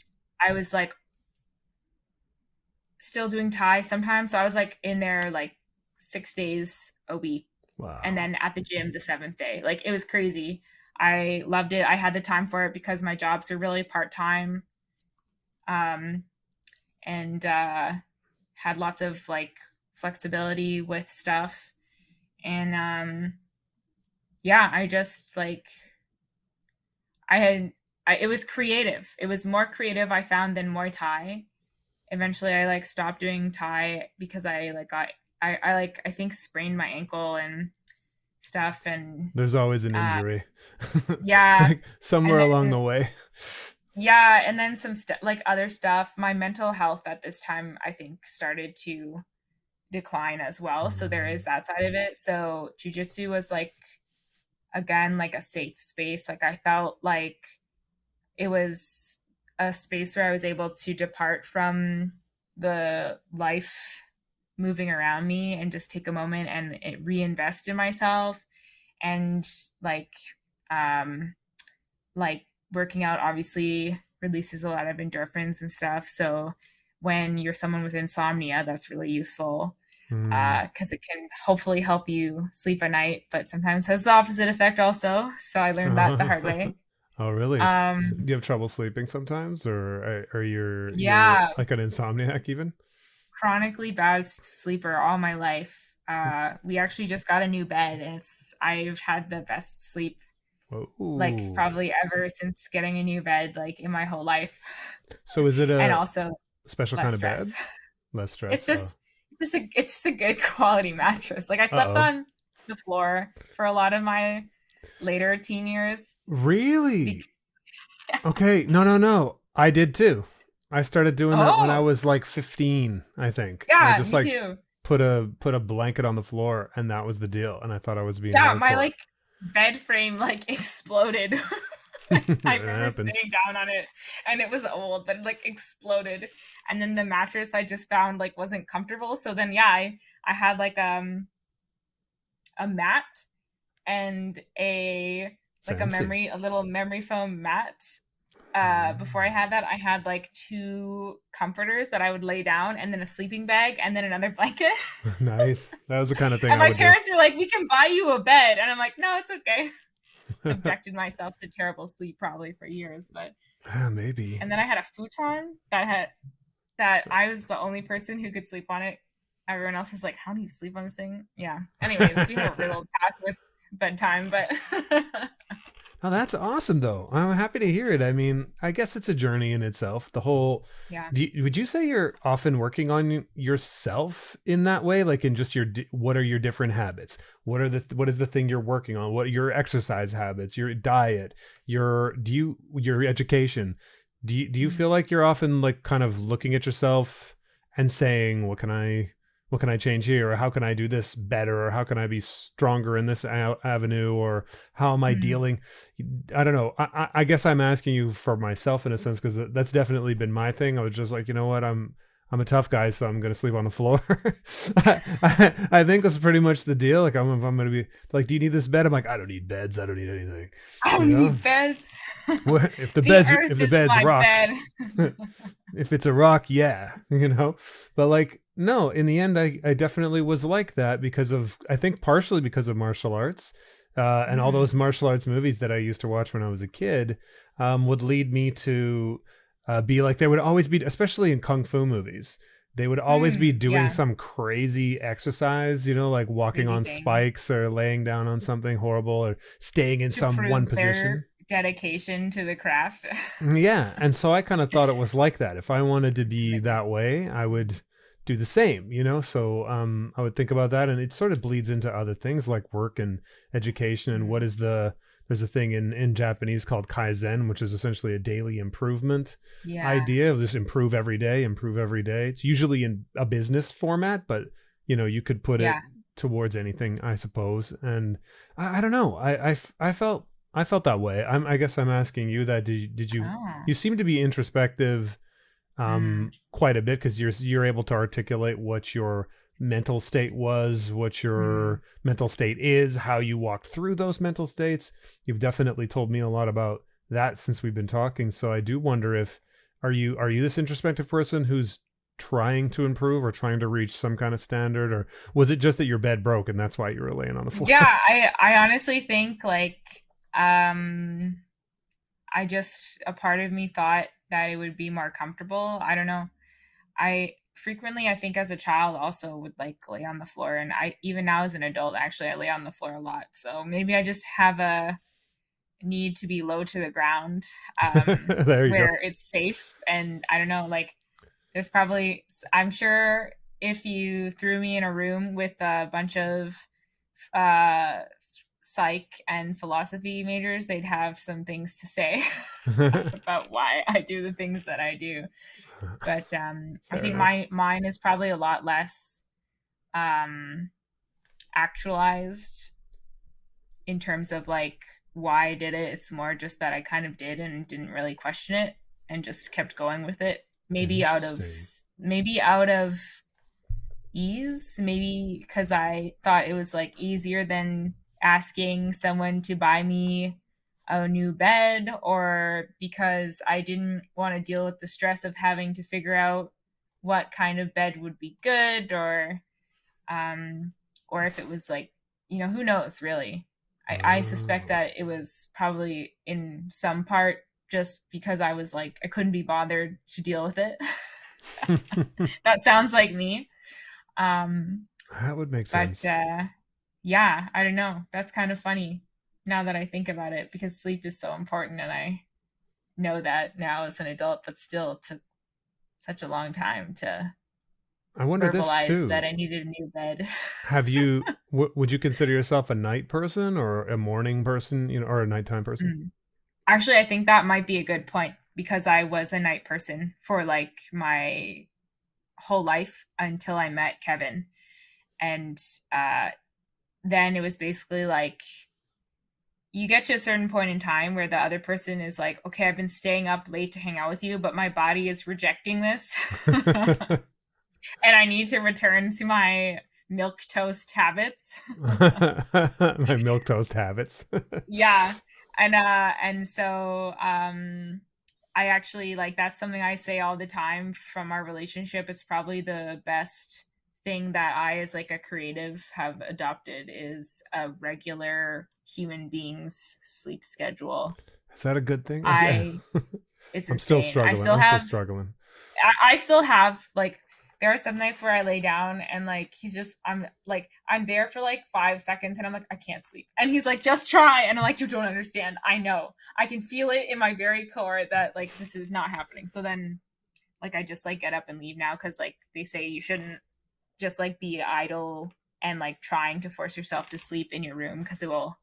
I was like still doing Thai sometimes. So I was like in there like 6 days a week, and Wow. then at the gym the seventh day. Like it was crazy. I loved it. I had the time for it because my jobs are really part time, um, and had lots of like flexibility with stuff. And yeah, I just like I had it was creative. It was more creative I found than Muay Thai. Eventually I like stopped doing Thai because I like got I like I think sprained my ankle and stuff, and There's always an uh injury. yeah, Like somewhere and along then the way. yeah, and then some stuff like other stuff. My mental health at this time I think started to decline as well. So there Mm. is that side of it. So jujitsu was like again like a safe space. Like I felt like it was a space where I was able to depart from the life moving around me and just take a moment and reinvest in myself. And like um like working out obviously releases a lot of endorphins and stuff. So when you're someone with insomnia, that's really useful Mm. because it can hopefully help you sleep at night, but sometimes has the opposite effect also. So I learned that the hard way. Oh, really? So do Um, you have trouble sleeping sometimes, or are you're yeah, like an insomniac even? chronically bad sleeper all my life. We actually just got a new bed, and I've had the best sleep like Oh. probably ever since getting a new bed, like in my whole life, So is it and a also special less kind of stress. bed? Less It's stress? Oh. just it's just a good quality mattress. Like I slept Uh-oh. on the floor for a lot of my later teen years. Really? Because, Okay. No, no, no. I did too. I started doing that when I oh, was like 15, I think. I yeah, just me like too. put a blanket on the floor and that was the deal. And I thought I was being Yeah, my hardcore. like bed frame like exploded. I It remember happens. sitting down on it, and it was old, but it like exploded. And then the mattress I just found like wasn't comfortable. So then yeah, I had like a mat and Fancy. a little memory foam mat. Before I Mm. had that, I had like two comforters that I would lay down, and then a sleeping bag, and then another blanket. Nice. That was the kind of thing And I my would do. parents were like, "We can buy you a bed," and I'm like, "No, it's okay." Subjected myself to terrible sleep probably for years, but Ah, maybe. and then I had a futon that I was the only person who could sleep on it. Everyone else was like, "How do you sleep on this thing?" Yeah. Anyways, we have a riddle path with bedtime, but Oh, that's awesome, though. I'm happy to hear it. I mean, I guess it's a journey in itself. The whole, yeah. would you say you're often working on yourself in that way? Like in just what are your different habits? What is the thing you're working on? What are your exercise habits, your diet, your education? Do you feel like you're often like kind of looking at yourself and saying, what can I change here? Or how can I do this better? Or how can I be stronger in this avenue? Or how am I Mm. dealing? I don't know. I guess I'm asking you for myself in a sense because that's definitely been my thing. I was just like, you know what, I'm a tough guy, so I'm gonna sleep on the floor. I think that's pretty much the deal. Like, if I'm gonna be like, do you need this bed? I'm like, I don't need beds. I don't need anything. I You don't know, need beds. if the The bed's earth if the is bed's my rock, bed. if it's a rock, yeah, But like, no, in the end, I definitely was like that because of I think partially because of martial arts, and all Mm. those martial arts movies that I used to watch when I was a kid, would lead me to be like there would always be, especially in kung fu movies. They would always be Mm. doing Yeah. some crazy exercise, like walking Crazy on thing spikes or laying down on something horrible or staying in to some one prove their position. dedication to the craft. Yeah, and so I kind of thought it was like that. If I wanted to be Like, that way, I would do the same. So I would think about that, and it sort of bleeds into other things like work and education and what mm. is there's a thing in Japanese called kaizen, which is essentially a daily improvement Yeah. idea of just improve every day, improve every day. It's usually in a business format, but you could put it Yeah. towards anything, I suppose. And I don't know. I felt that way. I guess I'm asking you that. Did Oh. you seem to be introspective Mm. quite a bit because you're able to articulate what your mental state was, what Mm. your mental state is, how you walked through those mental states. You've definitely told me a lot about that since we've been talking. So I do wonder if are you this introspective person who's trying to improve or trying to reach some kind of standard, or was it just that your bed broke and that's why you were laying on the floor? Yeah, I honestly think like um I just a part of me thought that it would be more comfortable. I don't know. I frequently I think as a child also would like lay on the floor, and I even now as an adult actually I lay on the floor a lot. So maybe I just have a need to be low to the ground, There you go. where it's safe. And I don't know, like there's probably I'm sure if you threw me in a room with a bunch of uh psych and philosophy majors, they'd have some things to say about why I do the things that I do. But I Fair think enough. mine is probably a lot less um actualized in terms of like why I did it. It's more just that I kind of did and didn't really question it and just kept going with it. Interesting. Maybe out of ease, maybe because I thought it was like easier than asking someone to buy me a new bed, or because I didn't want to deal with the stress of having to figure out what kind of bed would be good, um or if it was like, who knows really. I suspect Oh. that it was probably in some part just because I was like I couldn't be bothered to deal with it. That sounds like me. um That would make but sense. yeah, I don't know, that's kind of funny now that I think about it, because sleep is so important, and I know that now as an adult, but still took such a long time to I wonder this verbalize that too. I needed a new bed. Have you? Would you consider yourself a night person or a morning person? Or a nighttime person? Mm. Actually, I think that might be a good point, because I was a night person for like my whole life until I met Kevin. And uh, then it was basically like you get to a certain point in time where the other person is like, okay, I've been staying up late to hang out with you, but my body is rejecting this. And I need to return to my milk toast habits. My milk toast habits. Yeah. And so I actually like that's something I say all the time from our relationship. It's probably the best thing that I as like a creative have adopted is a regular human being's sleep schedule. Is that a good thing? Okay. I It's I'm still insane. struggling. I'm still struggling. I still have like there are some nights where I lay down and like I'm there for like 5 seconds and I'm like I can't sleep, and he's like just try, and I'm like you don't understand, I know, I can feel it in my very core that like this is not happening. So then like I just like get up and leave now, because like they say you shouldn't just like be idle and like trying to force yourself to sleep in your room, because it will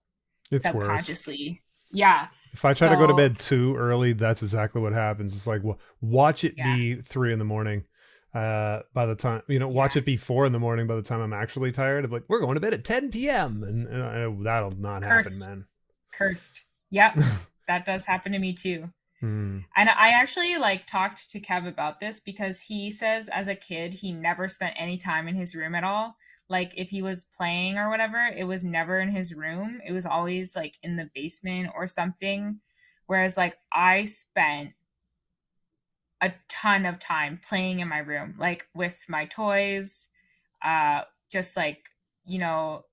It's worse. subconsciously, yeah. If I try to go to So bed too early, that's exactly what happens. It's like, well, watch it yeah, be 3 in the morning. By the time yeah, watch it be 4 in the morning. By the time I'm actually tired, I'm like, we're going to bed at 10 p.m. and that'll not happen, cursed, man. cursed. Yep, that does happen to me too. Hmm. And I actually like talked to Kev about this, because he says as a kid he never spent any time in his room at all. Like if he was playing or whatever, it was never in his room. It was always like in the basement or something. Whereas like I spent a ton of time playing in my room, like with my toys, uh just like, you know,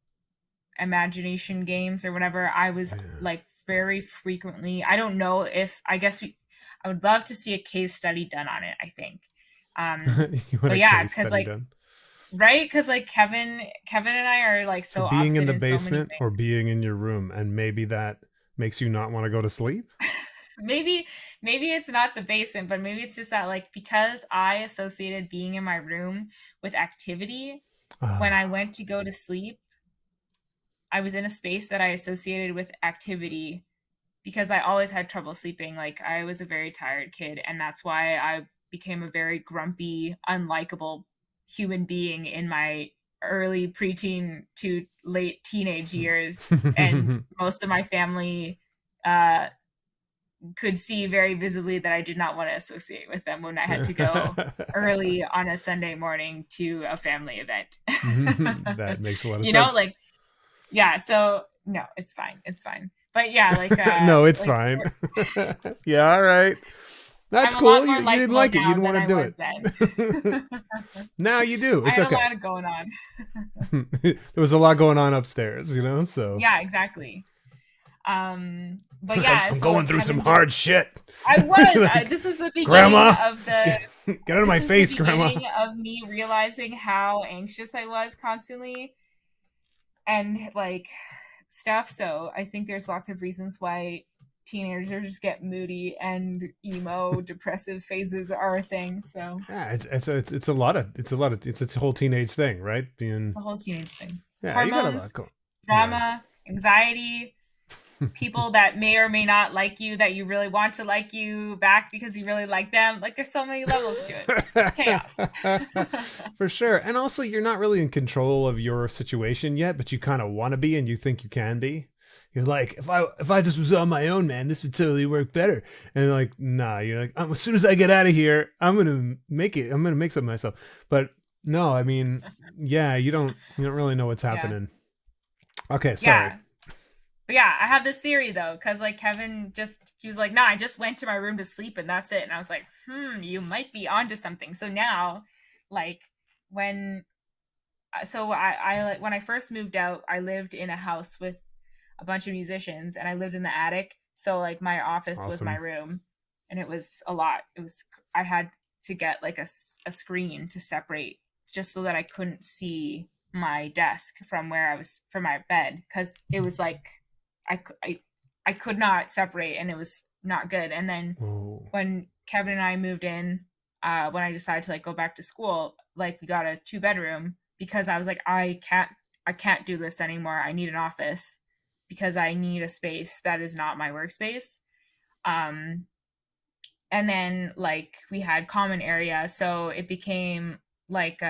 imagination games or whatever. I was Yeah. like very frequently, I don't know if I guess I would love to see a case study done on it, I think. You want But a yeah, case because study like done? right, because like Kevin and I are like So so being in opposite the in so many basement or things. being in your room, and maybe that makes you not want to go to sleep. maybe maybe it's not the basement, but maybe it's just that like because I associated being in my room with activity, when I Ah, went to go to sleep, I was in a space that I associated with activity because I always had trouble sleeping. Like I was a very tired kid, and that's why I became a very grumpy, unlikable human being in my early preteen to late teenage years. And most of my family uh, could see very visibly that I did not want to associate with them when I had to go early on a Sunday morning to a family event. That makes a lot of You know, sense. like, yeah, so no, it's fine. It's fine. But yeah, No, it's like fine. Yeah, all right. That's I'm a lot cool. more You didn't likable like it. You now didn't than want to I do was it. then. Now you do. I It's had a okay. lot of going on. There was a lot going on upstairs, you know. So Yeah, exactly. But yeah, I'm so going like through some Kevin just hard shit. I was Like, this was the beginning Grandma, of the get out of this my is the face, Grandma. beginning of me realizing how anxious I was constantly and like stuff. So I think there's lots of reasons why teenagers get moody and emo depressive phases are a thing. So Yeah, it's a lot of it's a whole teenage thing, right? Being the whole teenage thing. yeah, you got a lot Hormones, going. Yeah. drama, anxiety, people that may or may not like you that you really want to like you back because you really like them. Like there's so many levels to it. There's chaos. For sure. And also you're not really in control of your situation yet, but you kind of want to be and you think you can be. You're like, if I just was on my own, man, this would totally work better. And like, nah, you're like, as soon as I get out of here, I'm gonna make it. I'm gonna make something of myself. But no, I mean, yeah, you don't really know what's Yeah. happening. Okay, sorry. Yeah. But yeah, I have this theory though, because like Kevin just he was like, nah, I just went to my room to sleep and that's it. And I was like, you might be onto something. So now, like when so I like when I first moved out, I lived in a house with a bunch of musicians and I lived in the attic. So like my office was my Awesome. room and it was a lot. It was I had to get like a screen to separate just so that I couldn't see my desk from where I was from my bed because it was like I, I I could not separate and it was not good. And then Oh. when Kevin and I moved in, when I decided to like go back to school, like we got a 2 bedroom because I was like, I can't do this anymore. I need an office because I need a space that is not my workspace. Um, and then like we had common area, so it became like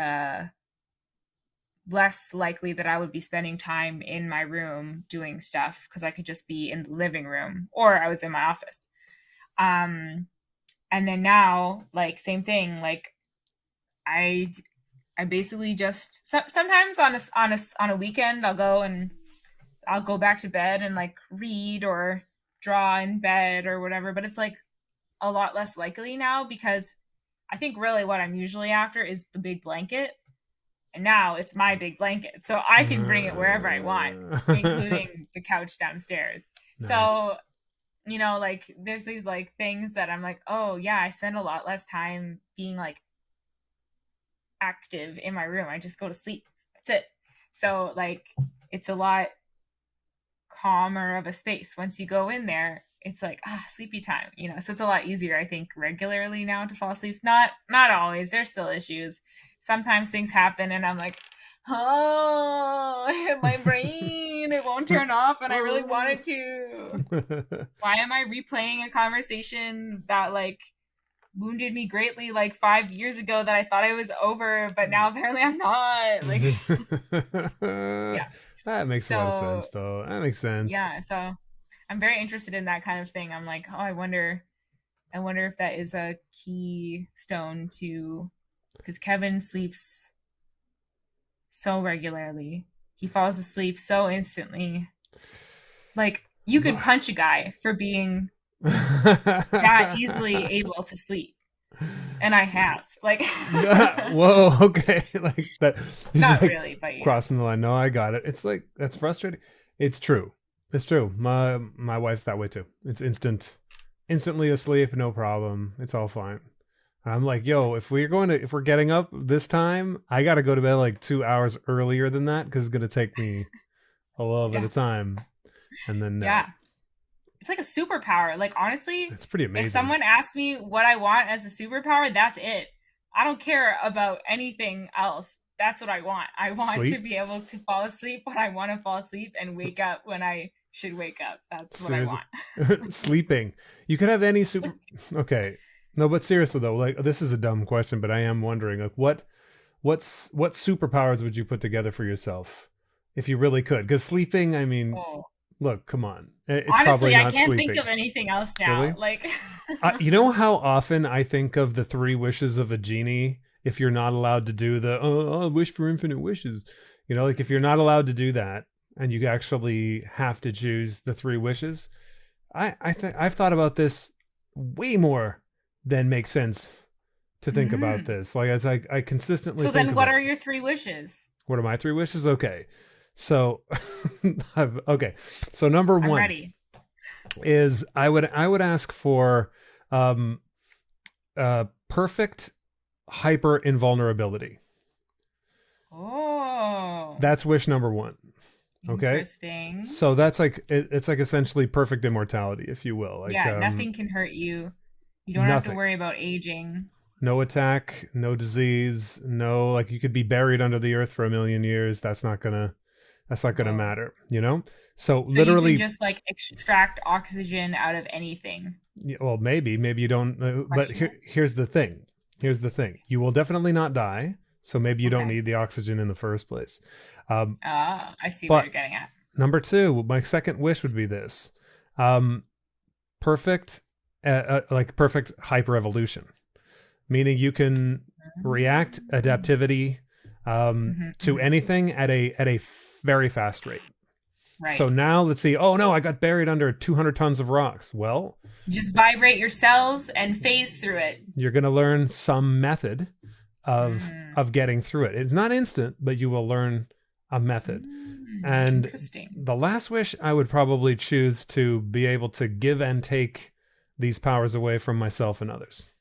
less likely that I would be spending time in my room doing stuff because I could just be in the living room or I was in my office. Um, and then now, like same thing, like I I basically just sometimes on a weekend I'll go back to bed and like read or draw in bed or whatever, but it's like a lot less likely now because I think really what I'm usually after is the big blanket. And now it's my big blanket. So I can bring it wherever I want, including the couch downstairs. Nice. So, you know, like there's these like things that I'm like, oh yeah, I spend a lot less time being like active in my room. I just go to sleep. That's it. So like it's a lot calmer of a space. Once you go in there, it's like sleepy time, you know. So it's a lot easier, I think, regularly now to fall asleep. It's not always. There's still issues. Sometimes things happen, and I'm like, oh, my brain it won't turn off, and I really wanted to. Why am I replaying a conversation that like wounded me greatly like 5 years ago that I thought I was over, but now apparently I'm not. Like, yeah. That makes a lot of So sense, though. That makes sense. yeah, so I'm very interested in that kind of thing. I'm like, oh, I wonder if that is a keystone to because Kevin sleeps so regularly. He falls asleep so instantly. Like you could punch a guy for being that easily able to sleep. And I have. Like Whoa, okay. Like that he's not like really, but yeah. crossing the line. No, I got it. It's like that's frustrating. It's true. It's true. My wife's that way too. It's instantly asleep, no problem. It's all fine. I'm like, yo, if we're getting up this time, I gotta go to bed like 2 hours earlier than that because it's gonna take me a little bit Yeah. of time. And then no. Yeah. It's like a superpower. Like honestly, It's pretty if amazing. someone asks me what I want as a superpower, that's it. I don't care about anything else. that's what I want. I want to Sleep? be able to fall asleep when I want to fall asleep and wake up when I should wake up. That's what I Seriously. want. Sleeping. You could have any super. Sleep. Okay. No, but seriously though, like this is a dumb question, but I am wondering, like, what superpowers would you put together for yourself if you really could? Because sleeping, I mean, Oh. look, come on, it's probably Honestly, I not can't think sleeping. of anything else now. Really? Like, You know how often I think of the three wishes of a genie if you're not allowed to do the wish for infinite wishes. You know, like if you're not allowed to do that and you actually have to choose the three wishes. I've thought about this way more than makes sense to think about mm. this. Like it's like I consistently So think then what about are your three wishes? what are my three wishes? Okay. So okay. So number I'm one ready. is I would ask for um perfect hyper invulnerability. Oh, That's wish number one. Okay. interesting. So that's like it's like essentially perfect immortality, if you will. Like Yeah, nothing can hurt you. You don't have to nothing. worry about aging. No attack, no disease, no like you could be buried under the earth for a million years. That's not gonna Whoa. matter, you know? So So you can literally, just like extract oxygen out of anything. well, maybe you don't, but Question mark. here's the thing. Here's the thing. You will definitely not die, so maybe you don't Okay. need the oxygen in the first place. Um, Ah, I see what but you're getting at. number two, my second wish would be this: um, perfect, like perfect hyper evolution, meaning you can react adaptivity to Hmm. anything at a very fast rate. So Right. now let's see. Oh no, I got buried under 200 tons of rocks. Well, Just vibrate your cells and phase through it. you're going to learn some method of Mm. of getting through it. It's not instant, but you will learn a method. And Interesting. the last wish I would probably choose to be able to give and take these powers away from myself and others.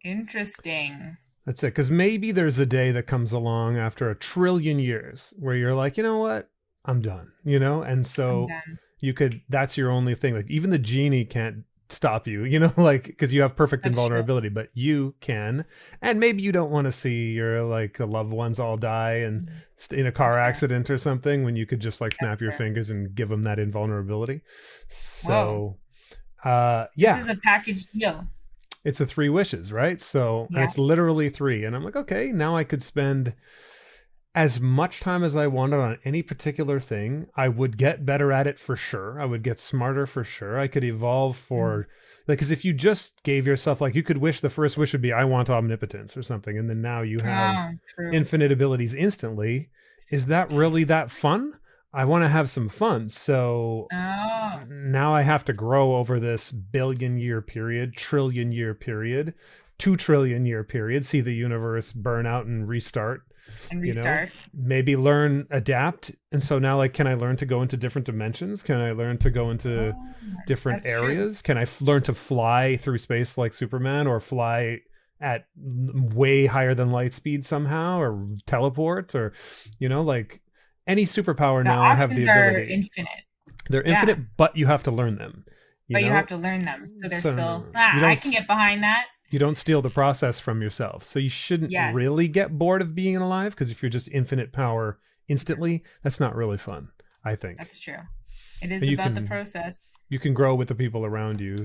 Interesting. That's it. Because maybe there's a day that comes along after a trillion years where you're like, you know what? I'm done, you know? And I'm so done. that's your only thing. Like, even the genie can't stop you, you know, like, because you have perfect That's true. invulnerability, but you can. And maybe you don't want to see your, like, loved ones all die and in a car That's fair. accident or something when you could just, like, That's snap your fair. fingers and give them that invulnerability. Whoa. So, This yeah, is a package deal. it's a three wishes, right? So, and Yeah. it's literally three. And I'm like, okay, now I could spend as much time as I wanted on any particular thing. I would get better at it for sure. I would get smarter for sure. I could evolve Mm. for, like, because if you just gave yourself, like, you could wish the first wish would be, I want omnipotence or something. And then now you have Oh, true. infinite abilities instantly. Is that really that fun? I want to have some fun. So Oh, now I have to grow over this billion-year period, trillion-year period, 2 trillion-year period, see the universe burn out and restart, and you know, restart. maybe learn, adapt. And so now, like, can I learn to go into different dimensions? Can I learn to go into Oh, different that's true. areas? Can I learn to fly through space like Superman, or fly at way higher than light speed somehow, or teleport, or, you know, like any superpower The now I have the options are ability. infinite. They're Yeah, infinite, but you have to learn them, you but you have know? to learn them. So they're still, So you I don't can get behind that. steal the process from yourself. So you shouldn't Yes, really get bored of being alive, because if you're just infinite power instantly, that's not really fun, I think. that's true. It But is you about the can process. grow with the people around you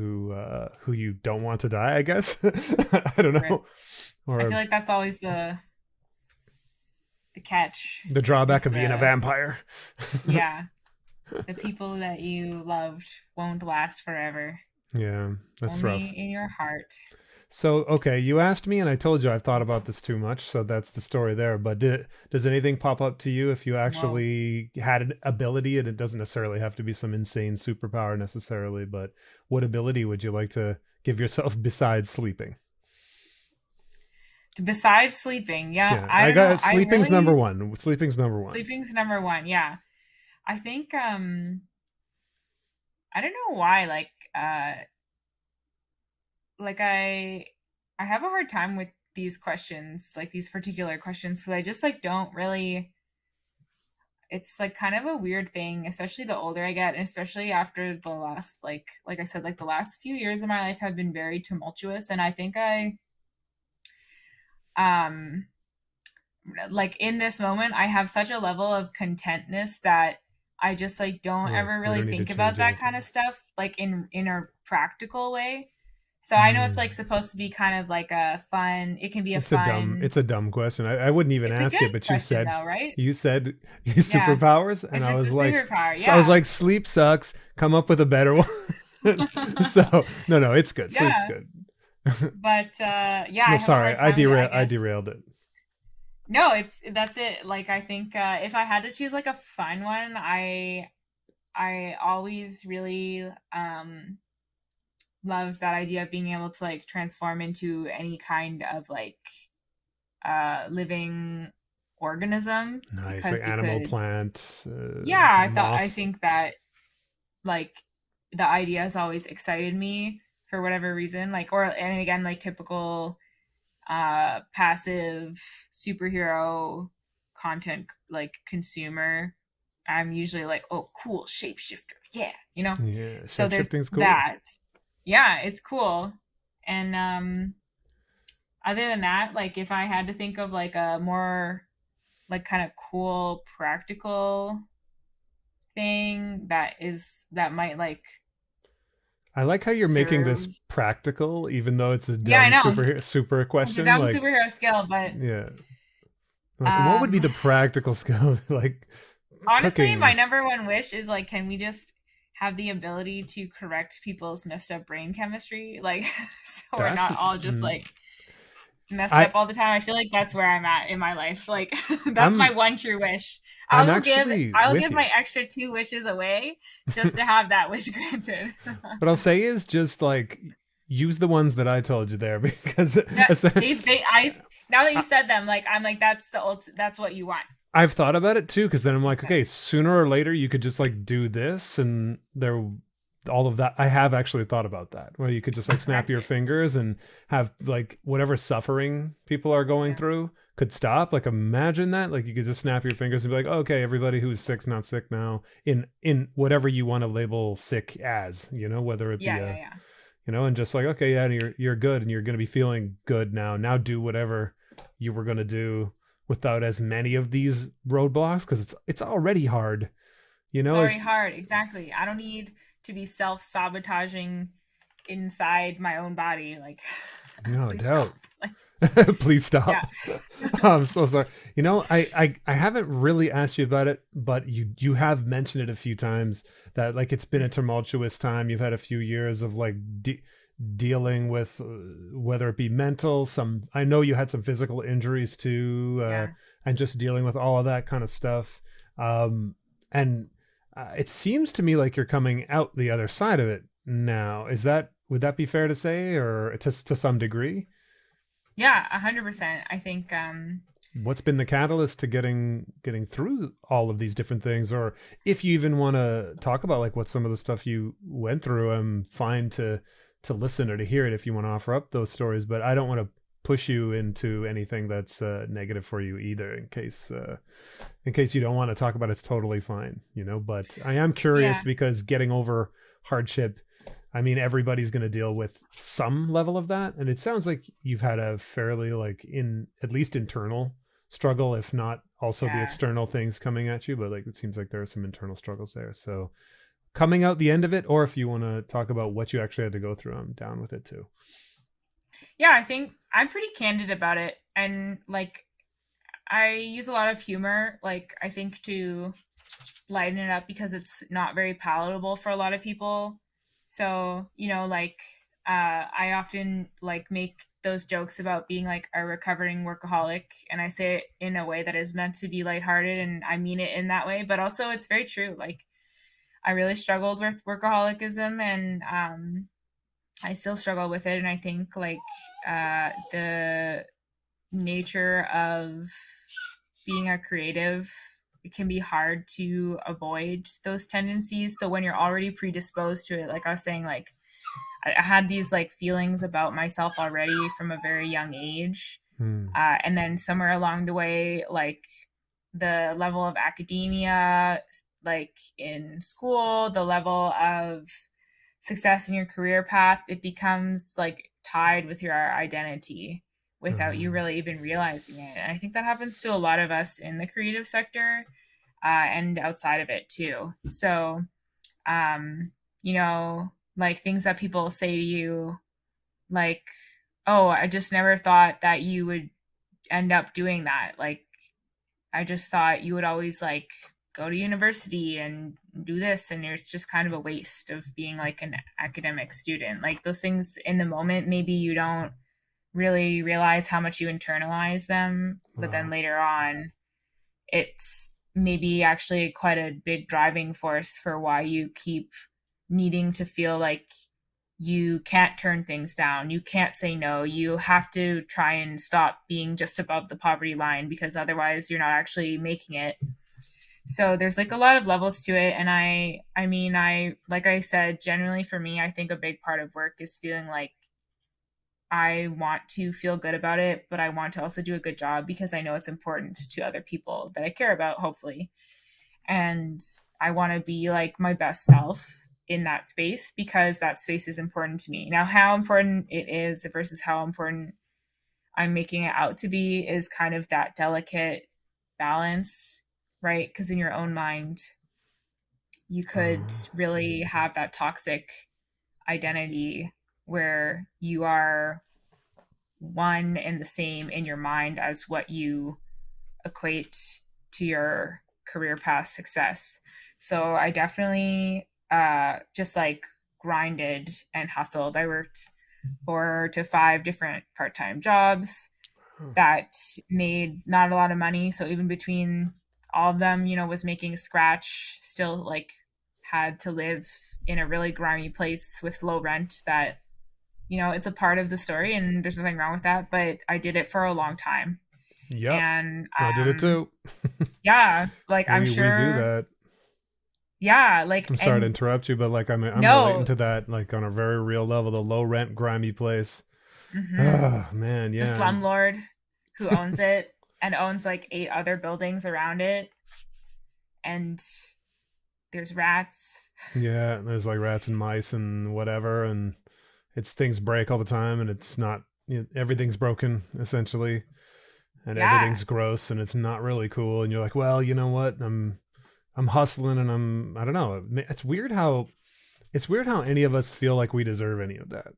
who you don't want to die, I guess. I don't Right. know. I feel Or like that's always the catch the drawback with of being a the, vampire. yeah, the people that you loved won't last forever. Yeah, that's Only rough. in your heart. So, okay, you asked me, and I told you I've thought about this too much. So that's the story there. But does anything pop up to you if you Whoa. actually had an ability, and it doesn't necessarily have to be some insane superpower necessarily, but what ability would you like to give yourself besides sleeping? Besides sleeping, yeah, Yeah, I I don't know. got sleeping's number one. Sleeping's number one. Sleeping's number one. Yeah, I think I don't know why. Like I have a hard time with these questions, like these particular questions, because I just like don't really. It's like kind of a weird thing, especially the older I get, and especially after the last like I said, like the last few years of my life have been very tumultuous, and I think I um like in this moment I have such a level of contentness that I just like don't Yeah, ever we really don't need to think about change that kind anything. of stuff like in a practical way. So I know it's Mm. like supposed to be kind of like a fun, it can be a It's a dumb fun, it's a dumb question. I wouldn't even it's a ask good it, but question though, right? you said Yeah. superpowers, and If it's a superpower, I was yeah. like, sleep sucks. Come up with a better one. So no, it's good. Sleep's Yeah. good. But yeah, No, I have a sorry, hard time with it, I I guess. derailed it. No, it's that's it. Like I think if I had to choose like a fun one, I always really love that idea of being able to like transform into any kind of like living organism Nice, like because you animal, could, plant, yeah, I moss. think that like the idea has always excited me for whatever reason, like, or and again like typical passive superhero content like consumer, I'm usually like, oh cool, shapeshifter, yeah, you know. Yeah, So there's shapeshifting's cool. that. Yeah, it's cool. And other than that, like if I had to think of like a more like kind of cool practical thing that might like I like how you're making this serve. practical, even though it's a Yeah, I dumb know. super It's a question. dumb Like, superhero skill, but yeah, like what would be um the practical skill? Like honestly, my cooking. number one wish is like, can we just have the ability to correct people's messed up brain chemistry? Like, so we're That's not all just like messed I up all the time. I feel like that's where I'm at in my life. Like, that's my I'm one true wish. I'm actually I will with give you. my extra two wishes away just to have that wish granted. What I'll say is just like use the ones that I told you there because That they I now that you I, said them, like I'm like that's that's what you want. I've thought about it too, because then I'm like, Okay. okay, sooner or later you could just like do this, and there, all of that. I have actually thought about that, where you could just like snap Correct your it. fingers and have like whatever suffering people are going Yeah. through could stop. Like imagine that, like you could just snap your fingers and be like, okay, everybody who's sick's not sick now, in whatever you want to label sick as, whether it be Yeah, yeah, a, yeah. and just like, okay, yeah, you're good and you're gonna be feeling good now. Now do whatever you were gonna do without as many of these roadblocks, because it's already hard, It's already like hard. Exactly. I don't need to be self-sabotaging inside my own body. Like, no please stop. doubt. Like, Please yeah. stop. I'm so sorry. I haven't really asked you about it, but you have mentioned it a few times that like it's been a tumultuous time. You've had a few years of like dealing with whether it be mental, some, I know you had some physical injuries too, Yeah. and just dealing with all of that kind of stuff. And it seems to me like you're coming out the other side of it now. Would that be fair to say, or to some degree? Yeah, 100%. I think What's been the catalyst to getting through all of these different things, or if you even want to talk about like what some of the stuff you went through, I'm fine to listen or to hear it if you want to offer up those stories, but I don't want to push you into anything that's negative for you either, in case you don't want to talk about it. It's totally fine, but I am curious yeah. because getting over hardship, I mean, everybody's going to deal with some level of that. And it sounds like you've had a fairly, like, in at least internal struggle, if not also the Yeah. external things coming at you. But like, it seems like there are some internal struggles there. So coming out the end of it, or if you want to talk about what you actually had to go through, I'm down with it too. Yeah, I think I'm pretty candid about it, and like I use a lot of humor, like I think to lighten it up because it's not very palatable for a lot of people. So, like I often like make those jokes about being like a recovering workaholic, and I say it in a way that is meant to be lighthearted and I mean it in that way, but also it's very true. Like I really struggled with workaholism, and I still struggle with it, and I think like the nature of being a creative, it can be hard to avoid those tendencies. So when you're already predisposed to it, like I was saying, like I had these like feelings about myself already from a very young age, Hmm. and then somewhere along the way, like the level of academia, like in school, the level of success in your career path, it becomes like tied with your identity. without you really even realizing it. And I think that happens to a lot of us in the creative sector, and outside of it too. So, you know, like things that people say to you, like, oh, I just never thought that you would end up doing that. Like, I just thought you would always like go to university and do this, and it's just kind of a waste of being like an academic student. Like those things in the moment, maybe you don't really realize how much you internalize them, but then later on, it's maybe actually quite a big driving force for why you keep needing to feel like you can't turn things down. You can't say no. You have to try and stop being just above the poverty line, because otherwise you're not actually making it. So there's like a lot of levels to it. And I mean, like I said, generally for me, I think a big part of work is feeling like I want to feel good about it, but I want to also do a good job because I know it's important to other people that I care about, hopefully. And I want to be like my best self in that space because that space is important to me. Now, how important it is versus how important I'm making it out to be is kind of that delicate balance, right? Because in your own mind, you could really have that toxic identity where you are one and the same in your mind as what you equate to your career path success. So I definitely just like grinded and hustled. I worked 4 to 5 different part-time jobs that made not a lot of money. So even between all of them, you know, was making scratch, still like had to live in a really grimy place with low rent that, you know, it's a part of the story and there's nothing wrong with that, but I did it for a long time. Yep. And I did it too. Yeah, like I'm sure we do that. Yeah, like I'm sorry to interrupt you, but like I'm no. relating to that like on a very real level, the low rent, grimy place. Mm-hmm. Oh man, yeah. The slumlord who owns it and owns like 8 other buildings around it. And there's rats. Yeah, there's like rats and mice and whatever, and it's things break all the time, and it's not, you know, everything's broken essentially, and everything's gross, and it's not really cool. And you're like, well, you know what? I'm hustling, and I don't know. It's weird how any of us feel like we deserve any of that.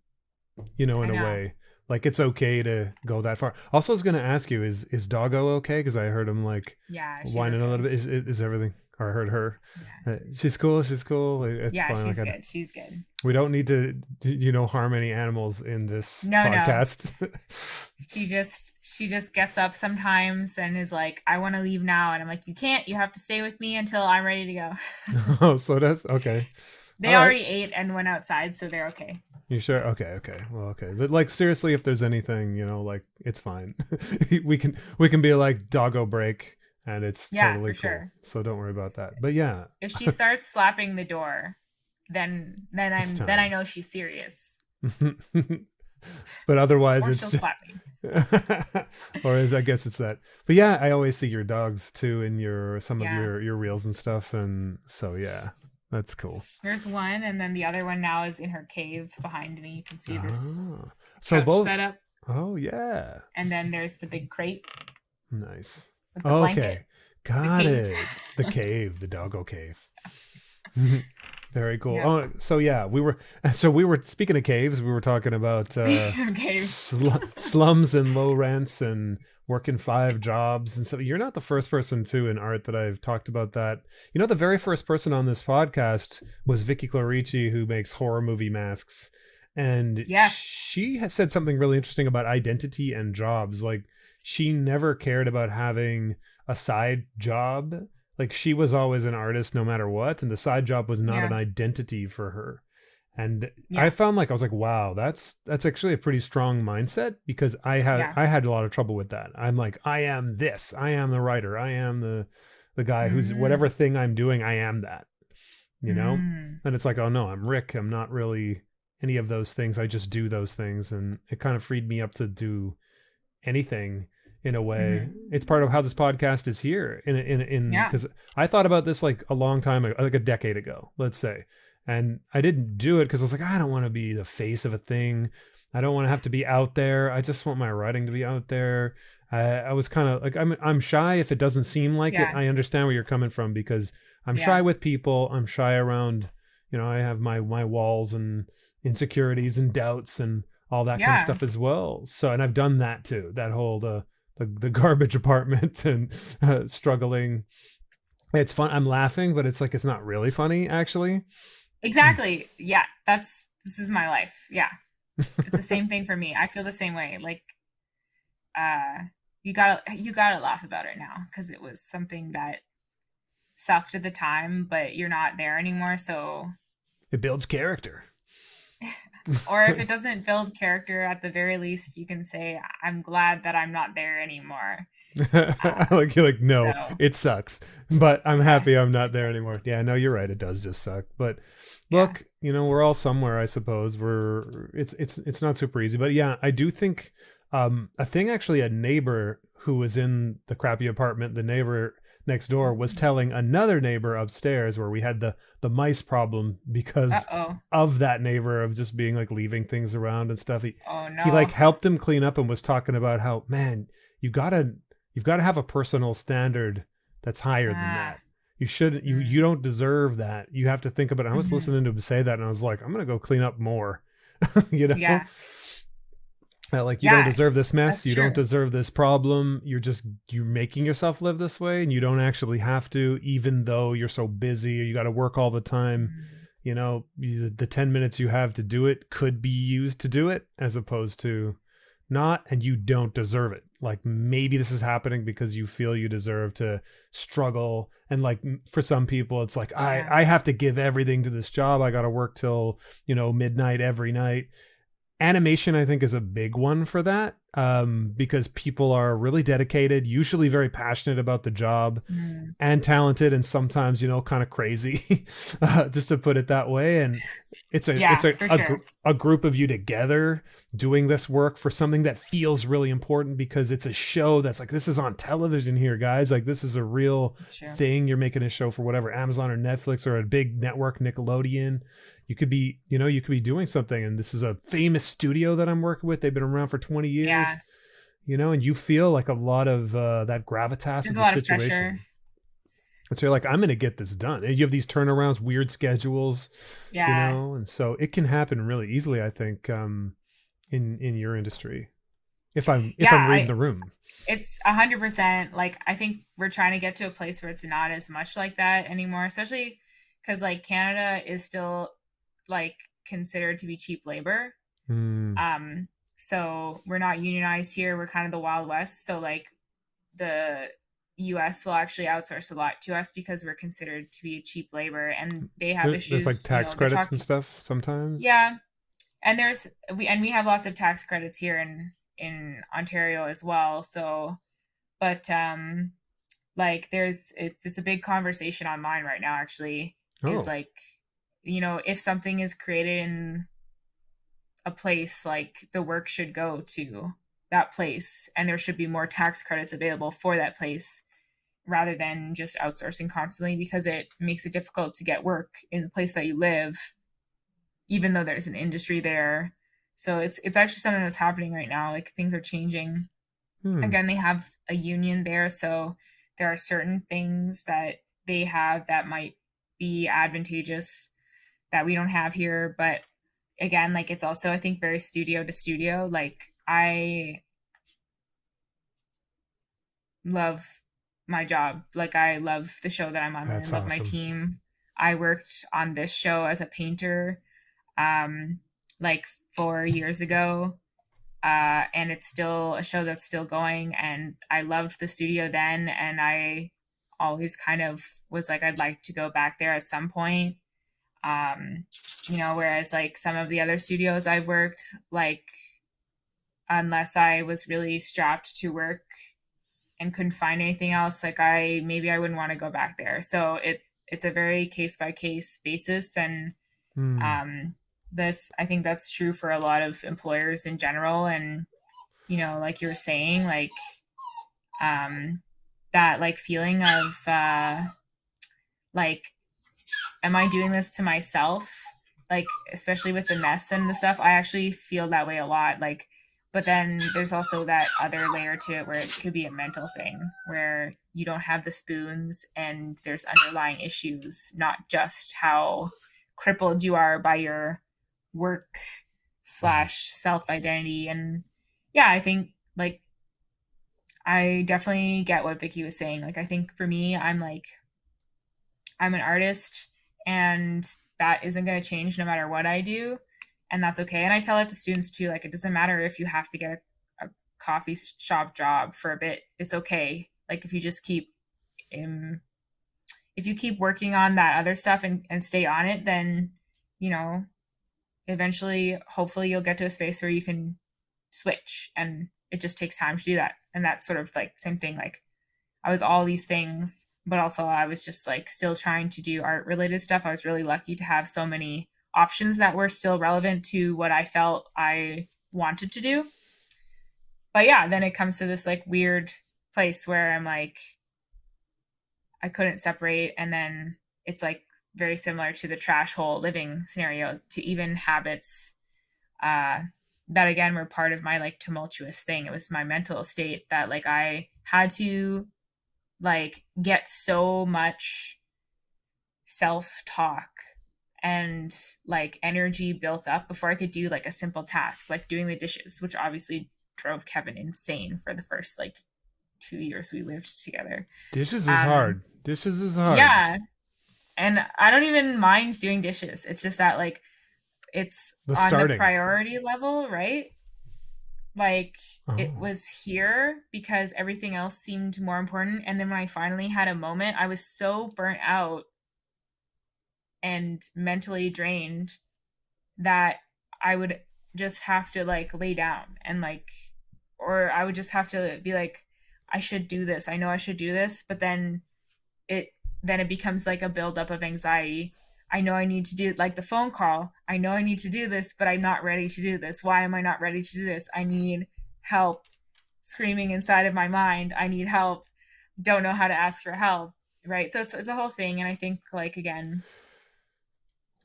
You know, in a way, like it's okay to go that far. Also, I was gonna ask you, is Doggo okay? Because I heard him like whining a little bit. Is everything? Or I heard her. Yeah. She's cool. It's fine. She's good. We don't need to, you know, harm any animals in this podcast. No. She just gets up sometimes and is like, I want to leave now. And I'm like, you can't. You have to stay with me until I'm ready to go. Oh, so that's okay. They already ate and went outside, so they're okay. You sure? Okay. Well, okay. But like seriously, if there's anything, you know, like it's fine. we can be like Doggo break. And it's totally cool. Sure. So don't worry about that. But yeah, if she starts slapping the door, then I know she's serious. But otherwise, or it's still slapping. I guess it's that. But yeah, I always see your dogs too in some of your reels and stuff, and so yeah, that's cool. There's one, and then the other one now is in her cave behind me. You can see this. So both setup. Oh yeah. And then there's the big crate. Nice. Okay, got it. The cave, the Doggo cave. Very cool. Yeah. Oh, so yeah, we were speaking of caves. We were talking about slums and low rents and working 5 jobs and so. You're not the first person too in art that I've talked about that. You know, the very first person on this podcast was Vicky Clerici, who makes horror movie masks, and she has said something really interesting about identity and jobs. Like, she never cared about having a side job. Like, she was always an artist no matter what, and the side job was not an identity for her. And I found like, I was like, wow, that's actually a pretty strong mindset, because I had a lot of trouble with that. I'm like, I am this, I am the writer, I am the guy who's whatever thing I'm doing, I am that, you know? And it's like, oh no, I'm Rick, I'm not really any of those things, I just do those things. And it kind of freed me up to do anything in a way. It's part of how this podcast is here in because I thought about this like a long time ago, like a decade ago, let's say, and I didn't do it because I was like, I don't want to be the face of a thing. I don't want to have to be out there. I just want my writing to be out there. I was kind of like I'm shy if it doesn't seem like it. Yeah. I understand where you're coming from because I'm shy Yeah. with people. I'm shy around, I have my walls and insecurities and doubts and all that kind of Yeah. stuff as well. So, and I've done that too. That whole the garbage apartment and struggling. It's fun. I'm laughing, but it's like it's not really funny actually. Exactly. Yeah. This is my life. Yeah. It's the same thing for me. I feel the same way. Like, uh, you gotta laugh about it now because it was something that sucked at the time, but you're not there anymore. So, It builds character. or if it doesn't build character, at the very least, you can say, "I'm glad that I'm not there anymore." Like you're like, no, So, it sucks, but I'm yeah, happy I'm not there anymore. Yeah, no, you're right. It does just suck. But yeah. look, we're all somewhere, I suppose. It's not super easy. But yeah, I do think a thing actually a neighbor who was in the crappy apartment, the neighbor next door was telling another neighbor upstairs where we had the mice problem Uh because oh. of that neighbor of just being like leaving things around and stuff. Oh He like no. helped him clean up and was talking about how, man, you gotta you've got to have a personal standard that's higher than Ah. that. You shouldn't you Mm, don't deserve that. You have to think about it. I was mhm. listening to him say that and I was like, I'm gonna go clean up more. you know? Yeah. Like you don't Yeah. deserve this mess, That's you don't true. deserve this problem. You're making yourself live this way and you don't actually have to, even though you're so busy or you gotta work all the time. Mm, The 10 minutes you have to do it could be used to do it as opposed to not, and you don't deserve it. Like maybe this is happening because you feel you deserve to struggle. And like for some people, it's like, yeah. I have to give everything to this job. I got to work till, midnight every night. Animation, I think, is a big one for that, because people are really dedicated, usually very passionate about the job Mm, and talented and sometimes kind of crazy, just to put it that way. And it's a it's yeah, for sure. a group of you together doing this work for something that feels really important because it's a show that's like, this is on television here, guys, like this is a real That's true. thing. You're making a show for whatever Amazon or Netflix or a big network, Nickelodeon. You could be doing something, and this is a famous studio that I'm working with. They've been around for 20 Yeah. years, and you feel like a lot of that gravitas There's of a the lot of pressure. situation. And so you're like, I'm going to get this done. And you have these turnarounds, weird schedules, Yeah. and so it can happen really easily, I think, in your industry. If I'm Yeah, reading I the room. it's 100%. Like, I think we're trying to get to a place where it's not as much like that anymore, especially because like Canada is still like considered to be cheap labor. Mm. Um, so we're not unionized here. We're kind of the Wild West. So like the US will actually outsource a lot to us because we're considered to be cheap labor, and they have There's like issues, you tax know, they're credits and talking. stuff sometimes. Yeah. And we have lots of tax credits here in Ontario as well. So, but like it's a big conversation online right now actually, is Oh, like, you know, if something is created in a place, like the work should go to that place and there should be more tax credits available for that place rather than just outsourcing constantly, because it makes it difficult to get work in the place that you live even though there's an industry there. So it's actually something that's happening right now. Like things are changing. hmm. Again, they have a union there, so there are certain things that they have that might be advantageous that we don't have here. But again, like it's also, I think, very studio to studio. Like I love my job. Like I love the show that I'm on and I That's love my awesome. team. I worked on this show as a painter um like 4 years ago, and it's still a show that's still going. And I loved the studio then, and I always kind of was like, I'd like to go back there at some point. Um, you know, whereas like some of the other studios I've worked, like unless I was really strapped to work and couldn't find anything else, like I wouldn't want to go back there. So it's a very case by case basis, and Hmm. um, this I think that's true for a lot of employers in general. And you know, like you're saying, like um that like feeling of like, am I doing this to myself? like especially with the mess and the stuff, I actually feel that way a lot. Like, but then there's also that other layer to it where it could be a mental thing where you don't have the spoons and there's underlying issues, not just how crippled you are by your work slash self identity. And yeah, I think like I definitely get what Vicky was saying. Like, I think for me, I'm an artist and that isn't going to change no matter what I do. And that's okay. And I tell it to students too. Like, it doesn't matter if you have to get a coffee shop job for a bit. It's okay. Like, if you just keep, if you keep working on that other stuff and stay on it, then, you know, eventually, hopefully you'll get to a space where you can switch, and it just takes time to do that. And that's sort of like same thing. Like, I was all these things, but also I was just like still trying to do art related stuff. I was really lucky to have so many options that were still relevant to what I felt I wanted to do. But yeah, then it comes to this like weird place where I'm like, I couldn't separate. And then it's like very similar to the trash hole living scenario, to even habits that again were part of my like tumultuous thing. It was my mental state that like I had to like get so much self-talk and like energy built up before I could do like a simple task like doing the dishes, which obviously drove Kevin insane for the first like 2 years we lived together. Dishes is hard. Dishes is hard. Yeah. And I don't even mind doing dishes. It's just that like it's The on starting. the priority level, right? Like it was here because everything else seemed more important. And then when I finally had a moment, I was so burnt out and mentally drained that I would just have to like lay down and like, or I would just have to be like, I should do this. I know I should do this. But then it becomes like a buildup of anxiety. I know I need to do like the phone call. I know I need to do this, but I'm not ready to do this. Why am I not ready to do this? I need help screaming inside of my mind. I need help. Don't know how to ask for help. Right. So it's a whole thing. And I think like, again,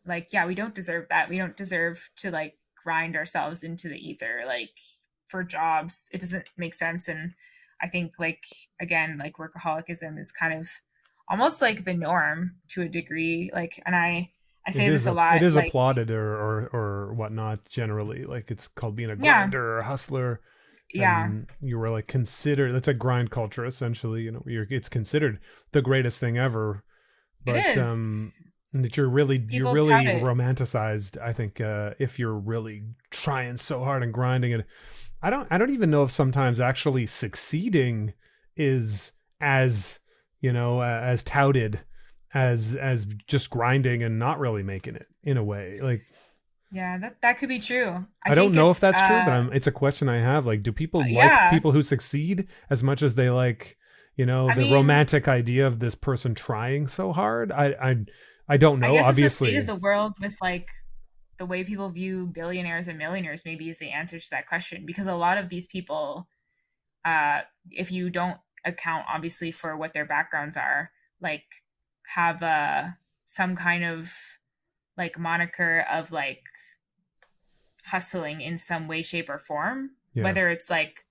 like, yeah, we don't deserve that. We don't deserve to like grind ourselves into the ether, like for jobs. It doesn't make sense. And I think like, again, like workaholicism is kind of almost like the norm to a degree. Like, and I say this a lot. It is like, applauded or whatnot generally. Like it's called being a grinder or a hustler. Yeah. And you were like considered, that's a grind culture essentially. You know, it's considered the greatest thing ever. But it is. that you're really tout it. romanticized, I think, if you're really trying so hard and grinding it. I don't even know if sometimes actually succeeding is as, you know, as touted as just grinding and not really making it in a way. Like, yeah, that could be true. I don't know if that's true, but it's a question I have. Like, do people like people who succeed as much as they like, you know, the romantic idea of this person trying so hard? I don't know. I guess Obviously, it's the state of the world with like the way people view billionaires and millionaires maybe is the answer to that question, because a lot of these people, if you don't account obviously for what their backgrounds are, like have some kind of like moniker of like hustling in some way, shape, or form. Yeah. Whether it's like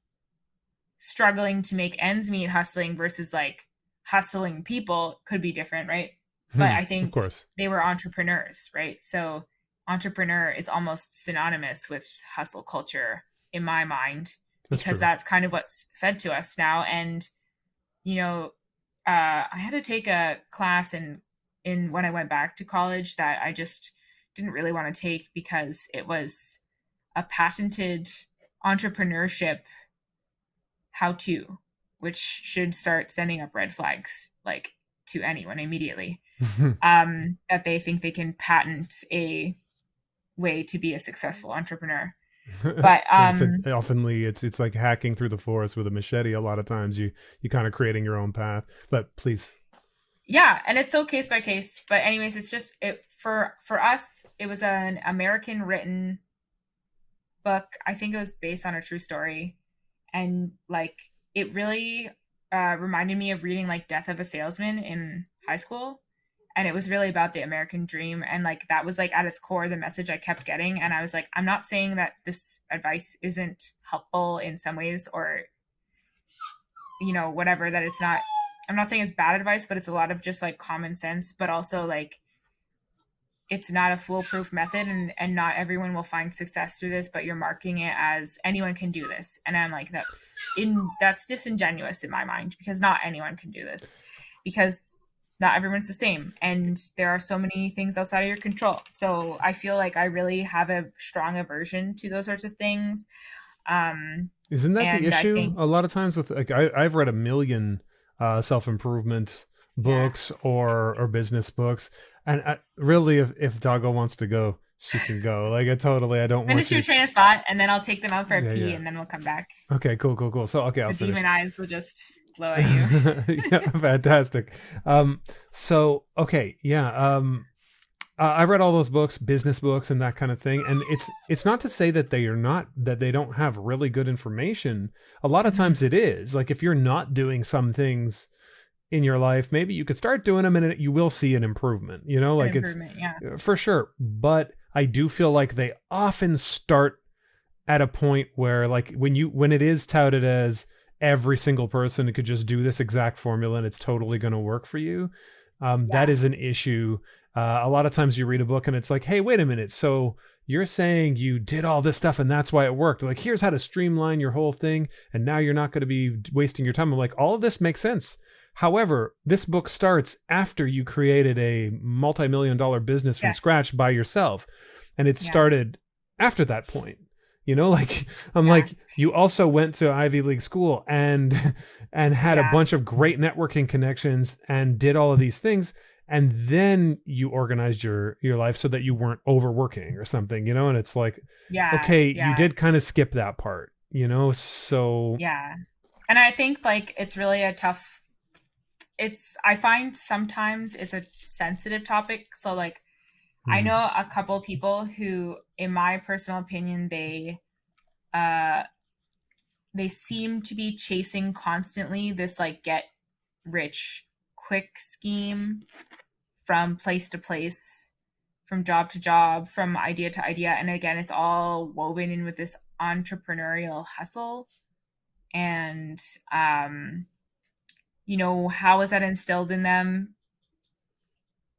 struggling to make ends meet hustling versus like hustling people could be different, right? But I think of course they were entrepreneurs, right? So entrepreneur is almost synonymous with hustle culture in my mind, because that's kind of what's fed to us now. And, you know, I had to take a class in when I went back to college that I just didn't really want to take, because it was a patented entrepreneurship how-to, which should start sending up red flags like to anyone immediately. That they think they can patent a way to be a successful entrepreneur. But it's like hacking through the forest with a machete. A lot of times you kind of creating your own path. But please. Yeah, and it's so case by case. But anyways, it's just for us, it was an American written book. I think it was based on a true story, and like it really reminded me of reading like Death of a Salesman in high school. and it was really about the American dream. And like that was like at its core the message I kept getting. And I was like, I'm not saying that this advice isn't helpful in some ways, or whatever, that it's not. I'm not saying it's bad advice, but it's a lot of just like common sense, but also like it's not a foolproof method, and not everyone will find success through this, but you're marking it as anyone can do this. And I'm like, that's disingenuous in my mind, because not anyone can do this, because not everyone's the same, and there are so many things outside of your control. So I feel like I really have a strong aversion to those sorts of things. Isn't that the And I issue think, a lot of times with like I've read a million self-improvement yeah. books or business books, and really if Doggo wants to go, she can go. Like I don't want Finish your to. train of thought, and then I'll take them out for a Yeah, pee, yeah. and then we'll come back. Okay, cool. So okay, I'll The finish. demon eyes will just glow at you. Yeah, fantastic. So okay, yeah. I've read all those books, business books, and that kind of thing. And it's not to say that they don't have really good information. A lot of times Mhm. it is. Like if you're not doing some things in your life, maybe you could start doing them, and you will see an improvement. An Like it's improvement, yeah. for sure. But I do feel like they often start at a point where, like, when it is touted as every single person could just do this exact formula and it's totally going to work for you, that Yeah. is an issue. A lot of times you read a book and it's like, hey, wait a minute, so you're saying you did all this stuff and that's why it worked. Like, here's how to streamline your whole thing, and now you're not going to be wasting your time. I'm like, all of this makes sense. However, this book starts after you created a multi-million-dollar business from Yes. scratch by yourself, and it Yeah. started after that point. Like I'm Yeah. like, you also went to Ivy League school and had a Yeah. bunch of great networking connections and did all of these things, and then you organized your life so that you weren't overworking or something, and it's like, Yeah. okay, you Yeah. did kind of skip that part, so Yeah. And I think like it's really a tough, I find sometimes it's a sensitive topic. So like I mm, know a couple people who, in my personal opinion, uh they seem to be chasing constantly this like get rich quick scheme, from place to place, from job to job, from idea to idea. And again, it's all woven in with this entrepreneurial hustle. And, how is that instilled in them?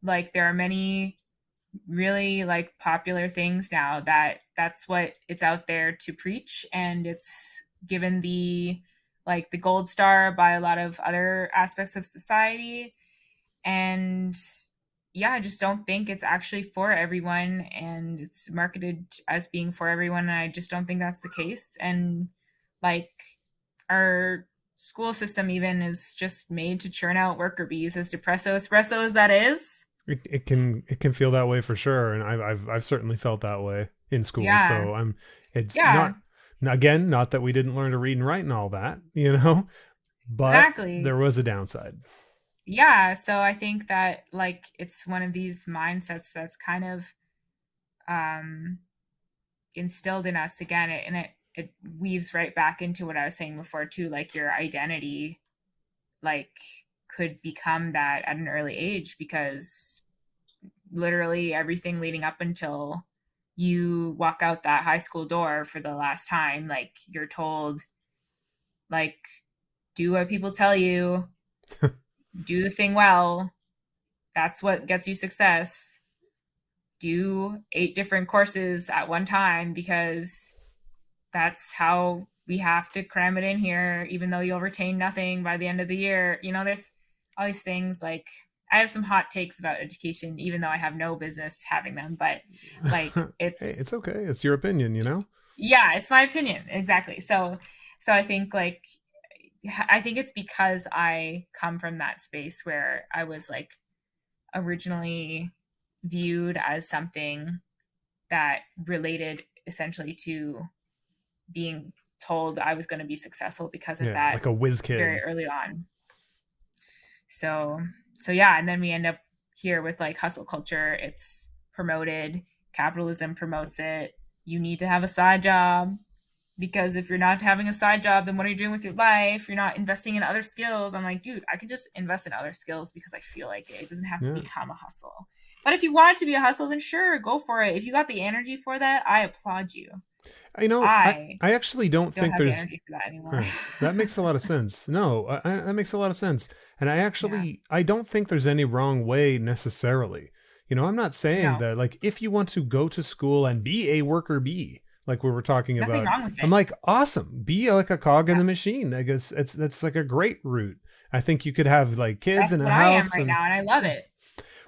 Like, there are many really like popular things now that's what it's out there to preach, and it's given the gold star by a lot of other aspects of society. And yeah, I just don't think it's actually for everyone, and it's marketed as being for everyone, and I just don't think that's the case. And like our school system even is just made to churn out worker bees, as depresso espresso as that is. it can feel that way for sure, and I've certainly felt that way in school. Yeah. So it's Yeah, not, again, not that we didn't learn to read and write and all that, but exactly. there was a downside. Yeah, so I think that like it's one of these mindsets that's kind of um instilled in us again, and it weaves right back into what I was saying before too, like your identity like could become that at an early age, because literally everything leading up until you walk out that high school door for the last time, like you're told, like, do what people tell you, do the thing well, that's what gets you success, do 8 different courses at one time, because that's how we have to cram it in here, even though you'll retain nothing by the end of the year. There's all these things. Like, I have some hot takes about education, even though I have no business having them, but like Hey, it's, it's okay. It's your opinion. yeah, it's my opinion. Exactly. So I think like, I think it's because I come from that space where I was like originally viewed as something that related essentially to being told I was going to be successful because of Yeah, that like a whiz very kid. early on. So yeah, and then we end up here with like hustle culture. It's promoted, capitalism promotes it. You need to have a side job. because if you're not having a side job, then what are you doing with your life? You're not investing in other skills. I'm like, dude, I can just invest in other skills because I feel like it doesn't have to Yeah. become a hustle. But if you want it to be a hustle, then sure, go for it. If you got the energy for that, I applaud you. You know, I I actually don't don't think have the there's. energy for that anymore. Huh, that makes a lot of sense. No, that makes a lot of sense. And Yeah. I don't think there's any wrong way necessarily. You know, I'm not saying No, that like if you want to go to school and be a worker bee, like we were talking nothing about, wrong with I'm it. like, awesome. Be like a cog in Yeah. the machine. I guess it's that's like a great route. I think you could have like kids That's in a what I am house right and now, and I love yeah. it.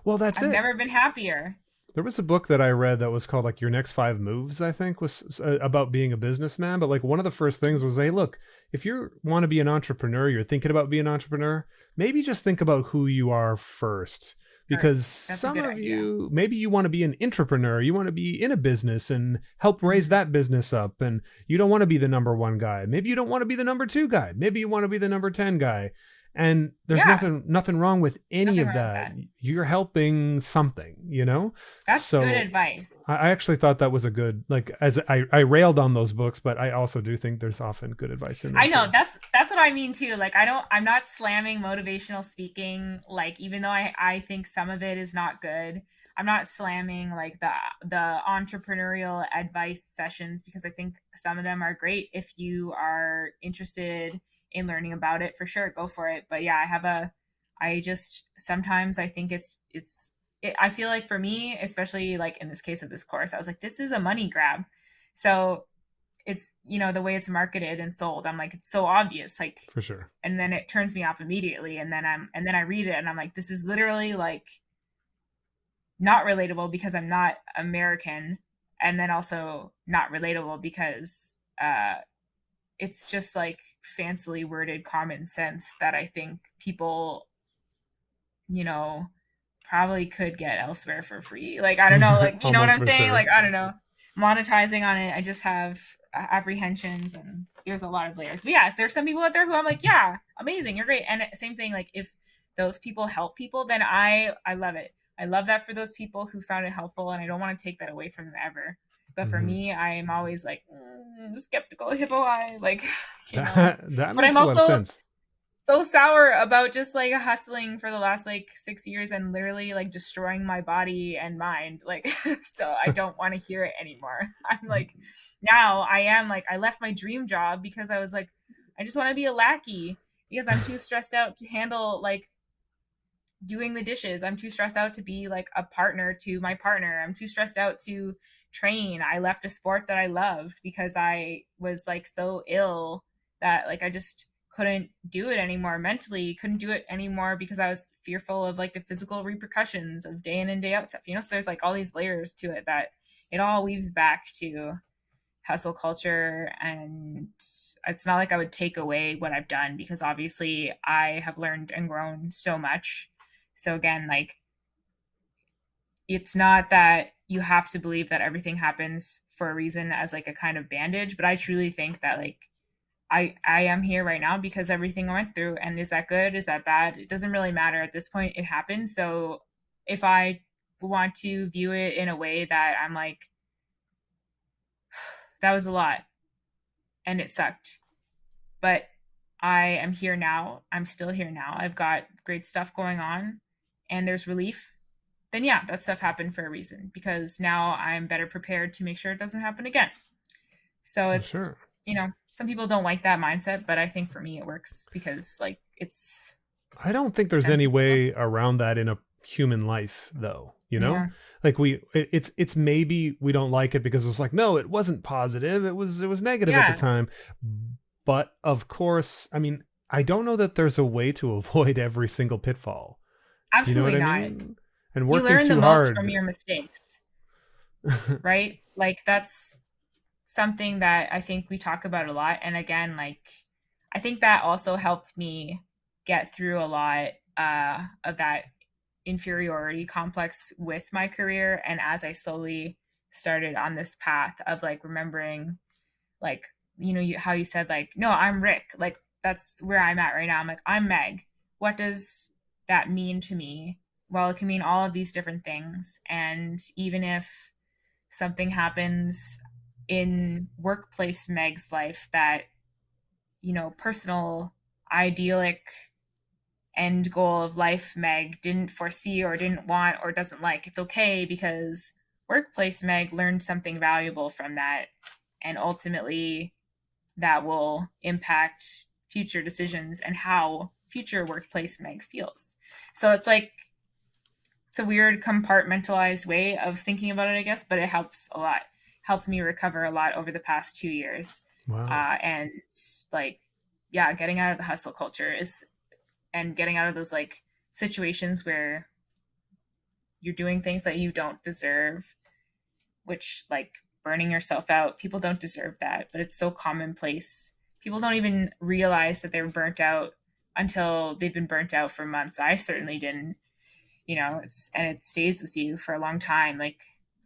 Well, that's I've it. never been happier. There was a book that I read that was called like Your Next Five Moves, I think, was about being a businessman. But like one of the first things was, hey, look, if you want to be an entrepreneur, you're thinking about being an entrepreneur, maybe just think about who you are first. Because First, that's a some good of idea. you, maybe you want to be an entrepreneur, you want to be in a business and help raise Mhm. that business up. And you don't want to be the number one guy. Maybe you don't want to be the number two guy. Maybe you want to be the number 10 guy. And there's Yeah, nothing wrong with any nothing of wrong with that. that. You're helping something, you know? That's good So advice. I actually thought that was a good like as I railed on those books, but I also do think there's often good advice in them I know too. that's what I mean too. Like I'm not slamming motivational speaking, like even though I think some of it is not good. I'm not slamming like the entrepreneurial advice sessions because I think some of them are great if you are interested in learning about it, for sure, go for it. But yeah, I just sometimes I think I feel like for me, especially like in this case of this course, I was like, this is a money grab. So it's, the way it's marketed and sold, I'm like, it's so obvious, like, For sure. and then it turns me off immediately, and then I read it and I'm like, this is literally like not relatable because I'm not American, and then also not relatable because it's just like fancily worded common sense that I think people, you know probably could get elsewhere for free. Like, I don't know, like, you know what Almost I'm for saying? sure. Like, I don't know. Monetizing on it, I just have apprehensions, and there's a lot of layers. But yeah, there's some people out there who I'm like, yeah, amazing, you're great. And same thing, like if those people help people, then I love it. I love that for those people who found it helpful, and I don't want to take that away from them ever. But for Hmm. me, I am always like, skeptical hippo eye, like, you know. That But I'm makes a lot of also sense. so sour about just like hustling for the last like 6 years and literally like destroying my body and mind. Like, so I don't want to hear it anymore. I'm like, now I am like, I left my dream job because I was like, I just want to be a lackey because I'm too stressed out to handle like doing the dishes. I'm too stressed out to be like a partner to my partner. I'm too stressed out to train. I left a sport that I loved because I was like so ill that like I just couldn't do it anymore mentally, couldn't do it anymore because I was fearful of like the physical repercussions of day in and day out stuff. So there's like all these layers to it that it all weaves back to hustle culture. And it's not like I would take away what I've done because obviously I have learned and grown so much. So again, like, it's not that you have to believe that everything happens for a reason as like a kind of bandage, but I truly think that like I am here right now because everything I went through. And is that good? Is that bad? It doesn't really matter at this point. It happened. So if I want to view it in a way that I'm like, that was a lot and it sucked, but I am here now. I'm still here now. I've got great stuff going on and there's relief. Then yeah, that stuff happened for a reason because now I'm better prepared to make sure it doesn't happen again. So For it's, sure. some people don't like that mindset, but I think for me it works because like it's I don't think there's any sensible. way around that in a human life though, you know? Yeah. Like it's maybe we don't like it because it's like no, it wasn't positive. It was negative at the Yeah, time. But of course, I mean, I don't know that there's a way to avoid every single pitfall. Do you know what absolutely I not. mean? And You working learn the too most from hard. your mistakes, right? Like that's something that I think we talk about a lot. And again, like I think that also helped me get through a lot of that inferiority complex with my career. And as I slowly started on this path of like remembering, like, how you said, like, no, I'm Rick. Like, that's where I'm at right now. I'm like, I'm Meg. What does that mean to me? Well, it can mean all of these different things. And even if something happens in workplace Meg's life that, personal idyllic end goal of life Meg didn't foresee or didn't want or doesn't like. It's okay because workplace Meg learned something valuable from that. And ultimately, that will impact future decisions and how future workplace Meg feels. So it's like, it's a weird compartmentalized way of thinking about it, I guess, but it helps a lot. Helped me recover a lot over the past 2 years. Wow. And like, yeah, getting out of the hustle culture and getting out of those like situations where you're doing things that you don't deserve, which like burning yourself out, people don't deserve that, but it's so commonplace. People don't even realize that they're burnt out until they've been burnt out for months. I certainly didn't, and it stays with you for a long time. Like,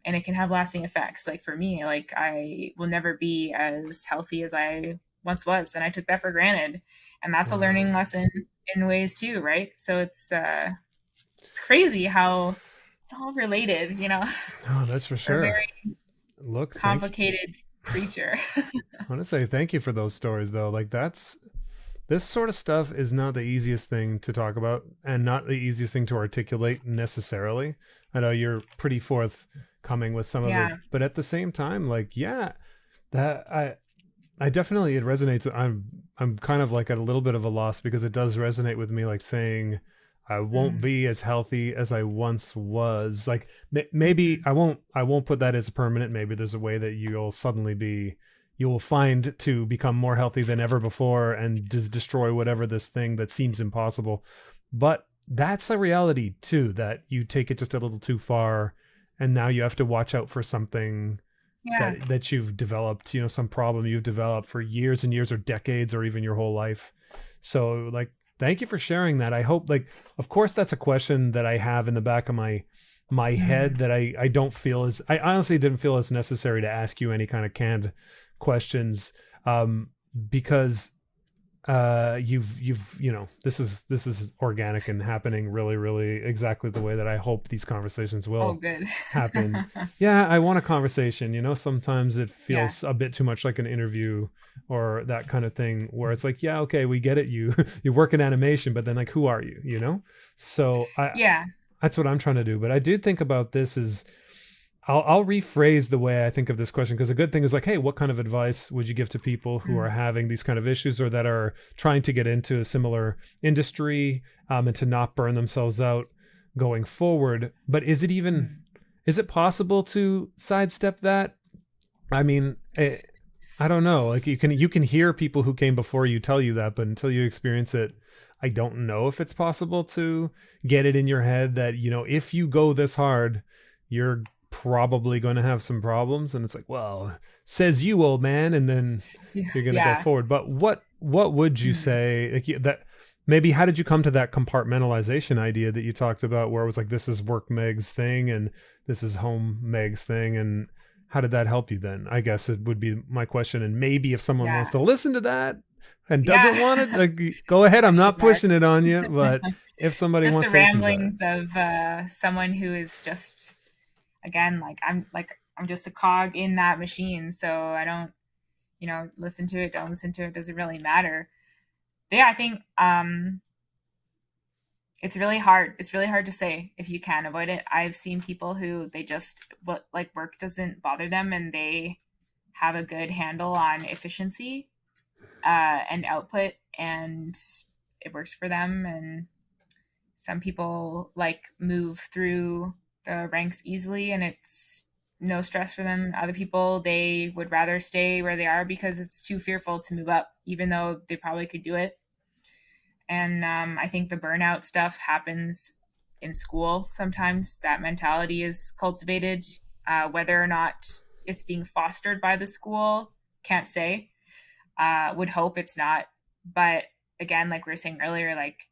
and it can have lasting effects. Like for me, like I will never be as healthy as I once was. And I took that for granted. And that's a learning lesson in ways too, right? So it's crazy how it's all related, No, that's for sure. Very Look, complicated creature. I want to say thank you for those stories though. Like this sort of stuff is not the easiest thing to talk about and not the easiest thing to articulate necessarily. I know you're pretty forthcoming with some of it, but at the same time, like, yeah, that I definitely, it resonates. I'm kind of like at a little bit of a loss because it does resonate with me, like saying I won't be as healthy as I once was. Like maybe I won't put that as permanent. Maybe there's a way that you will find to become more healthy than ever before and destroy whatever this thing that seems impossible. But that's a reality too, that you take it just a little too far and now you have to watch out for something that you've developed, some problem you've developed for years and years or decades or even your whole life. So like, thank you for sharing that. I hope, like, of course that's a question that I have in the back of my head that I don't feel as, I honestly didn't feel as necessary to ask you any kind of canned questions, because you've this is organic and happening really, really exactly the way that I hope these conversations will happen. Yeah, I want a conversation. Sometimes it feels a bit too much like an interview or that kind of thing where it's like, yeah, okay, we get it, you work in animation, but then like, who are you? So that's what I'm trying to do. But I did think about this is I'll rephrase the way I think of this question, because a good thing is like, hey, what kind of advice would you give to people who are having these kind of issues or that are trying to get into a similar industry, and to not burn themselves out going forward? But is it possible to sidestep that? I mean, I don't know. Like you can hear people who came before you tell you that, but until you experience it, I don't know if it's possible to get it in your head that, if you go this hard, you're probably going to have some problems. And it's like, well, says you, old man, and then you're going to go forward. But what would you say, like, that maybe, how did you come to that compartmentalization idea that you talked about, where it was like, this is work Meg's thing and this is home Meg's thing, and how did that help you then? I guess it would be my question. And maybe if someone wants to listen to that and doesn't want it, like, go ahead. I'm not pushing it on you, but if somebody wants to listen to that. Just the ramblings of someone who is just, again, like I'm just a cog in that machine. So I don't, listen to it, don't listen to it, doesn't really matter. But yeah, I think it's really hard. It's really hard to say if you can avoid it. I've seen people who they just, like, work doesn't bother them and they have a good handle on efficiency and output, and it works for them. And some people like move through the ranks easily and it's no stress for them. Other people, they would rather stay where they are because it's too fearful to move up, even though they probably could do it. And I think the burnout stuff happens in school. Sometimes that mentality is cultivated. Whether or not it's being fostered by the school, can't say. Would hope it's not. But again, like we were saying earlier, like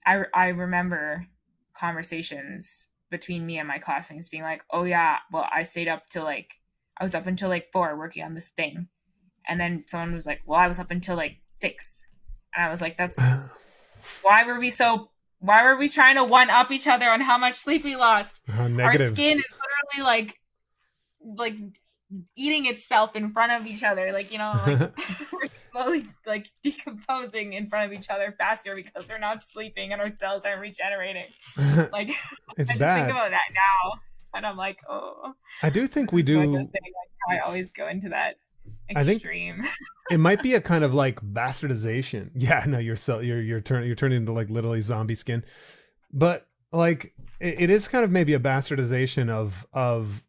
I remember conversations between me and my classmates being like, oh yeah, well, I was up until like 4 working on this thing. And then someone was like, well, I was up until like 6. And I was like, that's why were we trying to one up each other on how much sleep we lost? Negative. Our skin is literally like eating itself in front of each other. Like, like we're slowly like decomposing in front of each other faster because we're not sleeping and our cells aren't regenerating. Like, It's I just think bad. about that now and I'm like, oh, I do think this we is what I was do. saying. Like, I always go into that I think extreme. it might be a kind of like bastardization. Yeah, no, you're turning into like literally zombie skin. But like it is kind of maybe a bastardization of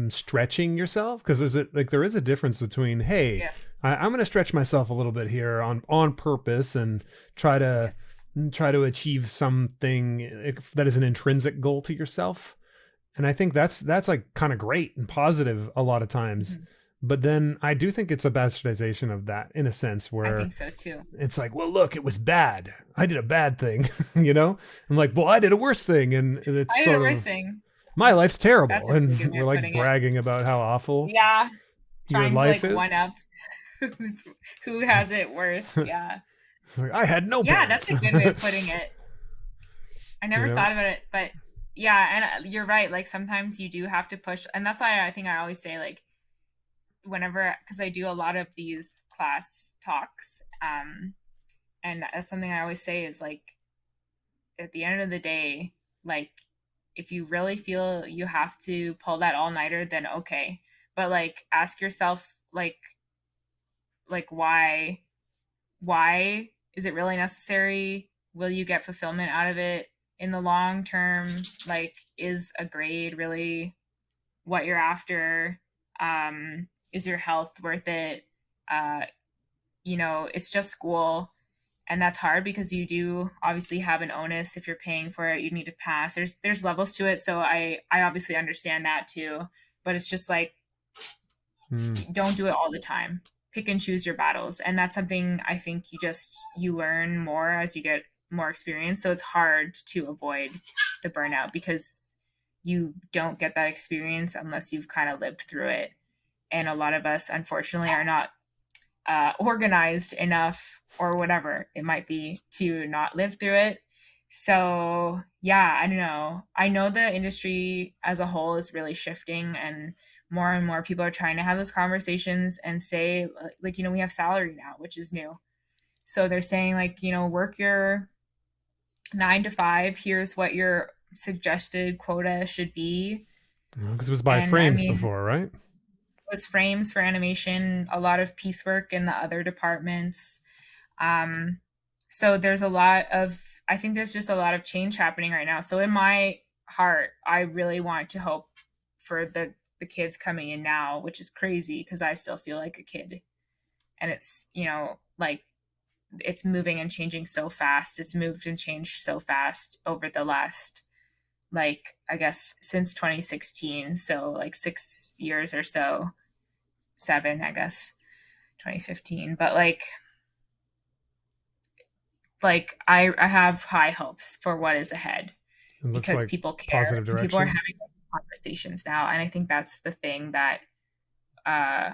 stretching yourself, because there is a difference between, hey, Yes. I'm going to stretch myself a little bit here on purpose and try to Yes. try to achieve something that is an intrinsic goal to yourself. And I think that's like kind of great and positive a lot of times. Mm-hmm. But then I do think it's a bastardization of that, in a sense, I where think so too. it's like, well, look, it was bad. I did a bad thing, you know? I'm like, well, I did a worse thing. And it's I did a sort worse of, thing. my life's That's terrible. a really good And way we're of like putting it. bragging about how awful Yeah. your Trying to life like is. one up who has it worse. Yeah. Like, I had no Yeah, that's parents. a good way of putting it. I You never know? thought about it, but yeah, and you're right. Like sometimes you do have to push, and that's why I think I always say like whenever, because I do a lot of these class talks, and that's something I always say is like at the end of the day, like if you really feel you have to pull that all nighter, then okay, but like ask yourself like why is it really necessary? Will you get fulfillment out of it in the long term? Like, is a grade really what you're after? Is your health worth it? uh it's just school, and that's hard because you do obviously have an onus. If you're paying for it, you need to pass. There's levels to it, so I obviously understand that too, but it's just like don't do it all the time. Pick and choose your battles, and that's something I think you learn more as you get more experience. So it's hard to avoid the burnout because you don't get that experience unless you've kind of lived through it. And a lot of us unfortunately are not organized enough or whatever it might be to not live through it. So yeah, I don't know. I know the industry as a whole is really shifting, and more people are trying to have those conversations and say like, we have salary now, which is new. So they're saying like, work your 9 to 5. Here's what your suggested quota should be. Because it was by And I frames mean, before, right? was frames for animation, a lot of piecework in the other departments. Um, so there's a lot of, I think there's just a lot of change happening right now. So in my heart, I really want to hope for the kids coming in now, which is crazy because I still feel like a kid. And it's, like it's moving and changing so fast. It's moved and changed so fast over the last, like, I guess since 2016. So like 6 years or so, 7, I guess, 2015. But I have high hopes for what is ahead It looks because like people care positive and people are direction. having conversations now. And I think that's the thing that uh,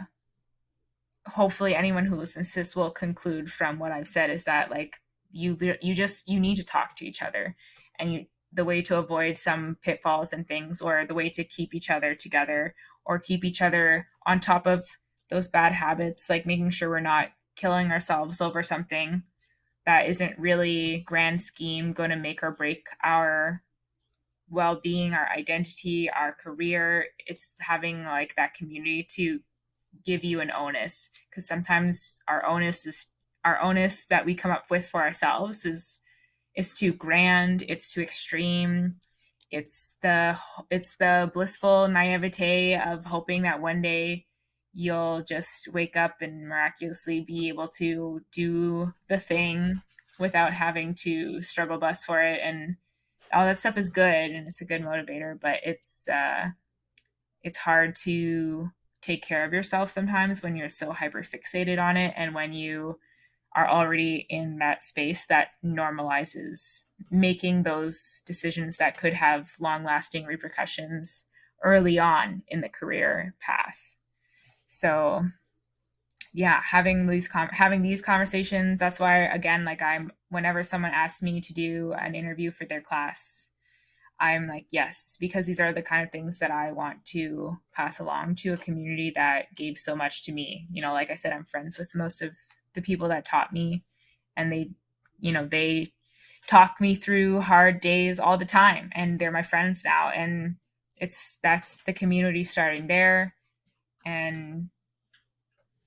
hopefully anyone who listens to this will conclude from what I've said is that like you need to talk to each other, and the way to avoid some pitfalls and things, or the way to keep each other together or keep each other on top of those bad habits, like making sure we're not killing ourselves over something that isn't really grand scheme going to make or break our well-being, our identity, our career. It's having like that community to give you an onus, because sometimes our onus that we come up with for ourselves is too grand, it's too extreme. It's the blissful naivete of hoping that one day you'll just wake up and miraculously be able to do the thing without having to struggle bus for it. And all that stuff is good and it's a good motivator, but it's hard to take care of yourself sometimes when you're so hyper fixated on it, and when you are already in that space that normalizes making those decisions that could have long lasting repercussions early on in the career path. So yeah, having these conversations, that's why again, like, I'm whenever someone asks me to do an interview for their class, I'm like, yes, because these are the kind of things that I want to pass along to a community that gave so much to me. You know, like I said, I'm friends with most of the people that taught me, and they talk me through hard days all the time, and they're my friends now. And that's the community starting there. And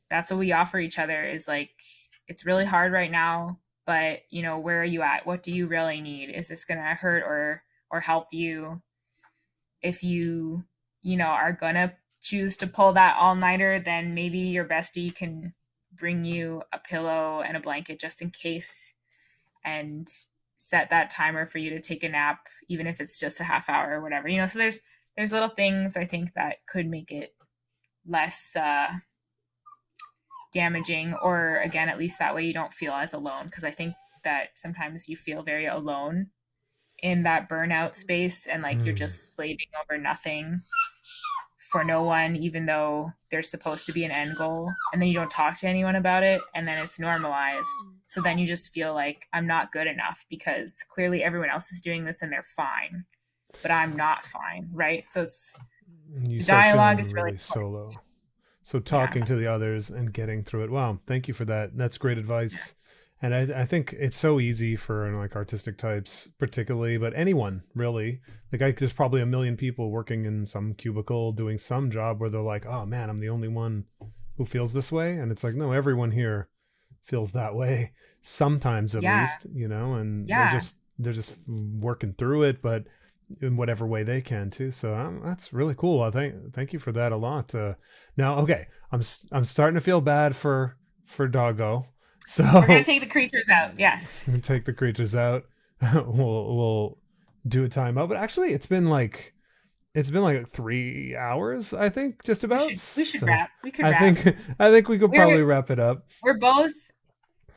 that's what we offer each other is like, it's really hard right now, but where are you at? What do you really need? Is this going to hurt or help you? If you are going to choose to pull that all-nighter, then maybe your bestie can bring you a pillow and a blanket just in case, and set that timer for you to take a nap, even if it's just a half hour or whatever. So there's little things I think that could make it less damaging, or again, at least that way you don't feel as alone, because I think that sometimes you feel very alone in that burnout space, and like you're just slaving over nothing for no one, even though there's supposed to be an end goal, and then you don't talk to anyone about it, and then it's normalized. So then you just feel like I'm not good enough because clearly everyone else is doing this and they're fine, but I'm not fine, right? So the dialogue is really solo. So talking to the others and getting through it. Wow, thank you for that. That's great advice. And I think it's so easy for like artistic types particularly, but anyone really. Like there's probably a million people working in some cubicle doing some job where they're like, oh man, I'm the only one who feels this way. And it's like, no, everyone here feels that way sometimes at least, and they're just working through it, but in whatever way they can too. So that's really cool. I thank you for that a lot. Now, okay, I'm starting to feel bad for Doggo. So we're gonna take the creatures out. Yes, take the creatures out. we'll do a timeout. But actually, it's been like 3 hours. I think just about. We should wrap. We could wrap. I think we could probably wrap it up. We're both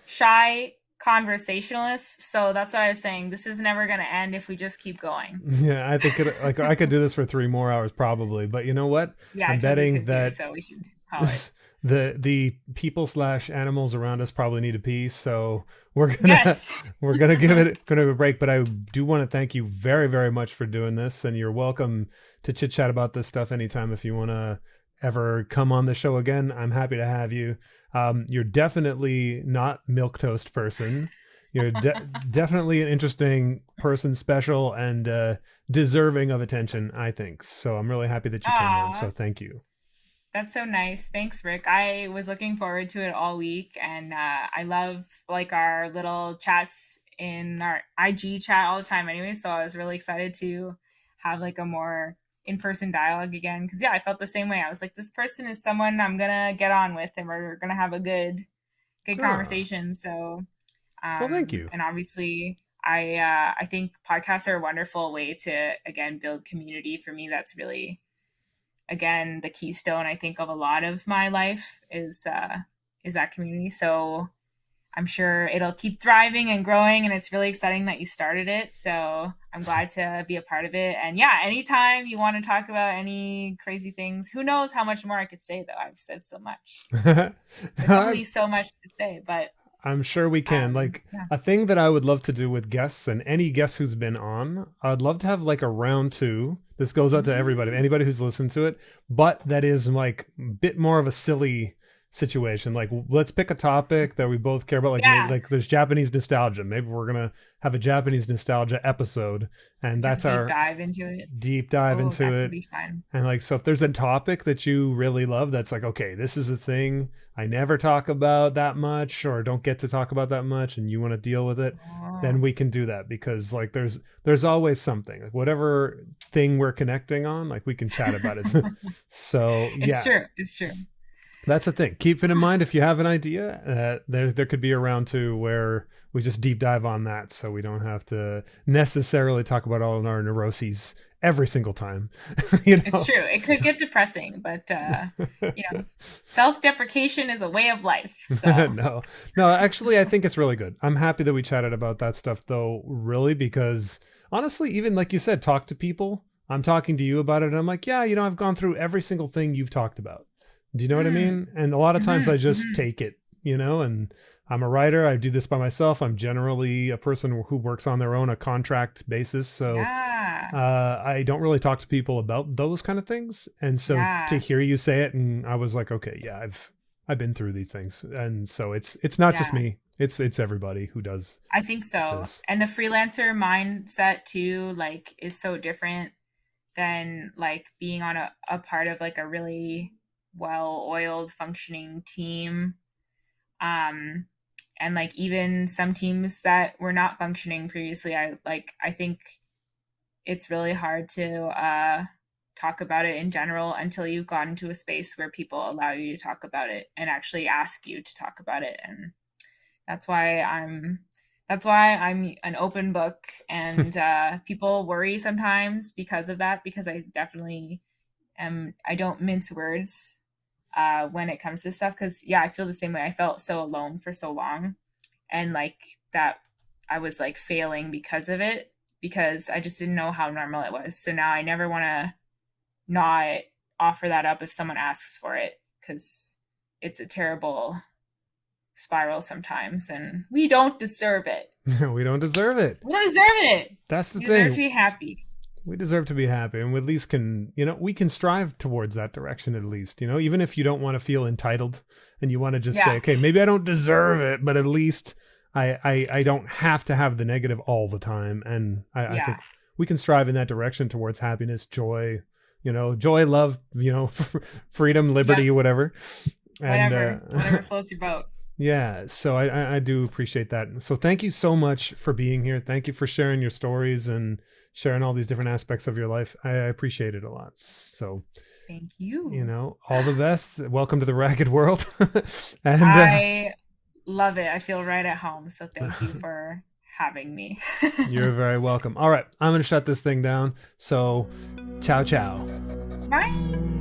shy conversationalists, so that's what I was saying. This is never going to end if we just keep going. Yeah, I think I could do this for 3 more hours probably, but you know what? Yeah, I'm betting that so we should call it. The people / animals around us probably need a pee, so we're gonna give it a break. But I do want to thank you very, very much for doing this, and you're welcome to chit chat about this stuff anytime if you want to ever come on the show again. I'm happy to have you. You're definitely not milquetoast person. You're definitely an interesting person, special and deserving of attention, I think. So I'm really happy that you came on. So thank you. That's so nice. Thanks, Rick. I was looking forward to it all week, and I love like our little chats in our IG chat all the time anyway. So I was really excited to have like a more in-person dialogue again, because I felt the same way. I was like, this person is someone I'm gonna get on with, and we're gonna have a good conversation. So well, thank you. And obviously I think podcasts are a wonderful way to again build community. For me, that's really again the keystone I think of a lot of my life is that community. So I'm sure it'll keep thriving and growing, and it's really exciting that you started it. So I'm glad to be a part of it. And anytime you want to talk about any crazy things, who knows how much more I could say, though. I've said so much. There's only so much to say, but I'm sure we can. A thing that I would love to do with guests, and any guest who's been on, I'd love to have like a round 2. This goes out to everybody, anybody who's listened to it, but that is like a bit more of a silly situation. Like, let's pick a topic that we both care about. Maybe, like there's Japanese nostalgia. Maybe we're gonna have a Japanese nostalgia episode, and that's our deep dive into it. Would be fun. And so if there's a topic that you really love, that's like, okay, this is a thing I never talk about that much, or don't get to talk about that much, and you want to deal with it, then we can do that, because like there's always something, like whatever thing we're connecting on, like we can chat about it. So it's true. That's the thing. Keep it in mind if you have an idea. There could be a round 2 where we just deep dive on that, so we don't have to necessarily talk about all of our neuroses every single time. It's true. It could get depressing, but self-deprecation is a way of life. So. No. Actually, I think it's really good. I'm happy that we chatted about that stuff, though. Really, because honestly, even like you said, talk to people. I'm talking to you about it, and I'm like, I've gone through every single thing you've talked about. Do you know what I mean? And a lot of times I just take it, and I'm a writer. I do this by myself. I'm generally a person who works on their own, a contract basis. So Yeah. I don't really talk to people about those kind of things. And so to Yeah. hear you say it, and I was like, okay, yeah, I've been through these things. And so it's not just Yeah. me. It's everybody who does I think so. this. And the freelancer mindset too, like, is so different than like being on a part of like a really well-oiled functioning team. Um and like even some teams that were not functioning previously, I think it's really hard to talk about it in general until you've gotten to a space where people allow you to talk about it and actually ask you to talk about it. And that's why I'm an open book. And people worry sometimes because of that, because I definitely am. I don't mince words when it comes to stuff, because yeah, I feel the same way. I felt so alone for so long, and like that I was like failing because of it, because I just didn't know how normal it was. So now I never want to not offer that up if someone asks for it, because it's a terrible spiral sometimes, and we don't deserve it. We don't deserve it. We don't deserve it. That's the We deserve thing. to be happy. We deserve to be happy, and we at least can, we can strive towards that direction at least, even if you don't want to feel entitled and you want to just say, Yeah. okay, maybe I don't deserve it, but at least I don't have to have the negative all the time. And I Yeah. think we can strive in that direction towards happiness, joy, joy, love, freedom, liberty, Yep. whatever. Whatever floats your boat. Yeah, so I do appreciate that. So thank you so much for being here. Thank you for sharing your stories and sharing all these different aspects of your life. I appreciate it a lot. So, Thank you. all the best. Welcome to the ragged world. And I love it. I feel right at home. So thank you for having me. You're very welcome. All right, I'm going to shut this thing down. So, ciao, ciao. Bye.